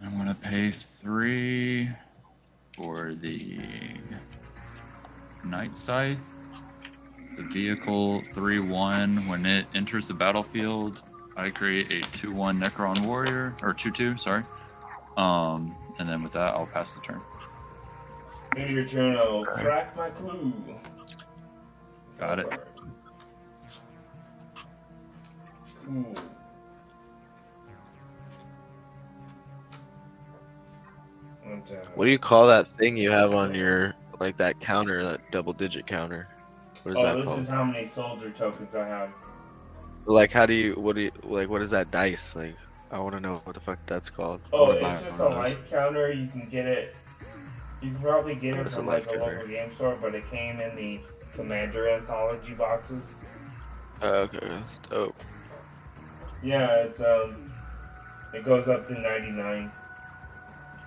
gonna pay 3 for the Night Scythe. The vehicle 3/1. When it enters the battlefield, I create a 2/1 Necron Warrior, or 2/2, sorry. And then with that, I'll pass the turn. Maybe your turn, I'll crack my clue. Got it. Cool. What do you call that thing you have on your, like that counter, that double-digit counter? What is that this called? is how many soldier tokens I have. Like, what is that dice? Like, I want to know what the fuck that's called. Oh, I wanna buy it's just one a of those. life counter. You can get it. You can probably get it It's a from life like a counter. local game store, but it came in the Commander anthology boxes. Okay, that's dope. Yeah, it's it goes up to 99.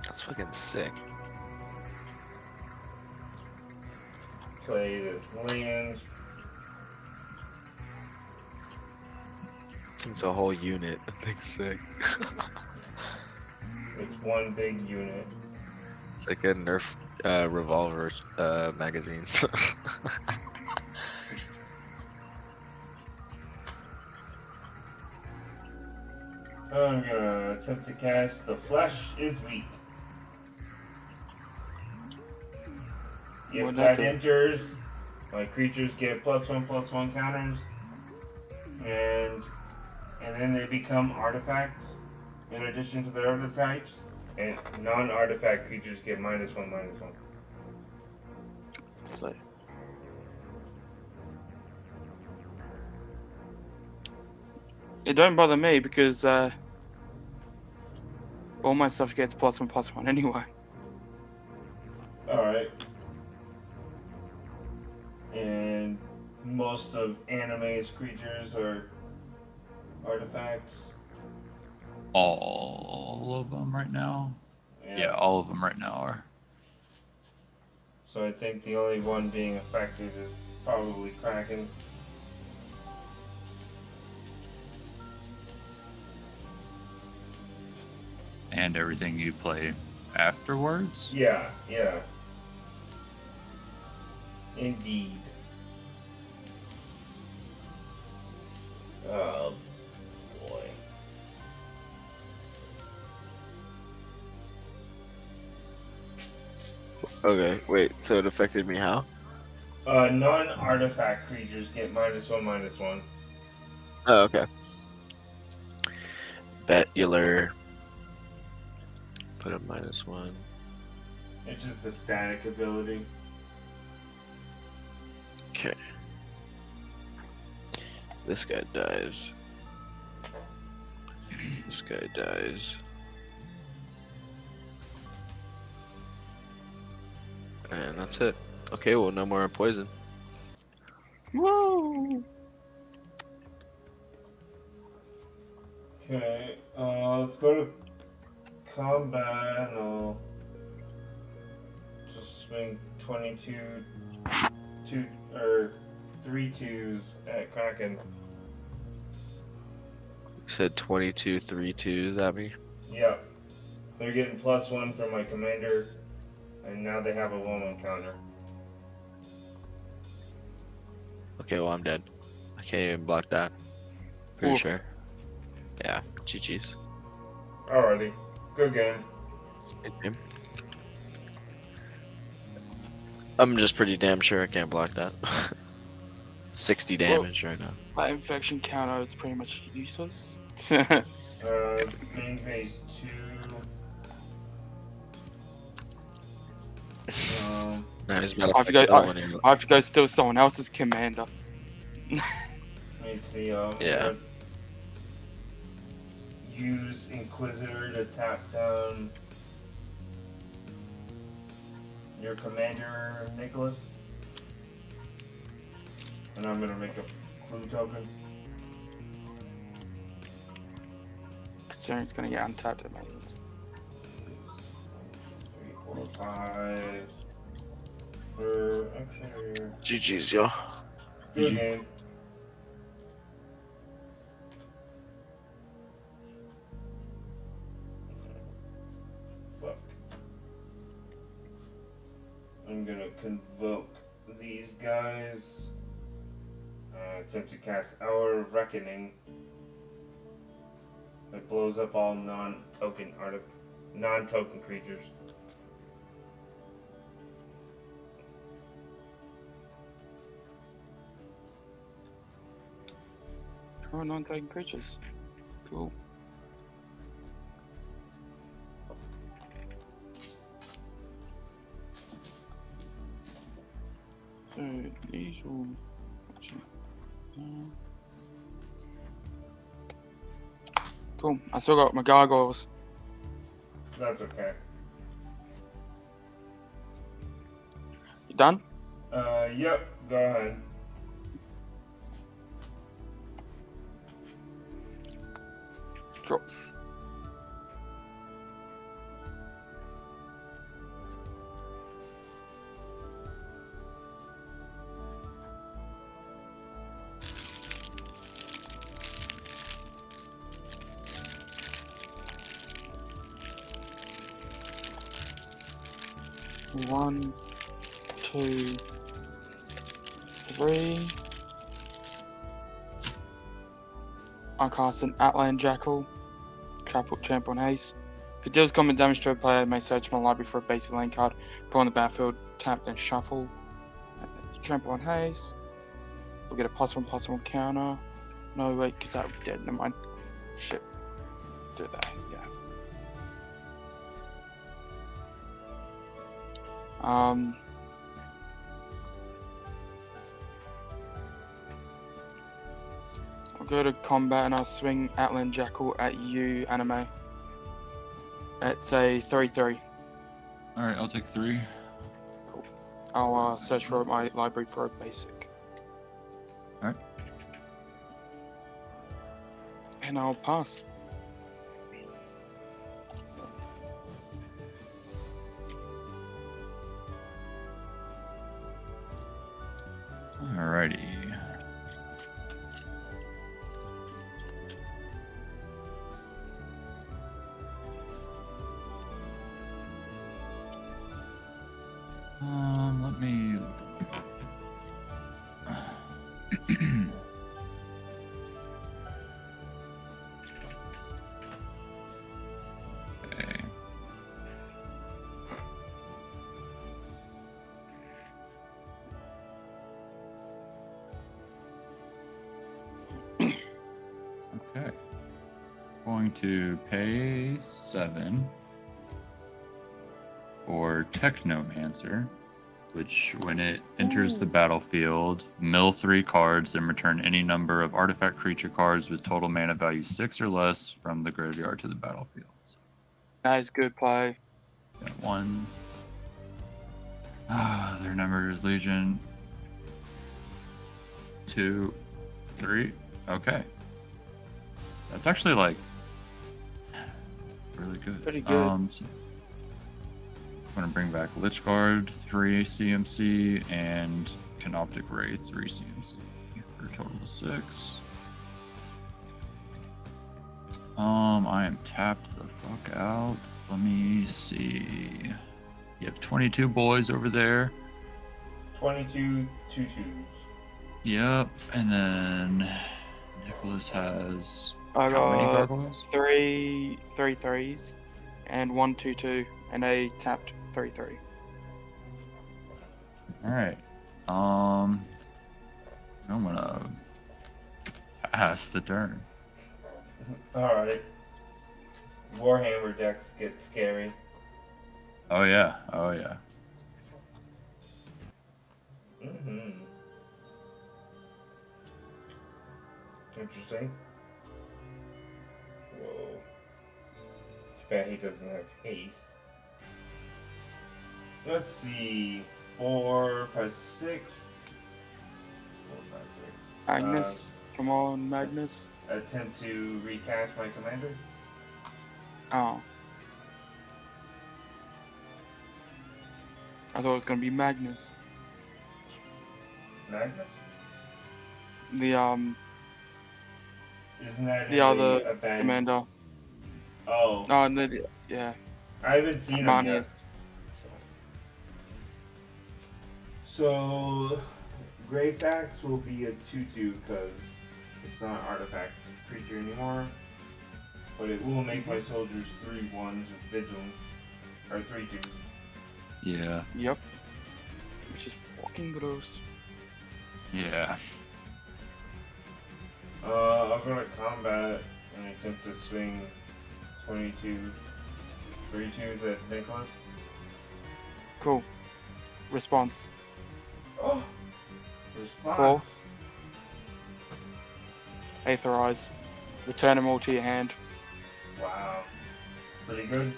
That's fucking sick. Play this land. It's a whole unit. That thing's sick. It's one big unit. It's like a Nerf revolver magazine. I'm gonna attempt to cast The Flesh is Weak. If What'd that that do? enters, my creatures get +1/+1 counters, and then they become artifacts in addition to their other types, and non-artifact creatures get -1/-1. So, it don't bother me because all my stuff gets +1/+1 anyway. Alright. And most of anime's creatures are artifacts. All of them right now? Yeah, all of them right now are. So I think the only one being affected is probably Kraken. And everything you play afterwards? Yeah. Indeed. Oh boy. Okay, wait, so it affected me how? Non-artifact creatures get -1/-1. Oh, okay. Betular. Put a -1. It's just a static ability. Okay. This guy dies. This guy dies. And that's it. Okay, well, no more poison. Whoa! Okay, let's go to combat, and I'll just swing 3 twos at Kraken. said 22 3/2s at me. Yep. They're getting +1 from my commander, and now they have a 1/1 counter. Okay, well I'm dead. I can't even block that. Pretty Oof. sure. Yeah, GG's. Alrighty. Good game. Good game. I'm just pretty damn sure I can't block that. 60 damage right now. That infection counter is pretty much useless. Main phase 2. Now he's about I have to go. I have to go steal someone else's commander. Let me see. Yeah. Use Inquisitor to tap down your commander, Nicholas. And I'm gonna make a clue token. Considering it's gonna get untapped at me. 3, 4, 5. Actually, GG's, yo. good game. Fuck. I'm gonna convoke these guys. Attempt to cast Hour of Reckoning. It blows up all non-token creatures. Oh, non-token creatures. Cool. So these will. Cool. I still got my gargoyles. That's okay. You done? Yep. Go ahead. Drop. One, 2, 3. I cast an Outland Jackal. Trample on haste. If it deals combat damage to a player, I may search my library for a basic lane card, put on the battlefield, tap, then shuffle. Trample on haste. We'll get a +1/+1 counter. No, wait, because that would be dead. Never mind. Shit. Do that, yeah. I'll go to combat and I'll swing Outland Jackal at you, Anime. It's a 3/3. Alright, I'll take 3. I'll search for my library for a basic. Alright. And I'll pass. Alrighty. Let me look. Okay. Okay. Going to pay 7 for Technomancer, which when it enters the battlefield, mill 3 cards, then return any number of artifact creature cards with total mana value 6 or less from the graveyard to the battlefield. So, That is good play. got 1. Their number is Legion. 2, 3. Okay. That's actually like really good. Pretty good. So I'm gonna bring back Lich Guard 3 CMC and Canoptic Wraith 3 CMC for a total of 6. I am tapped the fuck out. Let me see. You have 22 boys over there. 22 2/2s. Yep, and then Nicholas has I how many got gargoyles? three 3/3s and 1/2/2, and a tapped 3/3. All right. I'm gonna pass the turn. Alright. Warhammer decks get scary. Oh yeah. Oh yeah. Mm-hmm. Interesting. Whoa. Too bad he doesn't have haste. Let's see. 4, 5, 6. 4, 5, 6. Magnus, come on, Magnus. Attempt to recast my commander. Oh. I thought it was gonna be Magnus. Magnus? The Isn't that the other a bad commander. Oh, Oh, and the yeah, I haven't seen him yet. Manius. So, Grave Fax will be a 2/2 because it's not an artifact creature anymore. But it will make my soldiers 3/1s with vigilance. Or 3/2s. Yeah. Yep. Which is fucking gross. Yeah. I'll go to combat and attempt to swing 22 3/2s at Nicholas. Cool. Response. Oh! Response. Cool. Aetherize. Return them all to your hand. Wow. Pretty good.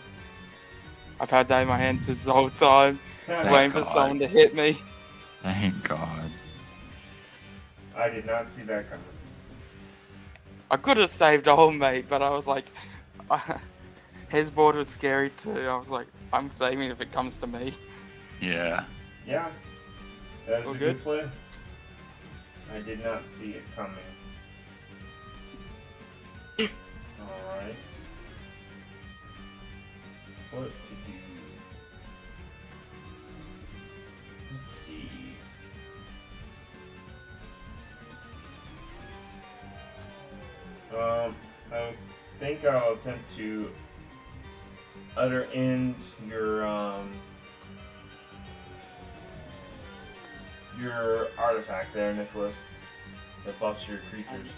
I've had that in my hand since the whole time, Thank waiting for God. someone to hit me. Thank God. I did not see that coming. I could have saved old mate, but I was like, his board was scary too. I was like, I'm saving if it comes to me. Yeah. Yeah. That All is a good? good play. I did not see it coming. Alright. What to do? Let's see. I think I'll attempt to utter end your artifact there, Nicholas. That buffs your creatures.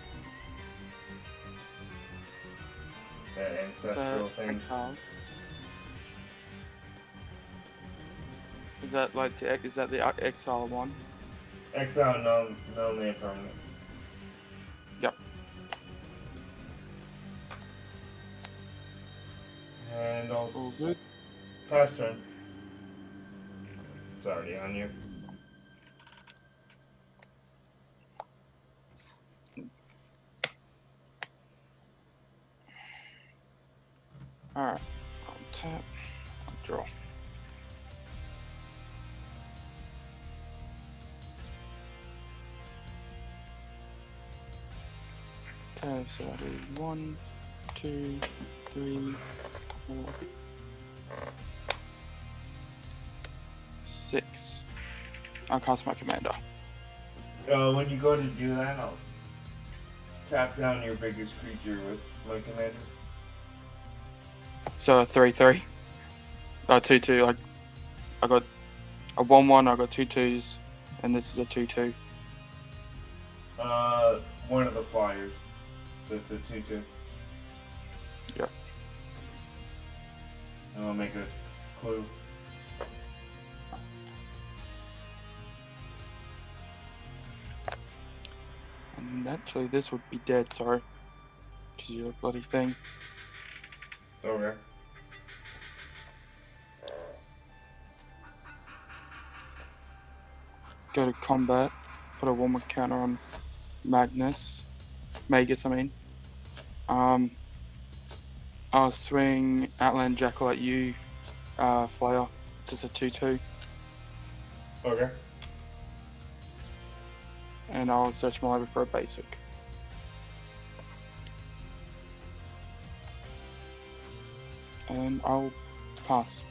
That ancestral thing. Exile. Is that like is that the exile one? Exile no name permanent. Yep. And I'll All good. pass turn. It's already on you. Alright. I'll tap. I'll draw. Okay, so I do 1, 2, 3, 4, 6. I'll cast my commander. When you go to do that, I'll tap down your biggest creature with my commander. So a 3/3. 2/2. I got a 1/1. I got 2/2s, and this is a 2/2. One of the flyers. That's a 2/2. Yep. And I'll make a clue. And actually, this would be dead. Sorry, because you're a bloody thing. Okay. Go to combat. Put a 1/1 counter on Magus. I mean. I'll swing Outland Jackal at you, Flayer. It's just a 2/2. Okay. And I'll search my library for a basic. And I'll pass.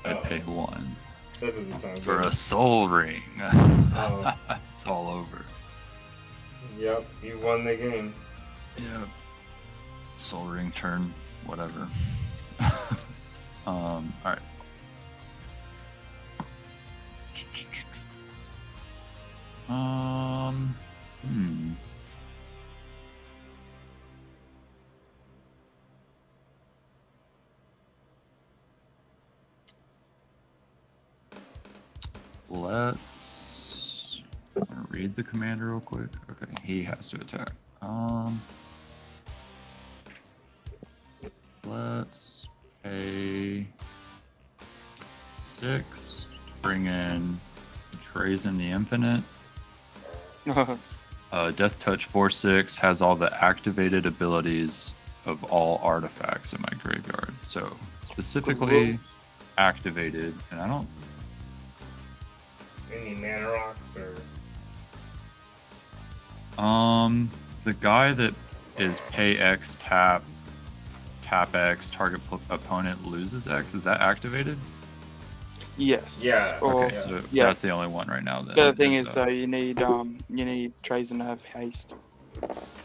I pay 1 That doesn't sound for good. a soul ring. Oh. It's all over. Yep, you won the game. Yeah. Soul ring turn, whatever. Alright. Hmm. Let's read the commander real quick. Okay, he has to attack. Let's pay 6 to bring in Trazen the Infinite. Death Touch 4/6 has all the activated abilities of all artifacts in my graveyard. So specifically activated, and I don't. Any mana rocks or The guy that is pay X, tap X, target opponent loses X. Is that activated? Yes. Yeah, Or, Okay, so yeah. that's the only one right now. Then. The other thing is, you need Trazen to have haste.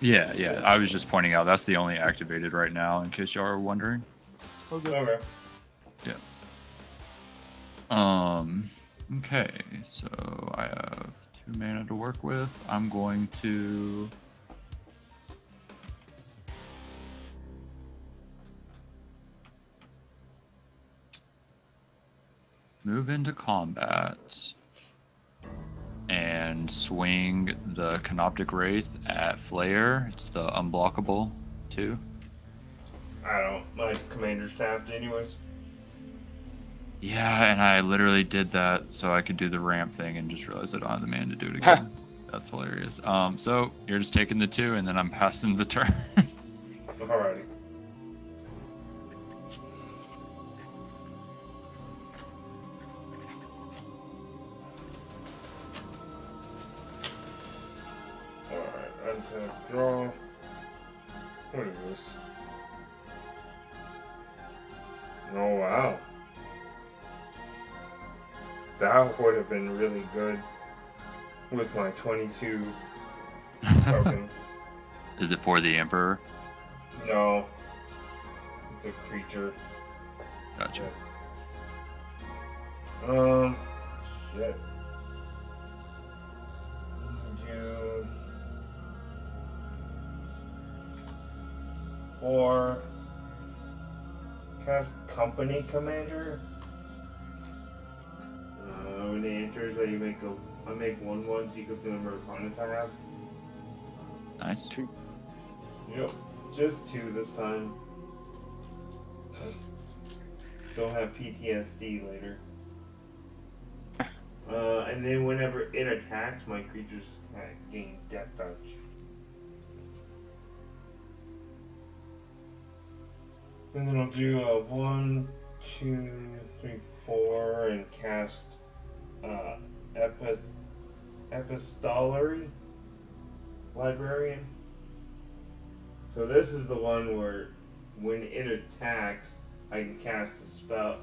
Yeah. I was just pointing out that's the only activated right now, in case y'all are wondering. okay. Okay, so I have 2 mana to work with. I'm going to move into combat and swing the Canoptic Wraith at Flair. It's the unblockable 2. My commander's tapped anyways. Yeah, and I literally did that so I could do the ramp thing and just realized I don't have the mana to do it again. That's hilarious. So you're just taking the 2 and then I'm passing the turn. Alrighty. Alright, untap, draw. What is this? Oh wow. That would have been really good with my 22 token. Is it for the Emperor? No. It's a creature. Gotcha. Shit. Do 4 cast Company Commander. When it enters, I make 1/1 equal to the number of opponents I have. Nice. 2. Yep, just 2 this time. Don't have PTSD later. And then whenever it attacks, my creatures gain Death Touch. And then I'll do 1, 2, 3, 4, and cast Epistolary Librarian. So this is the one where when it attacks, I can cast a spell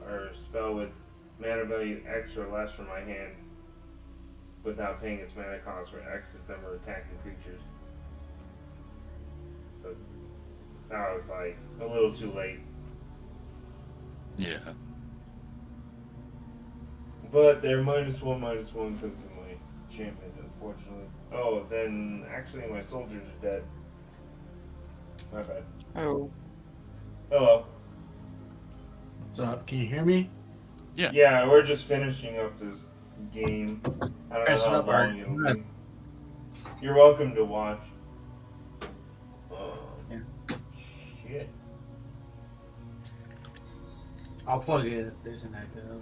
with mana value X or less from my hand without paying its mana cost, where X is the number of attacking creatures. So that was like a little too late. Yeah. But they're -1/-1 because of my enchantment, unfortunately. Oh, then actually my soldiers are dead. My bad. Oh. Hello. What's up? Can you hear me? Yeah, we're just finishing up this game. I don't Finish it know up, how long Art. it'll be. You're welcome to watch. Yeah. Shit. I'll plug it if there's an echo.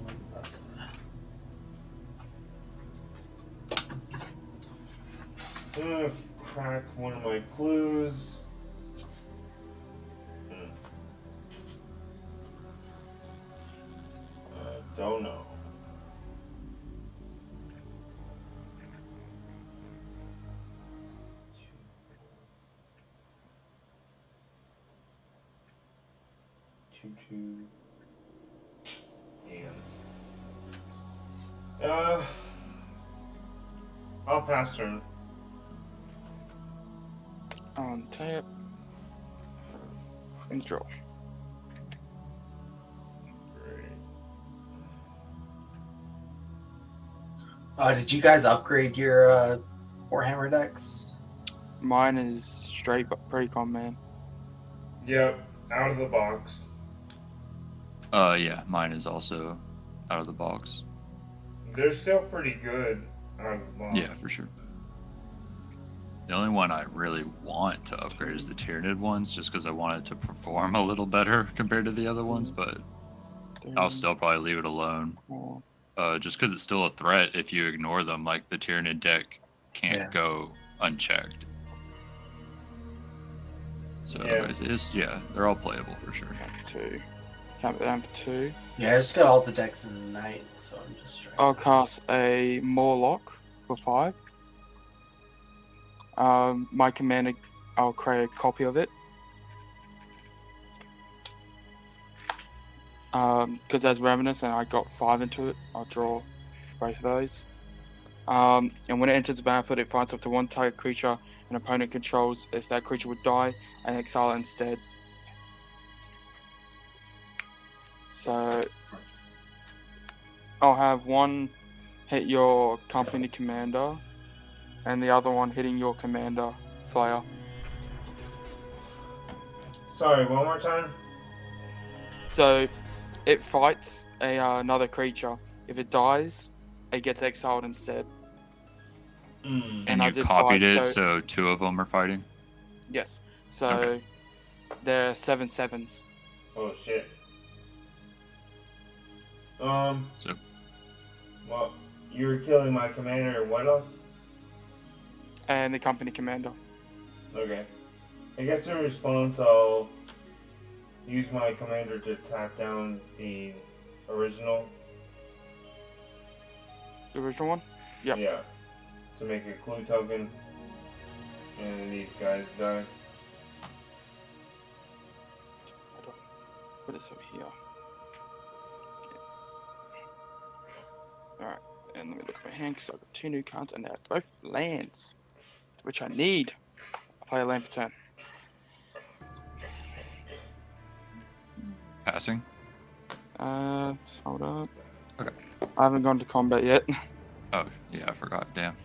I'm gonna crack one of my clues. Don't know. Two. Damn. I'll pass turn. On tap. And draw. Great. Did you guys upgrade your Warhammer decks? Mine is straight pre-con, man. Yep, out of the box. Yeah, mine is also out of the box. They're still pretty good out of the box. Yeah, for sure. The only one I really want to upgrade is the Tyranid ones, just because I want it to perform a little better compared to the other ones, but I'll still probably leave it alone. Just because it's still a threat if you ignore them, like the Tyranid deck can't go unchecked. So, they're all playable for sure. Two. Tap it down for 2. Yeah, I just got all the decks in the night, so I'm just trying. I'll cast a Morlock for 5. My commander, I'll create a copy of it. Because there's Ravenous and I got 5 into it, I'll draw both of those. And when it enters the battlefield, it fights up to one target creature an opponent controls. If that creature would die, and exile it instead. So I'll have one hit your company commander, and the other one hitting your commander flyer. Sorry, one more time? So it fights another creature. If it dies, it gets exiled instead. And you copied it, so 2 of them are fighting? Yes. So okay. They're 7/7s. Oh shit. So. Well, you were killing my commander and what else? And the company commander. Okay. I guess in response, I'll use my commander to tap down the original. The original one? Yep. Yeah. To make a clue token. And these guys die. Put this over here. Alright, and let me look at my hand because I've got 2 new cards and they're both lands, which I need. I'll play a land for turn. Passing? Hold up. Okay. I haven't gone to combat yet. Oh, yeah, I forgot. Damn.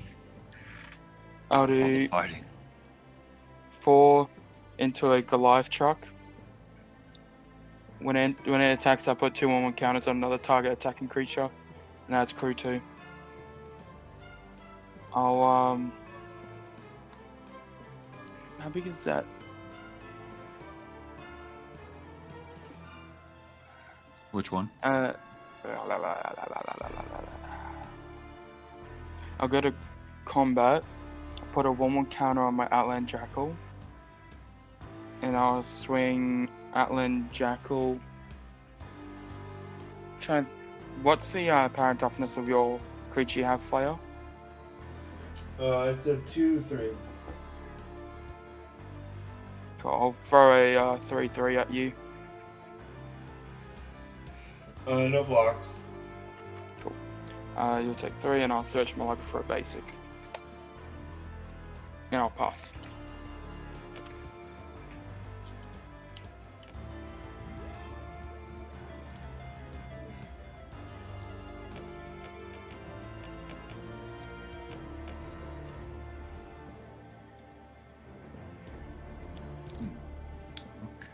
I'll do fighting. 4 into a Goliath truck. When it attacks, I put 2/1 counters on another target attacking creature, and that's crew 2. I'll how big is that? Which one? I'll go to combat, put a 1/1 counter on my Outland Jackal, and I'll swing Outland Jackal. What's the power and toughness of your creature you have, Flayer? It's a 2/3. Cool, I'll throw a 3/3 at you. No blocks. Cool. You'll take 3 and I'll search my library for a basic. And I'll pass.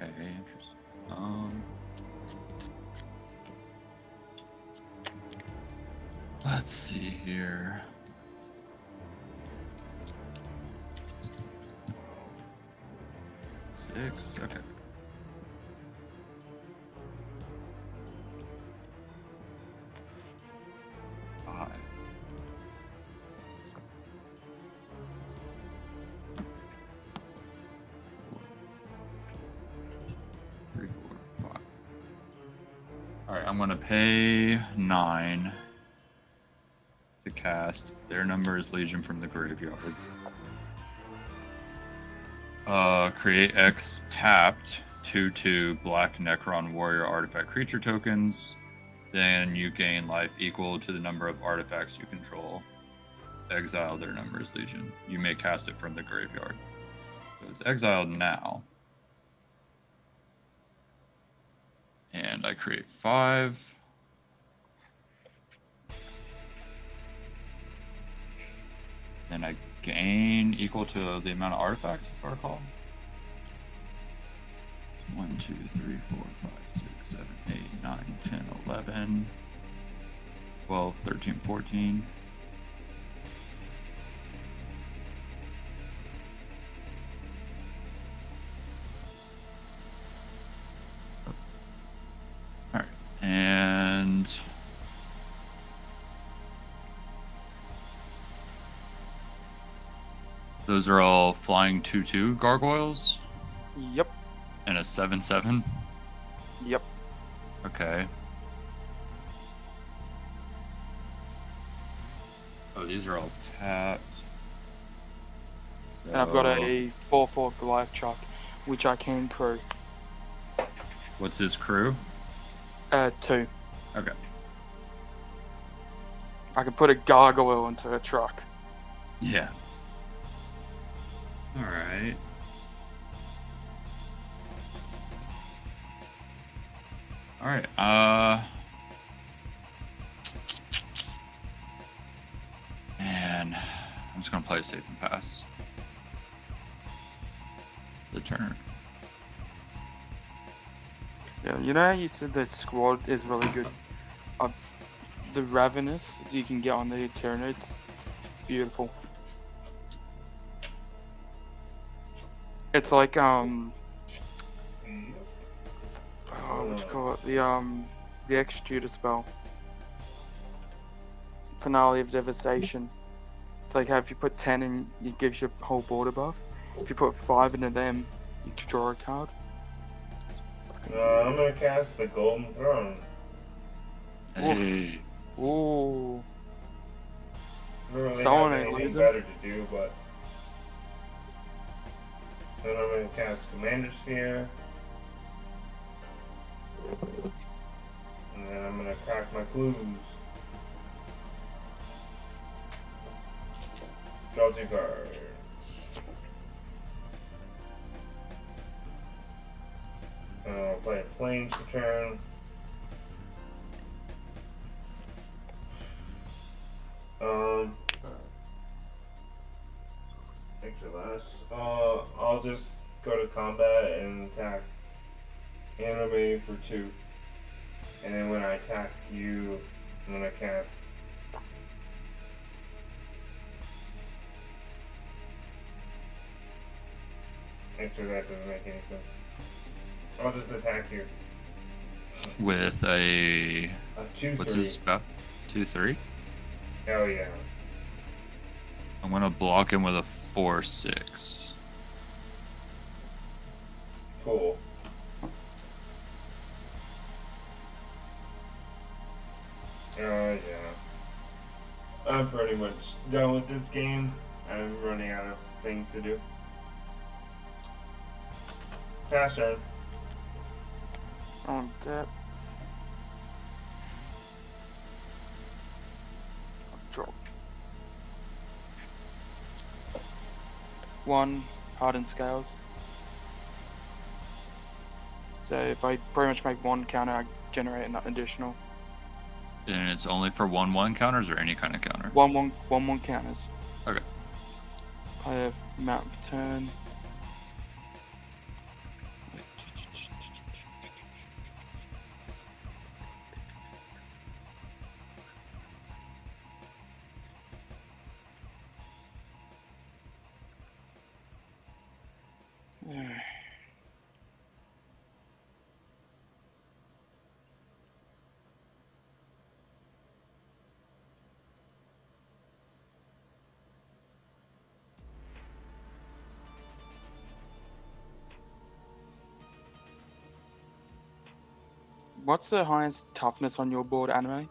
Okay, interesting. Let's see here. Six, okay. Five. Three, 4, 5. Alright, I'm gonna pay 9 to cast. Their number is Legion from the graveyard. Create X tapped 2/2 black Necron warrior artifact creature tokens. Then you gain life equal to the number of artifacts you control. Exile their number is Legion. You may cast it from the graveyard. So it's exiled now. And I create 5. Then I gain equal to the amount of artifacts, if I recall. 1, 2, 3, 4, 5, 6, 7, 8, 9, 10, 11, 12, 13, 14. Alright, and those are all flying 2/2 gargoyles Yep. and a 7/7. Yep. Okay. Oh, these are all tapped. And I've got So, a 4/4 Goliath Chuck, which I can crew. what's his crew? 2. Okay. I could put a gargoyle into a truck. Yeah. All right. All right. Man, I'm just gonna play safe and pass the turn. Yeah, you know how you said the squad is really good? The Ravenous you can get on the Tyranids, it's beautiful. It's like, what you call it? The Executor spell. Finale of Devastation. It's like how if you put 10 in, it gives your whole border buff. If you put 5 into them, you draw a card. I'm gonna cast the Golden Throne. Hey. Ooh. I don't really Someone have ain't anything losing. better to do, but then I'm gonna cast Commander Sphere, and then I'm gonna crack my clues. Draw 2 cards. I'll play a Plains for turn. Actually, I'll just go to combat and attack Anime for 2. And then when I attack you, I'm gonna cast. Actually, that doesn't make any sense. I'll just attack you. With a A 2/3. what's his spell? 2/3. Hell yeah. I'm gonna block him with a 4/6. Cool. Yeah. I'm pretty much done with this game. I'm running out of things to do. Pass turn. On tap. Drop. 1 hardened scales. So if I pretty much make 1 counter, I generate an additional. And it's only for 1/1 counters or any kind of counter? 1/1 counters. Okay. I have mount for turn. What's the highest toughness on your board, Anime?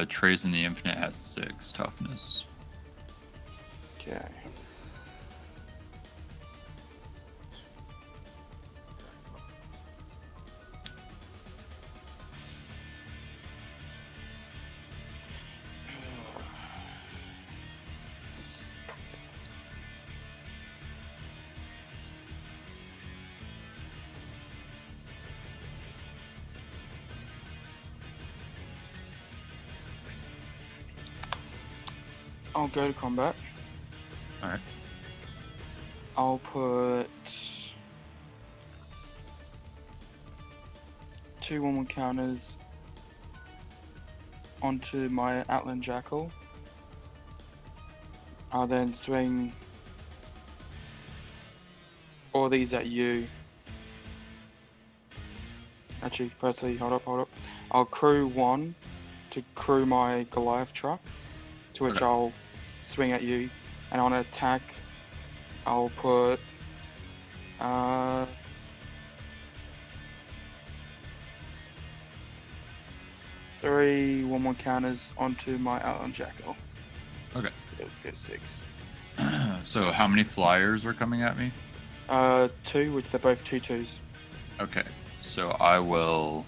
Trace in the Infinite has 6 toughness. Okay. I'll go to combat. Alright. I'll put 2 1/1 counters onto my Outland Jackal. I'll then swing all these at you. Actually, firstly, hold up. I'll crew 1 to crew my Goliath truck, to which Okay. I'll swing at you. And on attack, I'll put 3 1/1 counters onto my Outland Jackal. Okay. It'll get 6. So how many flyers are coming at me? 2, which they're both 2/2s. Okay. So I will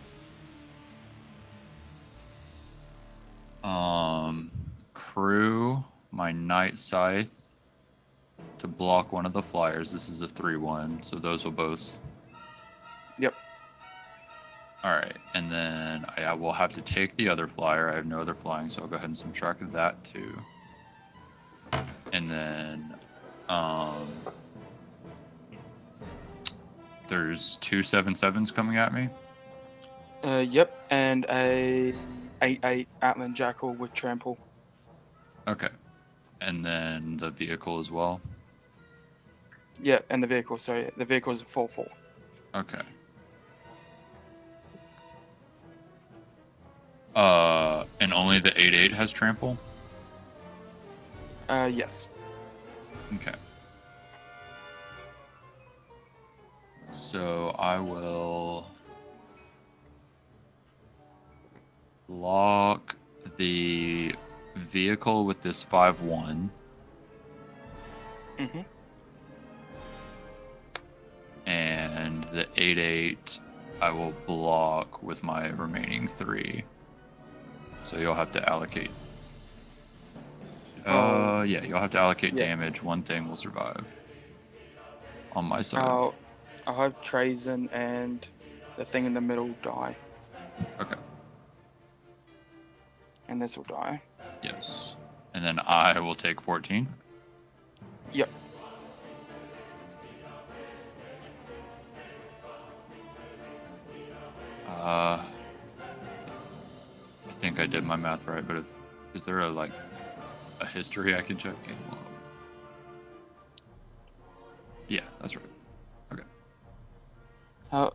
crew my Night Scythe to block one of the flyers. This is a 3/1, so those will both. Yep. Alright, and then I will have to take the other flyer. I have no other flying, so I'll go ahead and subtract that too. And then there's 2 7/7s coming at me. Yep, and a 8/8 Outland Jackal with trample. Okay. And then the vehicle as well. Yeah, and the vehicle, sorry, the vehicle is a 4/4. Okay. And only the 8/8 has trample? Yes. Okay. So I will lock the vehicle with this 5/1. Mm-hmm. And the 8/8 I will block with my remaining 3. So you'll have to allocate. Yeah, you'll have to allocate damage. One thing will survive. On my side. I'll have Trazen and the thing in the middle die. Okay. And this will die. Yes. And then I will take 14. Yep. I think I did my math right, but is there a history I can check? Game log. Yeah, that's right. Okay. How?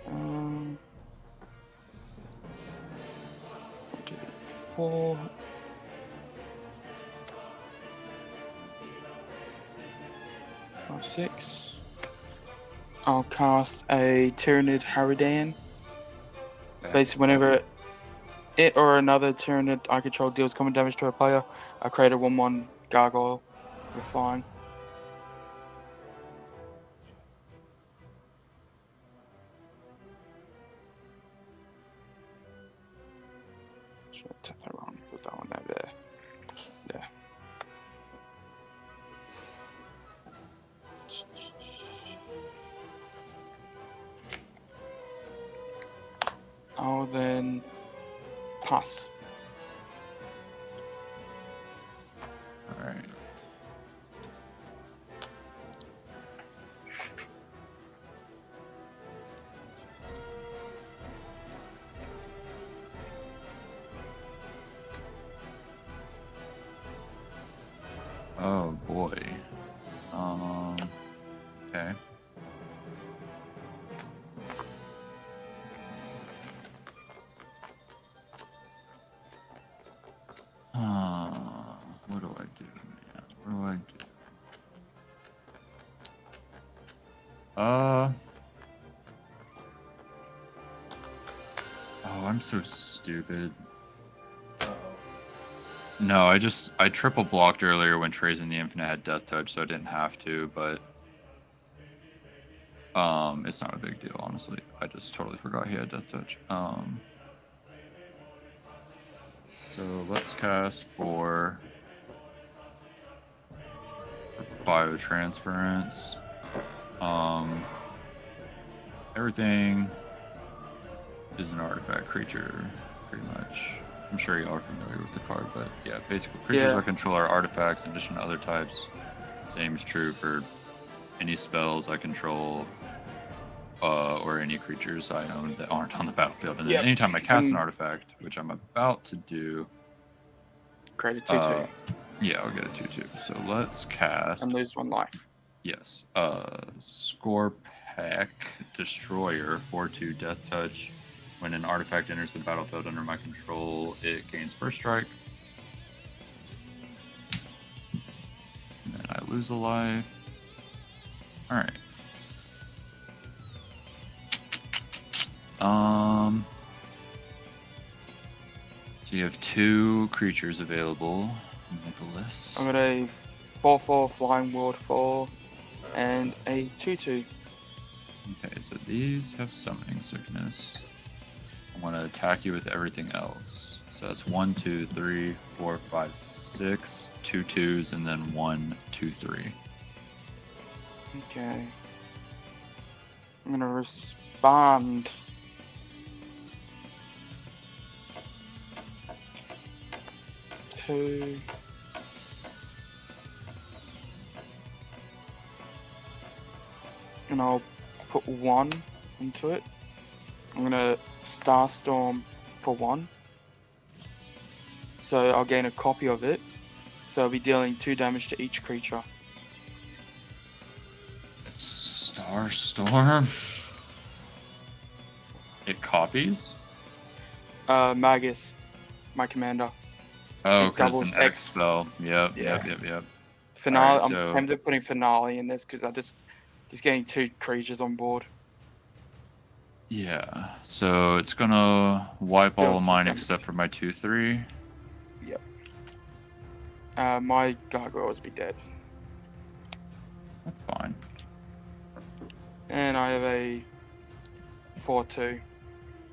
One, 2, 4. Five, 6. I'll cast a Tyrannid Harridan. Basically, whenever it or another Tyrannid I control deals common damage to a player, I create a 1/1 gargoyle with flying. Should I tap that wrong? Put that one over there. Yeah. I'll then pass. All right. Oh boy. Okay. What do I do? Oh, I'm so stupid. No, I triple blocked earlier when Trays in the Infinite had Death Touch, so I didn't have to, but it's not a big deal, honestly. I just totally forgot he had Death Touch. So let's cast for Biotransference. Everything is an artifact creature, pretty much. I'm sure y'all are familiar with the card, but yeah, basically creatures I control are artifacts in addition to other types. Same is true for any spells I control, or any creatures I own that aren't on the battlefield. And then anytime I cast an artifact, which I'm about to do, create a 2/2. Yeah, I'll get a 2/2. So let's cast. And lose 1 life. Yes. Scorpack Destroyer, 4/2 Death Touch. When an artifact enters the battlefield under my control, it gains first strike. And then I lose a life. Alright. So you have 2 creatures available. Nicholas. I'm gonna 4/4 Flying Waterfall and a 2/2. Okay, so these have Summoning Sickness. I want to attack you with everything else. So that's 1, 2, 3, 4, 5, 6, 2 2s, and then 1, 2, 3. Okay. I'm gonna respond. Two. And I'll put 1 into it. I'm gonna Starstorm for 1. So I'll gain a copy of it. So I'll be dealing 2 damage to each creature. Starstorm? It copies? Magus, my commander. Oh, It because it's doubles an X X. spell. Yep. Finale. Alright, so- I'm tempted putting Finale in this because I just getting 2 creatures on board. Yeah. So it's gonna wipe all of mine damage. except for my 2, 3. Yep. My gargoyles be dead. That's fine. And I have a 4/2,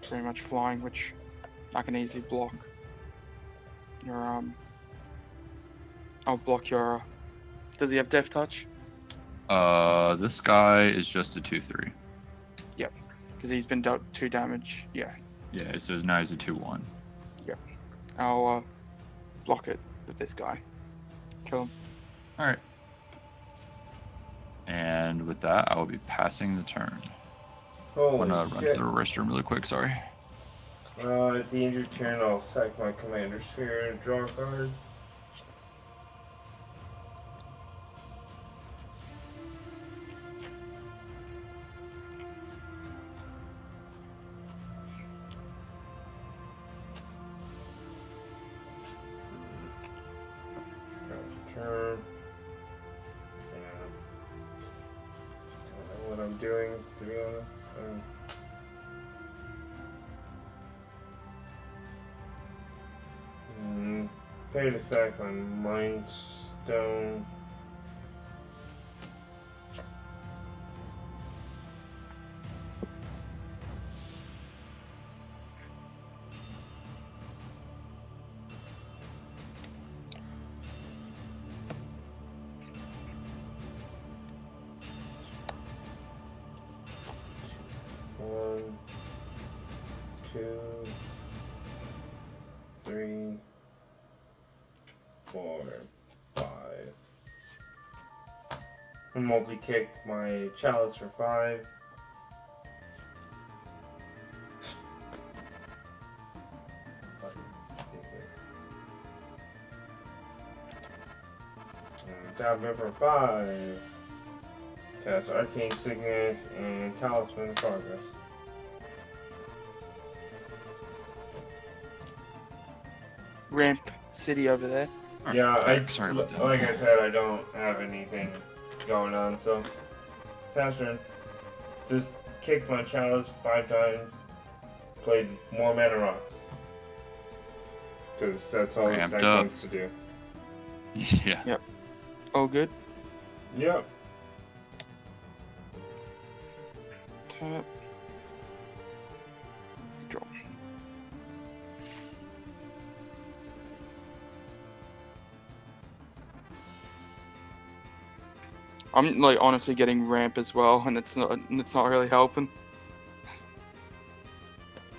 pretty much flying, which I can easily block. Your I'll block your. Does he have Death Touch? This guy is just a 2, 3. Yep, because he's been dealt 2 damage. Yeah, Yeah, so now he's a 2, 1. I'll block it with this guy. Kill him. Alright. And with that, I will be passing the turn. I'm Holy gonna run to shit. the restroom really quick, sorry. At the end of your turn, I'll sack my Commander Sphere and draw a card. Turn. Yeah. Don't know what I'm doing, to be honest. Pay to sack on Mind Stone. One, 2, 3, 4, 5. And multi-kick my Chalice for 5. Fucking stupid. And tap it for 5. Cast Arcane Signet and Talisman of Progress. Ramp City over there. Yeah, Sorry about that. like I said, I don't have anything going on, so pass turn. Just kicked my chalice 5 times. Played more mana rocks. Because that's all this Ramped deck up. wants to do. Yeah. All good. Yep. Tap. Let's draw. I'm like honestly getting ramp as well, and it's not really helping.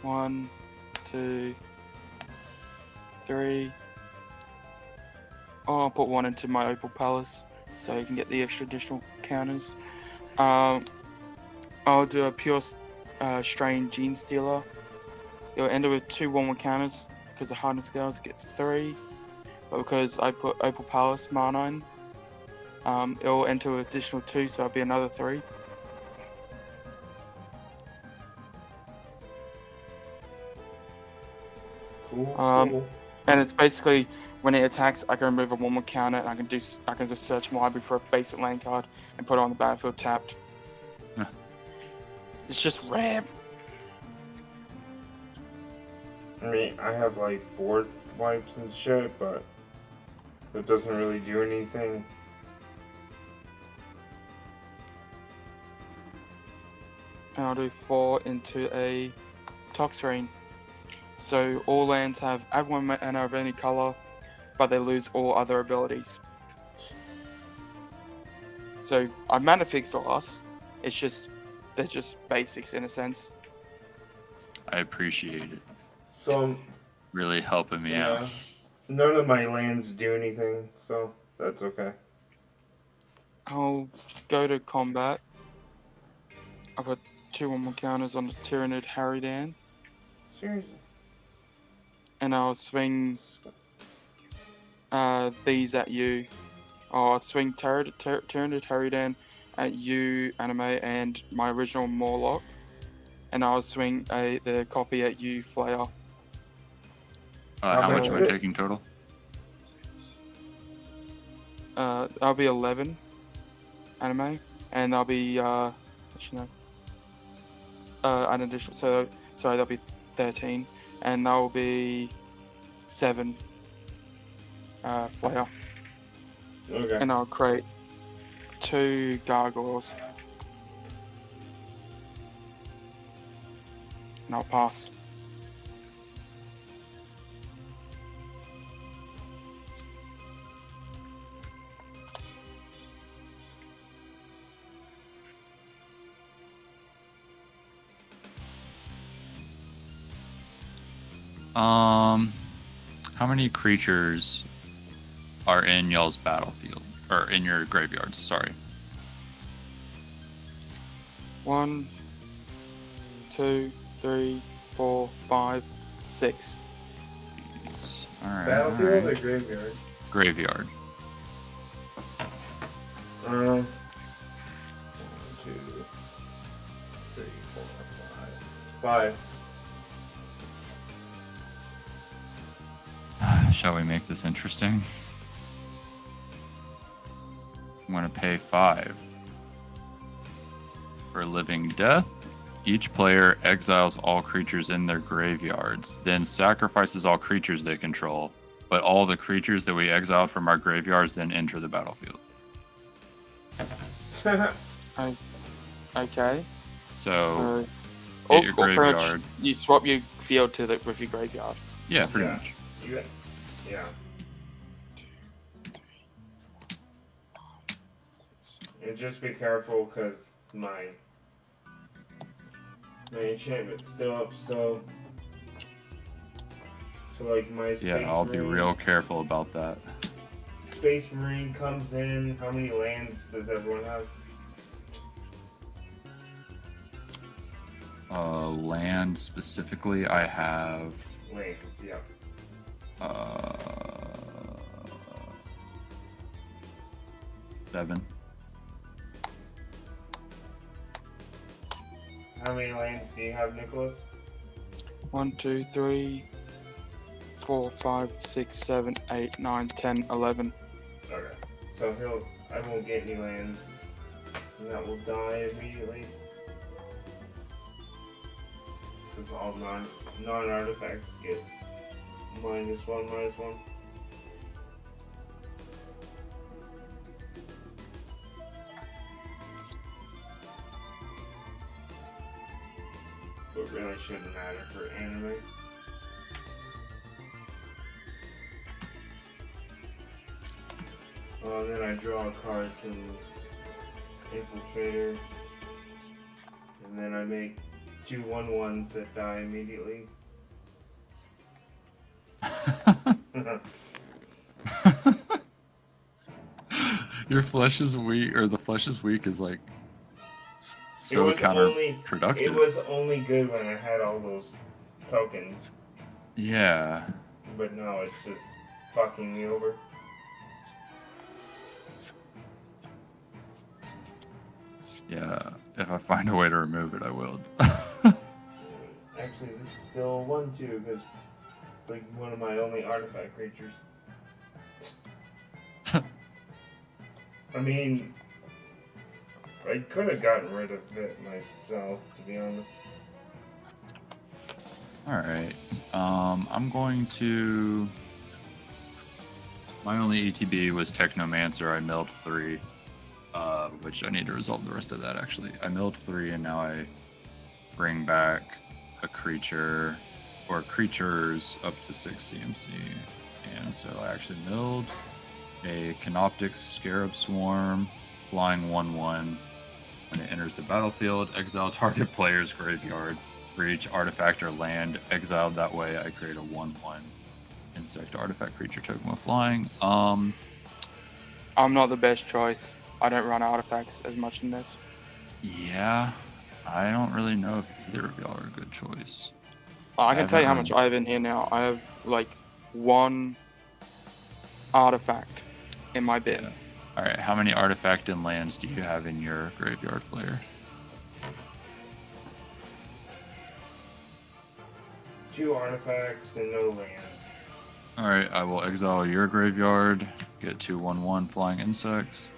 1, 2, 3. Oh, I'll put 1 into my Opal Palace so you can get the extra additional counters. I'll do a pure strain Gene Stealer. It'll end with 2 1/1 counters because the hardness scales gets 3. But because I put Opal Palace mana in, it'll enter with additional 2, so it'll be another 3. Cool. Cool. And it's basically when it attacks, I can remove a 1/1 counter, and I can just search my library for a basic land card and put it on the battlefield tapped. Huh. It's just ramp. I mean, I have like board wipes and shit, but it doesn't really do anything. And I'll do 4 into a Toxrain. So all lands add 1 mana of any color, but they lose all other abilities. So I mana fixed all us. It's just they're just basics in a sense. I appreciate it. So Really helping me out. none of my lands do anything, so that's okay. I'll go to combat. I've got 2 1/1 counters on the Tyrannid Harridan, Seriously. and I'll swing these at you. I'll swing Tyrannid Harridan at you, Anime, and my original Morlock, and I'll swing the copy at you, Flayer. How much So- am I taking total? That'll be 11, Anime, and that'll be an additional. So sorry, that'll be 13, and that'll be 7, Flayer. Okay. And I'll create 2 gargoyles. And I'll pass. How many creatures are in y'all's battlefield or in your graveyards? Sorry. 1, 2, 3, 4, 5, 6. Alright. Battlefield or graveyard? Graveyard. 1, 2, 3, 4, 5. 5. Shall we make this interesting? I'm going to pay 5. For Living Death, each player exiles all creatures in their graveyards, then sacrifices all creatures they control, but all the creatures that we exiled from our graveyards then enter the battlefield. Okay. So, Or hit your pretty much graveyard. you swap your field with your graveyard. Yeah, pretty Yeah. much. Yeah. And just be careful, because my enchantment's still up, so like my Space Yeah, I'll be Marine, real careful about that. Space Marine comes in. How many lands does everyone have? Land specifically, I have Lands, yeah. 7. How many lands do you have, Nicholas? 1, 2, 3, 4, 5, 6, 7, 8, 9, 10, 11. Okay. So I won't get any lands, and that will die immediately. because all non-artifacts get -1/-1. But really shouldn't matter for anime. And then I draw a card from Infiltrator. And then I make 2 1/1s that die immediately. Your flesh is weak, or the flesh is weak is like so It counterproductive. was only good when I had all those tokens. Yeah. But now it's just fucking me over. Yeah. If I find a way to remove it, I will. Actually, this is still 1/2 because it's like one of my only artifact creatures. I mean, I could have gotten rid of it myself, to be honest. Alright. I'm going to... My only ETB was Technomancer. I milled 3. Which I need to resolve the rest of that, actually. I milled 3, and now I bring back a creature, or creatures up to 6 CMC. And so I actually milled a Canoptic Scarab Swarm, flying 1/1. When it enters the battlefield, exile target player's graveyard for each artifact or land exiled. That way I create a 1/1 insect artifact creature token with flying. I'm not the best choice. I don't run artifacts as much in this. Yeah, I don't really know if either of y'all are a good choice. I can tell you how haven't much I have in here now. I have like 1 artifact in my bin. Yeah. Alright, how many artifact and lands do you have in your graveyard flare? 2 artifacts and no lands. Alright, I will exile your graveyard, get 2 1/1 flying insects.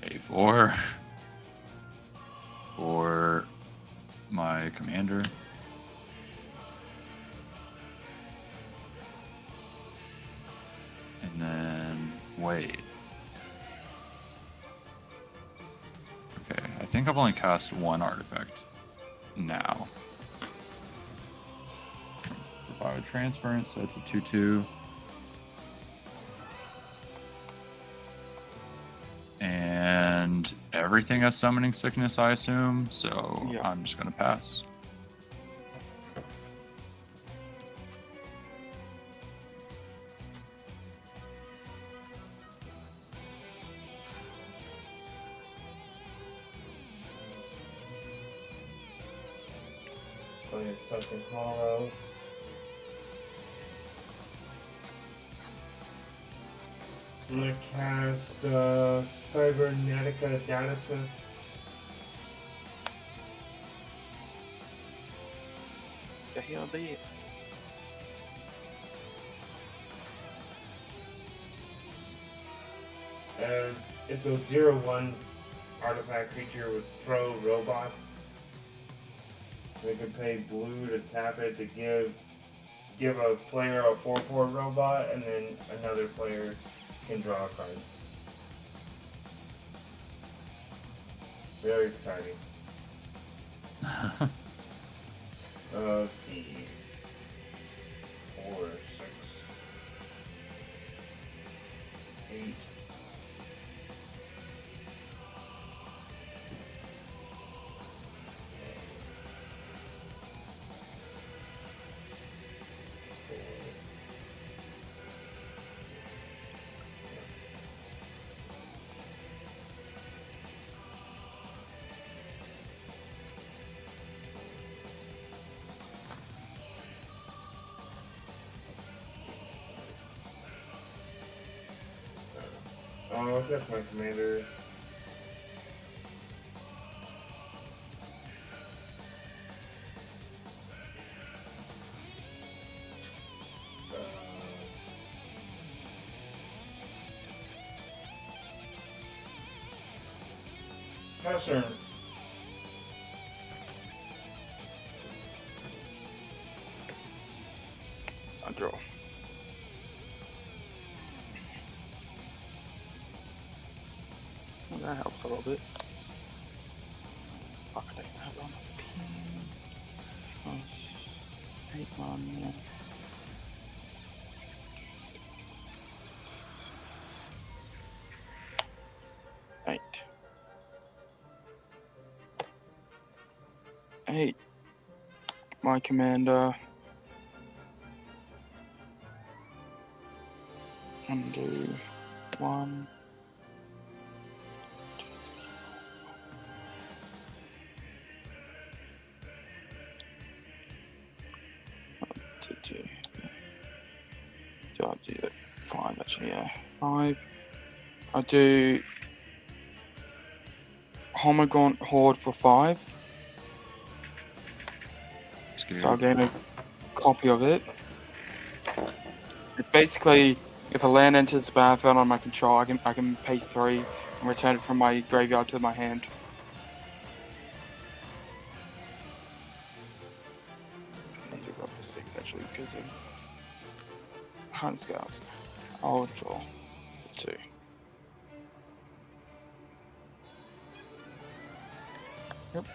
A4 for my commander. And then wait. Okay, I think I've only cast 1 artifact now. Biotransference, so it's a 2/2. And everything has summoning sickness, I assume, so Yeah. I'm just gonna pass. Play a Sunken Hollow. I'm gonna cast Cybernetica Datasmith. The hell be it? As it's a 0/1 artifact creature with throw robots. They can pay blue to tap it to give a player a 4/4 robot, and then another player can draw a card. Very exciting. Let's see. 4, 6, 8. Oh, that's my commander. Pass turn. I draw. Well, that helps a little bit. Fuck, I don't have one. Plus 8 1, yeah. 8. 8. My commander. Undo 1. 2, 2. So I'll do 5 actually, yeah. 5. I'll do Homogaunt Horde for 5. So I'll gain a copy of it. It's basically if a land enters the battlefield on my control, I can pay 3 and return it from my graveyard to my hand. I need to go up to 6 actually because of Hunt Scouts. I'll draw 2. Yep.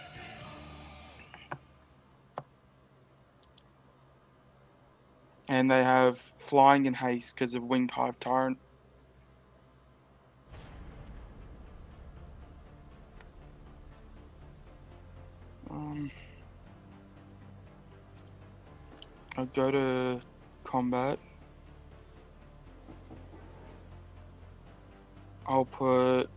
And they have flying and haste because of Winged Hive Tyrant. I'll go to combat. I'll put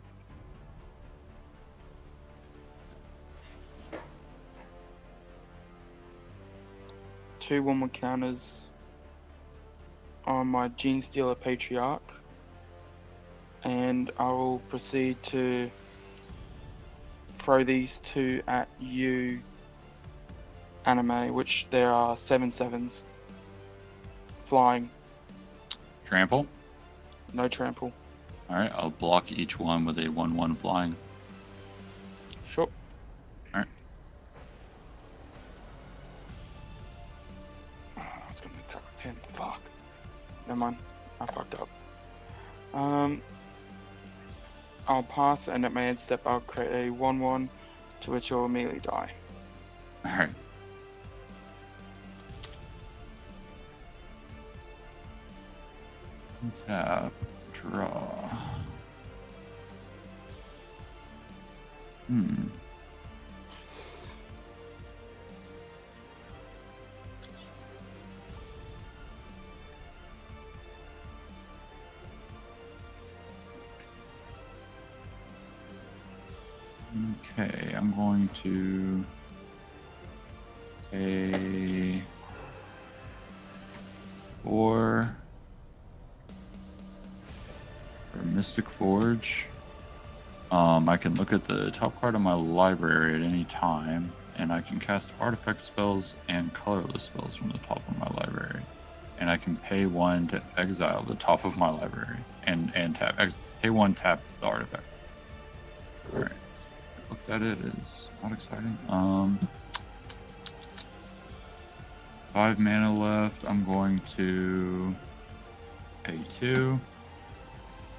two 1/1 counters on my Gene Stealer Patriarch, and I will proceed to throw these 2 at you, Anime, which there are 7/7s. Flying. Trample? No trample. Alright, I'll block each one with a 1/1 flying. Sure. Alright. I was gonna attack with him. Fuck. Never mind. I fucked up. I'll pass, and at my end step, I'll create a 1/1 to which you'll immediately die. Alright. Tap. Draw. Okay, I'm going to a 4 for Mystic Forge. I can look at the top card of my library at any time, and I can cast artifact spells and colorless spells from the top of my library. And I can pay 1 to exile the top of my library and tap. Pay 1, tap the artifact. Alright. Looked at it, it's not exciting. 5 mana left. I'm going to pay 2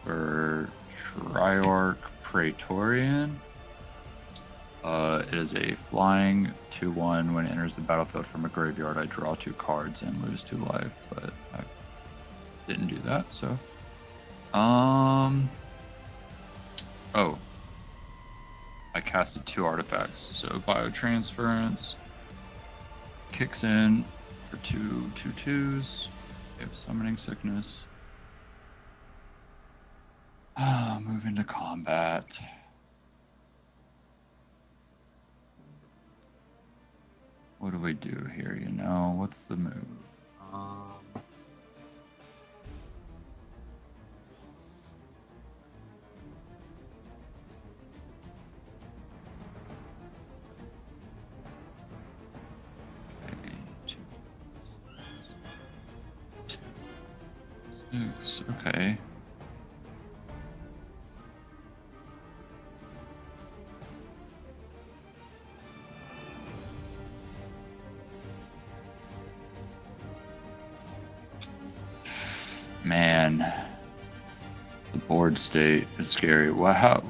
for Triarch Praetorian. It is a flying 2/1. When it enters the battlefield from a graveyard, I draw 2 cards and lose 2 life, but I didn't do that, so. Oh. I casted 2 artifacts, so Biotransference kicks in for 2 2/2s. We have Summoning Sickness. Move into combat. What do we do here, you know? What's the move? Okay. man, the board state is scary. How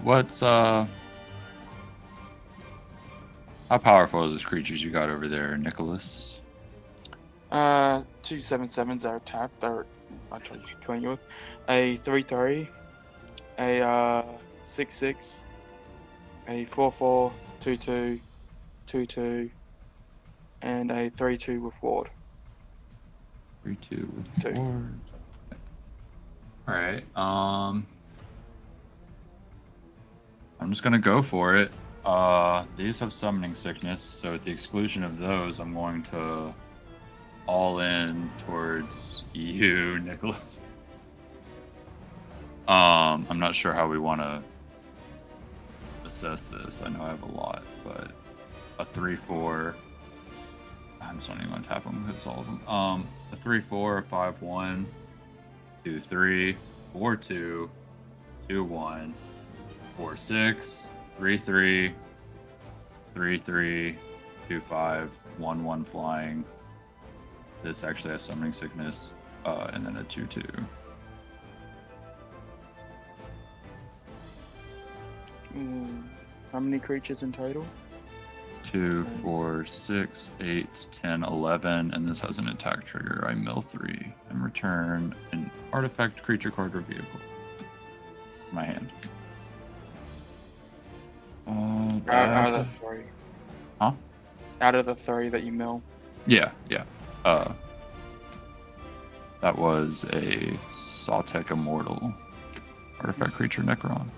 powerful are those creatures you got over there, Nicholas? 2 7/7s are tapped. They're actually join you with a 3/3, a 6/6, a 4/4, 2/2, 2/2, and a 3/2 with ward. 3/2 with Two. board. All right. I'm just gonna go for it. These have summoning sickness, so at the exclusion of those, I'm going to all in towards you, Nicholas. I'm not sure how we want to assess this. I know I have a lot, but a 3/4. I'm just not even gonna tap them because it's all of them. A 3/4, a 5/1, 2/3, 4/2, 2/1, 4/6, 3/3, 3/3, 2/5, 1/1 flying. This actually has summoning sickness, and then a 2/2. How many creatures in total? 2, 4, 6, 8, 10, 11, and this has an attack trigger. I mill 3 and return an artifact, creature card, or vehicle. My hand. Out of the 3. Huh? Out of the 3 that you mill. Yeah. That was a Sawtech Immortal. Artifact creature Necron.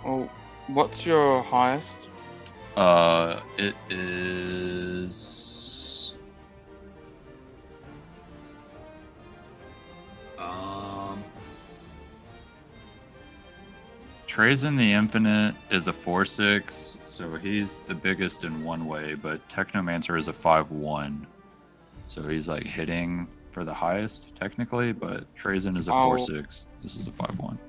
Oh, what's your highest? It is. Trazen the Infinite is a 4/6, so he's the biggest in one way, but Technomancer is a 5/1. So he's like hitting for the highest, technically, but Trazen is a 4/6. This is a 5/1.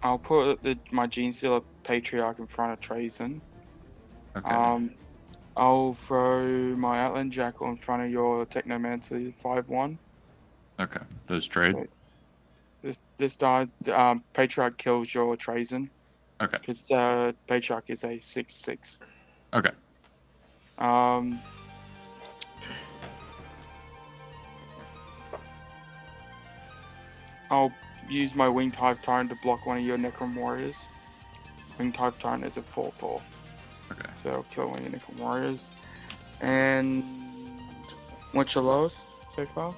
I'll put my Gene Stealer Patriarch in front of Trazen. Okay. I'll throw my Outland Jackal in front of your Technomancer 5/1. Okay. Those trade? So this die, Patriarch kills your Trazen. Okay. Because Patriarch is a 6/6. Okay. I'll use my Winged Hive Tyrant to block one of your Necron Warriors. Winged Hive Tyrant is a 4/4. Okay. So I'll kill one of your Necron Warriors. And what's your lowest so far?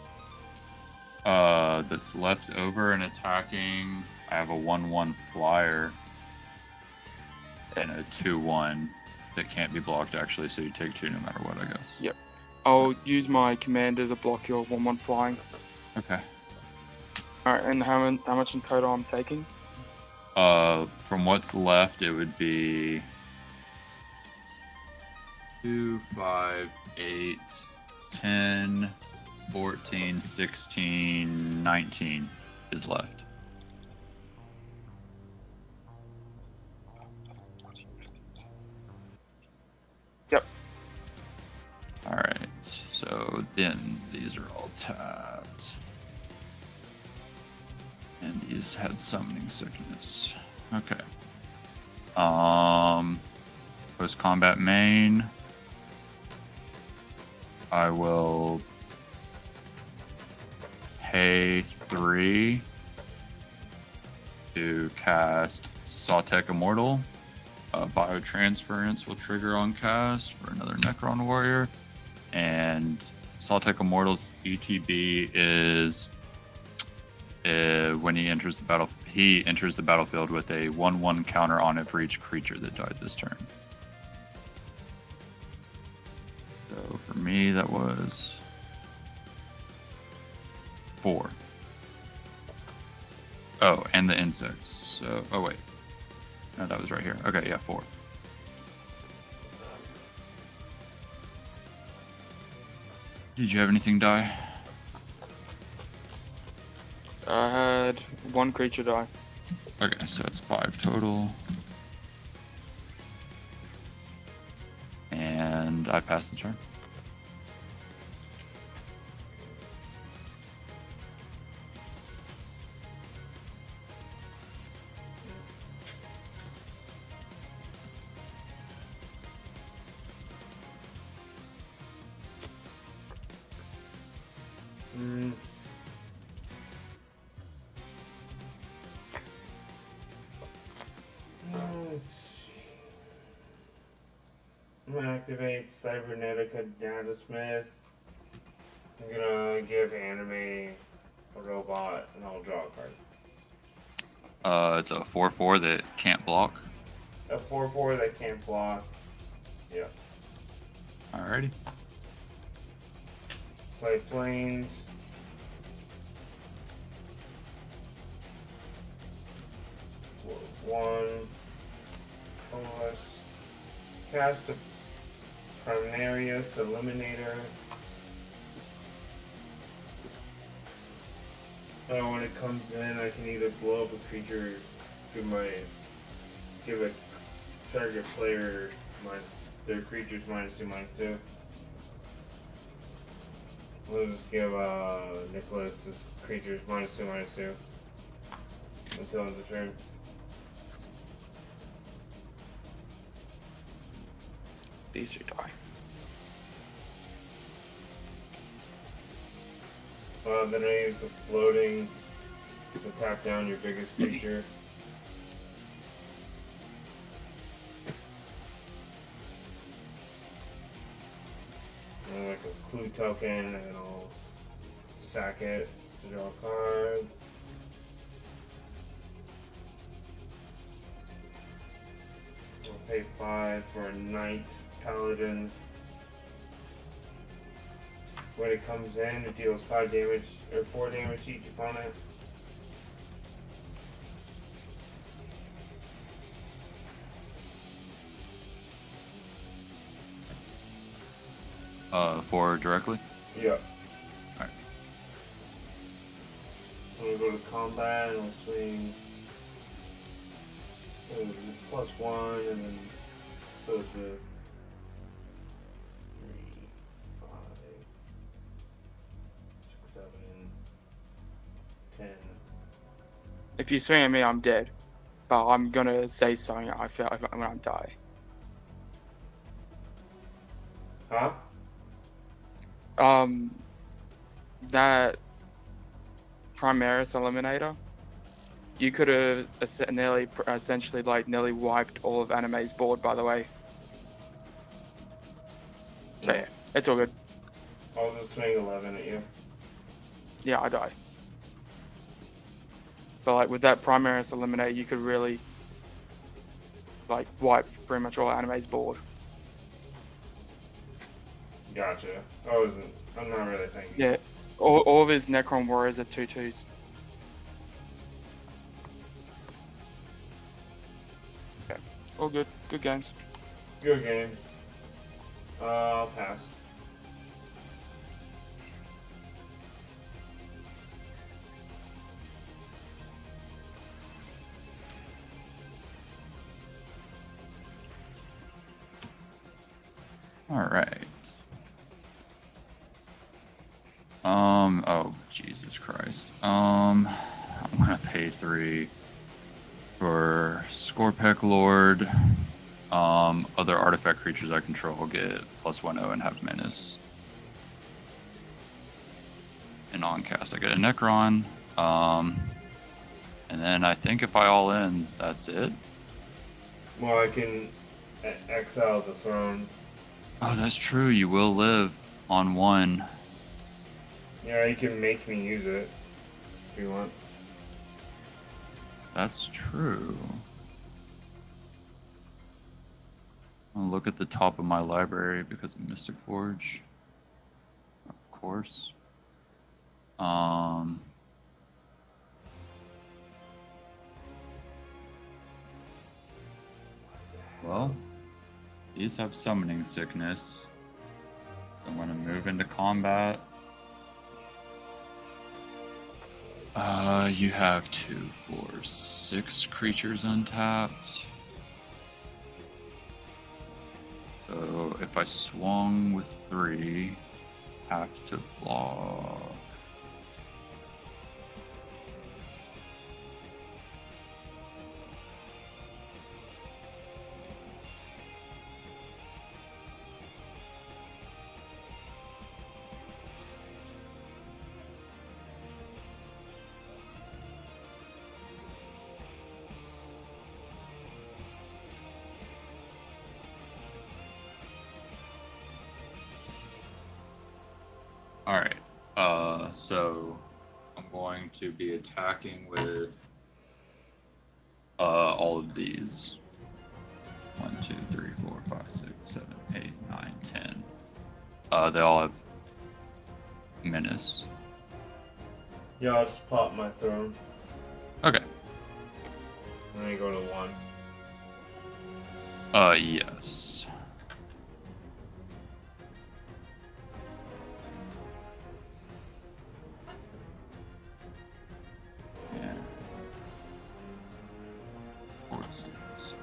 That's left over and attacking. I have a 1/1 flyer and a 2/1 that can't be blocked actually, so you take 2 no matter what, I guess. Yep. I'll use my commander to block your 1/1 flying. Okay. Alright, and how much in total I'm taking? From what's left, it would be 2, 5, 8, 10, 14, 16, 19 is left. Yep. Alright, so then these are all tapped. And these had summoning sickness. Okay. Post combat main. I will pay 3 to cast Sawtech Immortal. Biotransference will trigger on cast for another Necron Warrior. And Sawtech Immortal's ETB is when he enters the battlefield with a 1/1 counter on it for each creature that died this turn. So for me, that was 4. Oh, and the insects. So, oh wait, no, that was right here. Okay, yeah, 4. Did you have anything die? I had 1 creature die. Okay, so it's 5 total. and I pass the turn. Let's see. I'm gonna activate Cybernetica Datasmith. I'm gonna give Anime a robot, and I'll draw a card. It's a 4/4 that can't block. A 4/4 that can't block. Yep. Alrighty. Play Plains. One. Colorless. Cast a Primarius Eliminator. When it comes in, I can either blow up a creature, give a target player their creatures -2/-2. We'll just give Nicholas his creatures -2/-2 until end of turn. These two die. Then I use the floating to tap down your biggest creature. And like a clue token, and then I'll sack it to draw a card. I'll pay 5 for a Knight Paladin. When it comes in, it deals 5 damage or 4 damage to each opponent. For directly. Yep. Alright. I'm gonna go to combat and I'll swing +1 and then so it's a 3, 5, 6, 7, 10. If you swing at me, I'm dead. But I'm gonna say something. I feel like I'm gonna die. Huh? That Primaris Eliminator, you could have essentially nearly wiped all of Anime's board, by the way. But yeah, it's all good. I'll just swing 11 at you. Yeah, I die. But like with that Primaris Eliminator, you could really wipe pretty much all Anime's board. Gotcha. I'm not really thinking. Yeah, all of his Necron Warriors are 2/2s. Okay, all good. Good games. Good game. I'll pass. All right. Oh, Jesus Christ. I'm gonna pay 3 for Scorpec Lord. Other artifact creatures I control get +1/0 and have menace. And on cast, I get a Necron. And then I think if I all in, that's it. Well, I can exile the throne. Oh, that's true. You will live on 1. Yeah, you can make me use it if you want. That's true. I'll look at the top of my library because of Mystic Forge. Of course. Well, these have summoning sickness. So I'm going to move into combat. You have 2, 4, 6 creatures untapped. So if I swung with 3, have to block. Alright, so I'm going to be attacking with all of these. 1, 2, 3, 4, 5, 6, 7, 8, 9, 10. They all have menace. Yeah, I'll just pop my throne. Okay. And then go to 1. Yes. Yeah. Board states.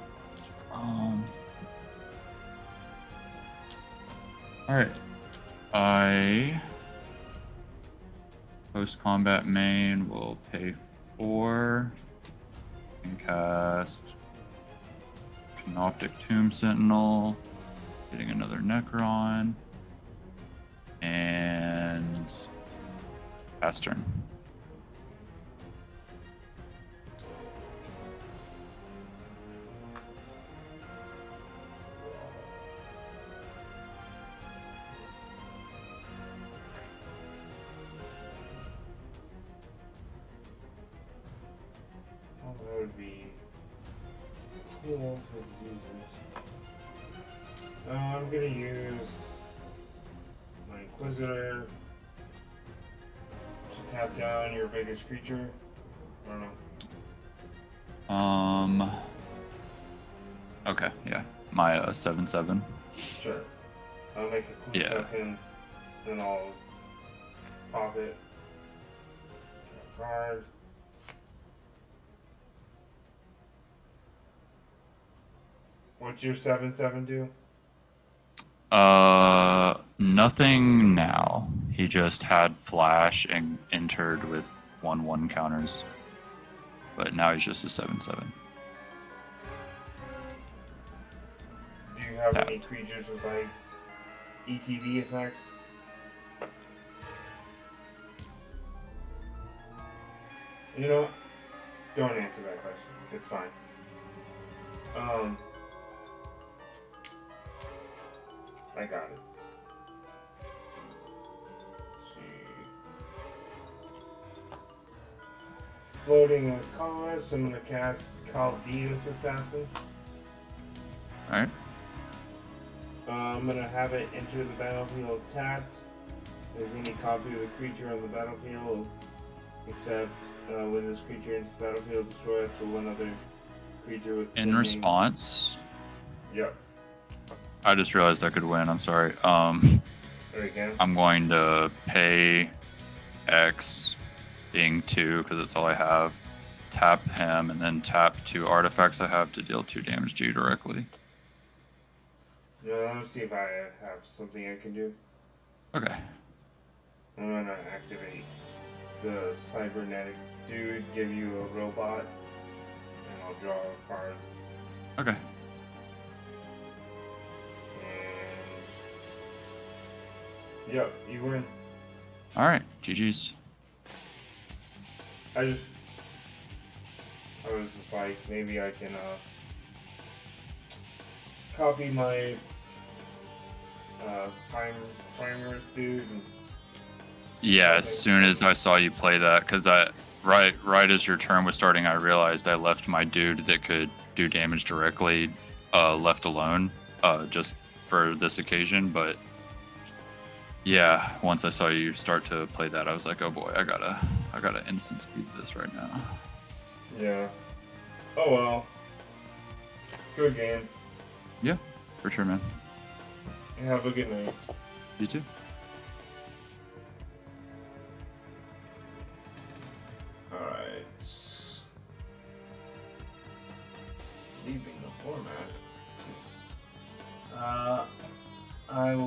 Alright. I post-combat main will pay 4 and cast Canoptic Tomb Sentinel, getting another Necron, and pass turn. Oh, that would be cool for the users. I'm gonna use my Inquisitor to tap down your biggest creature. I don't know. Okay, yeah. My 7/7. Sure. I'll make a cool Yeah. token, then I'll pop it. Card. What's your 7/7 do? Nothing now. He just had flash and entered with 1/1 counters. But now he's just a 7/7. Do you have Tapped. any creatures with like ETB effects? You know, what? Don't answer that question. It's fine. I got it. Let's see. Floating with colorless, I'm gonna cast Chaldean's Assassin. Alright. I'm gonna have it enter the battlefield tapped. There's any copy of the creature on the battlefield, except when this creature enters the battlefield, destroy it to one other creature with. In response, Yep. I just realized I could win. I'm sorry. There again. I'm going to pay X, being 2, because that's all I have. Tap him, and then tap 2 artifacts I have to deal 2 damage to you directly. No, let me see if I have something I can do. Okay. I'm gonna activate the cybernetic dude, give you a robot, and I'll draw a card. Okay. And yep, you win. Alright. GG's. I was just like, maybe I can copy my primers dude. And Yeah, as soon as I saw you play that, because right as your turn was starting, I realized I left my dude that could do damage directly left alone, just for this occasion. But yeah, once I saw you start to play that, I was like, oh boy, I gotta instant speed this right now. yeah. Oh well. Good game. Yeah, for sure, man. Have a good night. You too. Alright. Leaving the format. I will